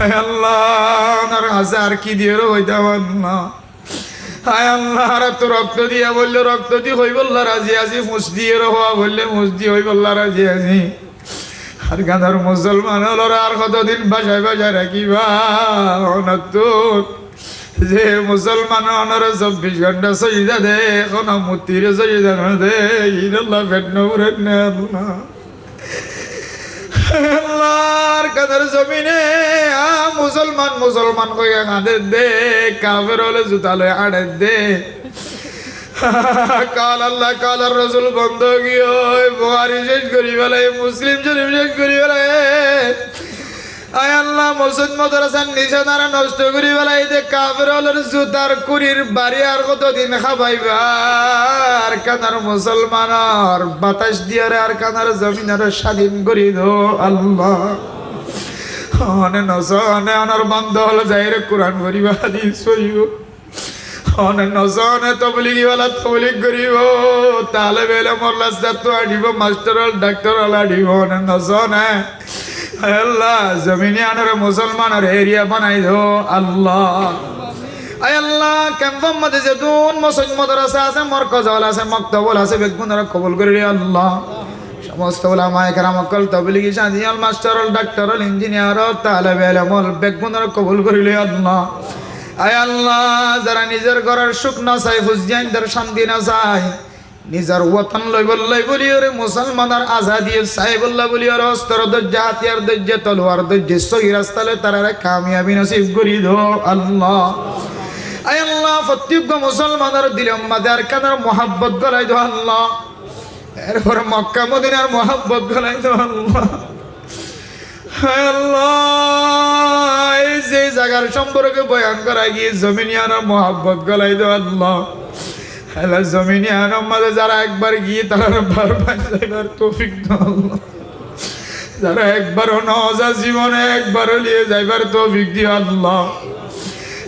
আয় আল্লাহ হাজার কি দিয়ে রইতাম আল্লাহ। আয় আল্লাহ তো রক্ত দিয়া বললে রক্ত দিয়ে হই বললা রাজি আজি, মুস দিয়ে হওয়া বললে মুস দিয়ে হই বললা রাজি আজি। আর কাদের মুসলমান হলো আর কতদিন বাসায় বাসায় রাখিবা অনাত্তর যে মুসলমান অনার 24 ঘন্টা সজিদা দে, এখন মূর্তির সজিদা না দে, ইল্লাহ ফেটনপুরের নে আল্লাহ। আল্লাহর কাদের জমিনে মুসলমান মুসলমান কইয়া কাঁদে দে, কাফের হলে জুতা লয়ে আড়ে দে। কাল আল্লাহ কাল আর রসুল বন্ধ গিয়ে বুখারী শেষ করি বেলায়, মুসলিম শরীফ শেষ করি বেলায়। আয় আল্লাহ মসজিদ মাদ্রাসার নিশানারা নষ্ট করি বেলায় দে, কাফের হলের জুতার কুড়ির বাড়ি আর কতদিন খাবাইবা। আর কানার মুসলমানের বাতাস দিয়ে আর কানার জমিনের স্বাধীন করি দো আল্লাহ। অনে নসনে অনার বন্ধ হল যাইরে কোরআন পড়িবা, হাদিস পড়িব। অনে নসনে তবলিগিওয়ালা তবলিগ করিব, তালেব ইলম রাস্তা তো আডিব, মাস্টার হল ডাক্তার হল আডিব। অনে নসনে আল্লাহ জমিনে আনার মুসলমানের এরিয়া বানাই দো আল্লাহ। আয় আল্লাহ ক্যাম্পের মধ্যে যেতুন মসজিদ মাদ্রাসা আছে, মরকজ হল আছে, মক্তবল আছে, বেগুনরা কবুল করি আল্লাহ। সমস্ত উলামায়ে কেরাম অকল তবলিগি সাথী হল, মাস্টার হল, ডাক্তার হল, ইঞ্জিনিয়ার হল, তালেব ইলম হল, বেগুনরা কবুল করিলে আল্লাহ। আয় আল্লাহ যারা নিজের ঘরের সুখ না চায়, ফুজিয়ানদের শান্তি না চায়, নিজের ওয়াতন লই বলি ওরে মুসলমানের আজাদি চাই বল্লা বলি ওর অস্ত্র ধৈর্য, হাতিয়ার ধৈর্য, তলোয়ার ধৈর্য, সহি রাস্তালে তারা কামিয়াবি নসিব করি দো আল্লাহ। আয় আল্লাহ প্রত্যেক মুসলমানের দিলের মধ্যে আর কানার মোহাব্বত গলাই দো আল্লাহ। এরপরে মক্কা মদিনার মোহাব্বত গলাই দো আল্লাহ। আয় আল্লাহ এই যে জায়গার সম্পর্কে বয়ান করা গিয়ে জমিনিয়ার মোহাব্বত গলাই দো আল্লাহ। আল্লাহ জমিনিয়ার মাঝে যারা একবার গিয়ে তারা বারবার যাইবার তৌফিক দাও আল্লাহ। যারা একবারও নজা জীবনে একবারও নিয়ে যাইবার তৌফিক দিও আল্লাহ।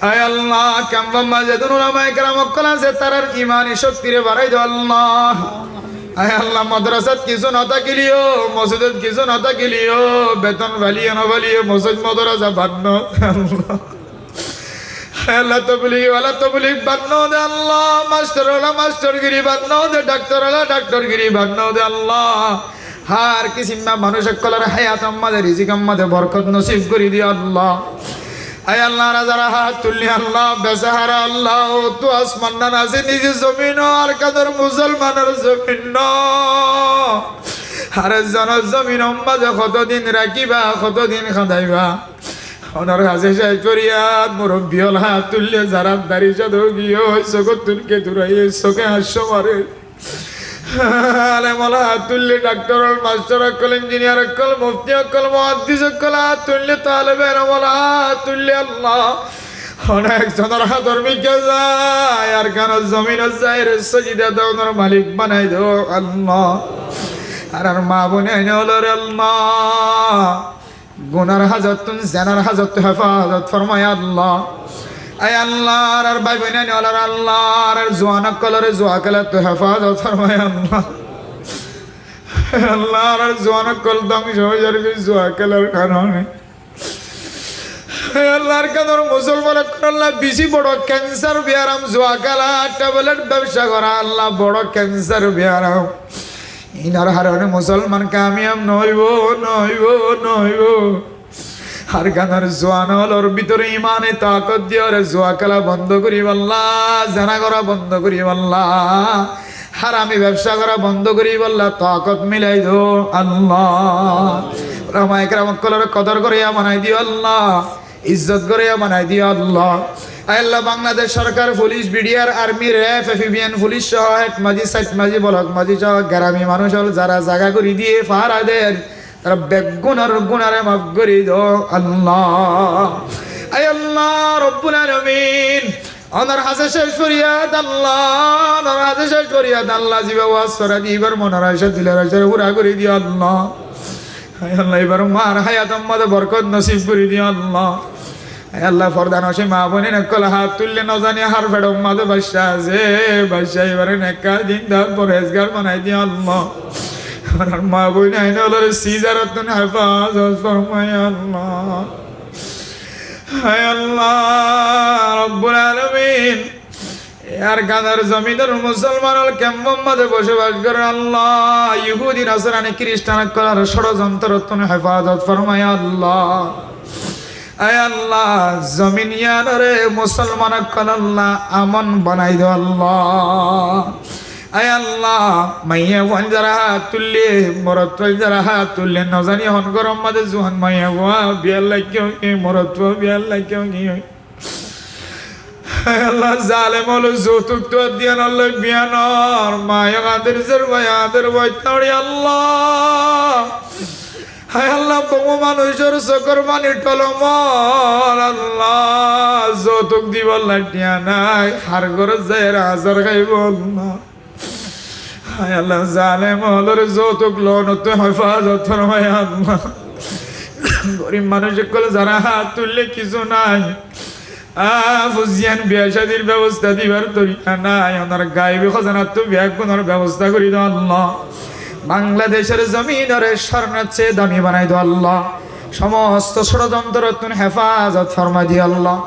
আয় আল্লাহ ক্যাম্পের মাঝে উলামায়ে কেরাম অকল আছে, তারার ইমানি শক্তিরে বাড়াই দাও আল্লাহ। আয় আল্লাহ মাদ্রাসাত কিছু না থাকিলিও, মসজিদত কিছু না থাকিলিও, বেতন ভালিও না ভালিও, মসজিদ মাদ্রাসা বান্ন আল্লাহ। আল্লাহ তবলিগওয়ালা তবলিগ বান্ন দে আল্লাহ, মাস্টার ওয়ালা মাস্টারগিরি বান্ন দে, ডাক্তার ওয়ালা ডাক্তারগিরি বান্ন দে আল্লাহ। হার কিসিমা মানুষ সকলের হায়াত আমাদের রিজিক আমাদের বরকত নসিব করে দিও আল্লাহ। আয় আল্লাহ যারা হাত তুললি আল্লাহ বেচাহারা আল্লাহ, তো আসমান না আছে নিজে জমিন আর কাদের মুসলমানের জমিন আর জনের জমিন মাঝে কতদিন রাখিবা, কতদিন খাদাইবা। ওনার কাছে শেষ করিয়াত মুরব্বী হল হাত তুললে যারা দাড়ি সাধু গিয়ে চোখে তুলকে দূরাই চোখে হাস্য মারে। আলেম হাত তুললে ডাক্তার হল, মাস্টার অকল, ইঞ্জিনিয়ার অকল, মুফতি অকল, মুহাদ্দিস অকল হাত তুললে, তালেব ইলম হাত তুললে আল্লাহ। অনেক জনের হাতর মিকে যায় আর কেন জমিন যায় রে সজিদা দাও, ওনার মালিক বানাই দাও আল্লাহ। আর মা বোনে হল রে আল্লাহ গুনার হাজত জেনার হাজত হেফাজত ফরমায় আল্লাহ। আয় আল্লাহ আর ভাই বোন আল্লাহ আল্লাহ আর জোয়ান কলরে জোয়া কলে তো হেফাজত ফরমায় আল্লাহ। আল্লাহ আর জোয়ান কল ধ্বংস হয়ে যাবে জোয়া কলের কারণে। আল্লাহর কাদর মুসলমান আল্লাহ বেশি বড় ক্যান্সার বিয়ারাম জোয়া কালা ট্যাবলেট ব্যবসা করা আল্লাহ বড় ক্যান্সার বিয়ারাম। ইনার হারণে মুসলমান কামিয়াব নইব নইব নইব। আর গানার জোয়ান হলর ভিতরে ইমানে তাকত দিয়ে ওরে জোয়া খেলা বন্ধ করি বললা, জানা করা বন্ধ করি বললা, হারামি ব্যবসা করা বন্ধ করি বললা, তাকত মিলাই দো আল্লাহ। রামায় কেরামকলের কদর করিয়া বানাই দিও আল্লাহ, ইজ্জত করিয়া বানাই দিও আল্লাহ। আল্লাহ বাংলাদেশ সরকার police BDR army RAB FBN police সহ হেড মাঝি সাইট মাঝি ব্লক মাঝি সহ গ্রামী মানুষ হল যারা জায়গা করে দিয়ে পাহারা দেন তারা বেগুনার গুনারে মাফ করে দো আল্লাহ। আয় আল্লাহ রব্বুল আলামিন অনর হাসে শেষ ফরিয়াদ আল্লাহ, অনর হাসে শেষ ফরিয়াদ আল্লাহ, জিবে ওয়াজ করা দিবার মনের আশা দিলের আশা পুরা করে দিও আল্লাহ। হায় আল্লাহ এবার মার হায়াত মধ্যে বরকত নসিব করে দিও আল্লাহ। হায় আল্লাহ ফরদান আসে মা বোনের একল হাত তুললে নজানি হার ফেড়ম মাঝে বাসা আছে, বাসা এবারে নেকা দিন দার পরেজগার বানাই দিও আল্লাহ। আমার মা বোন আইন হলোর সিজারত হেফাজত ফরমায় আল্লাহ। হায় আল্লাহ রব্বুল আলামিন আর গাদার জমিদার মুসলমান কেমন মাঝে বসবাস করে আল্লাহ, ইহুদি নাসরানি খ্রিস্টান করার ষড়যন্ত্র তুমি হেফাজত ফরমায় আল্লাহ। আয় আল্লাহ জমিন ইয়ারে মুসলমান আল্লাহ আমন বানাই দো আল্লাহ। আয় আল্লাহ মাইয়া ওয়ান যারা হাত তুললে মরত যারা হাত তুললে নজানি হন গরম মাঝে জুহান মাইয়া ওয়া বিয়ার লাগিও মরত বিয়ার লাগিও গিয়ে আল্লাহ জালেম হলো যৌতুক তো দিয়ে আল্লাহ বিয়ানর মায়া আদের জের ভাই আদের ভাই তাড়ি আল্লাহ। হায় আল্লাহ বহু মানুষের চকর মানি টলমল আল্লাহ, যৌতুক দিব লাটিয়া নাই হার ঘরে যায় হাজার খাইব আল্লাহ। হায় আল্লাহ জালেম হলোর যৌতুক লোন তো হেফাজত ফরমায় আল্লাহ। গরিব মানুষ যারা হাত তুললে কিছু নাই, ফুজিয়ান বিয়া শাদির ব্যবস্থা দিবার তরিকা নাই, ওনার গায়েবী খজানার তো ব্যাগ গুনার ব্যবস্থা করি দাও আল্লাহ। বাংলাদেশের জমিনের স্বর্ণের চেয়ে দামি বানাই দাও আল্লাহ। সমস্ত ষড়যন্ত্র তুমি হেফাজত ফরমাই দিও আল্লাহ।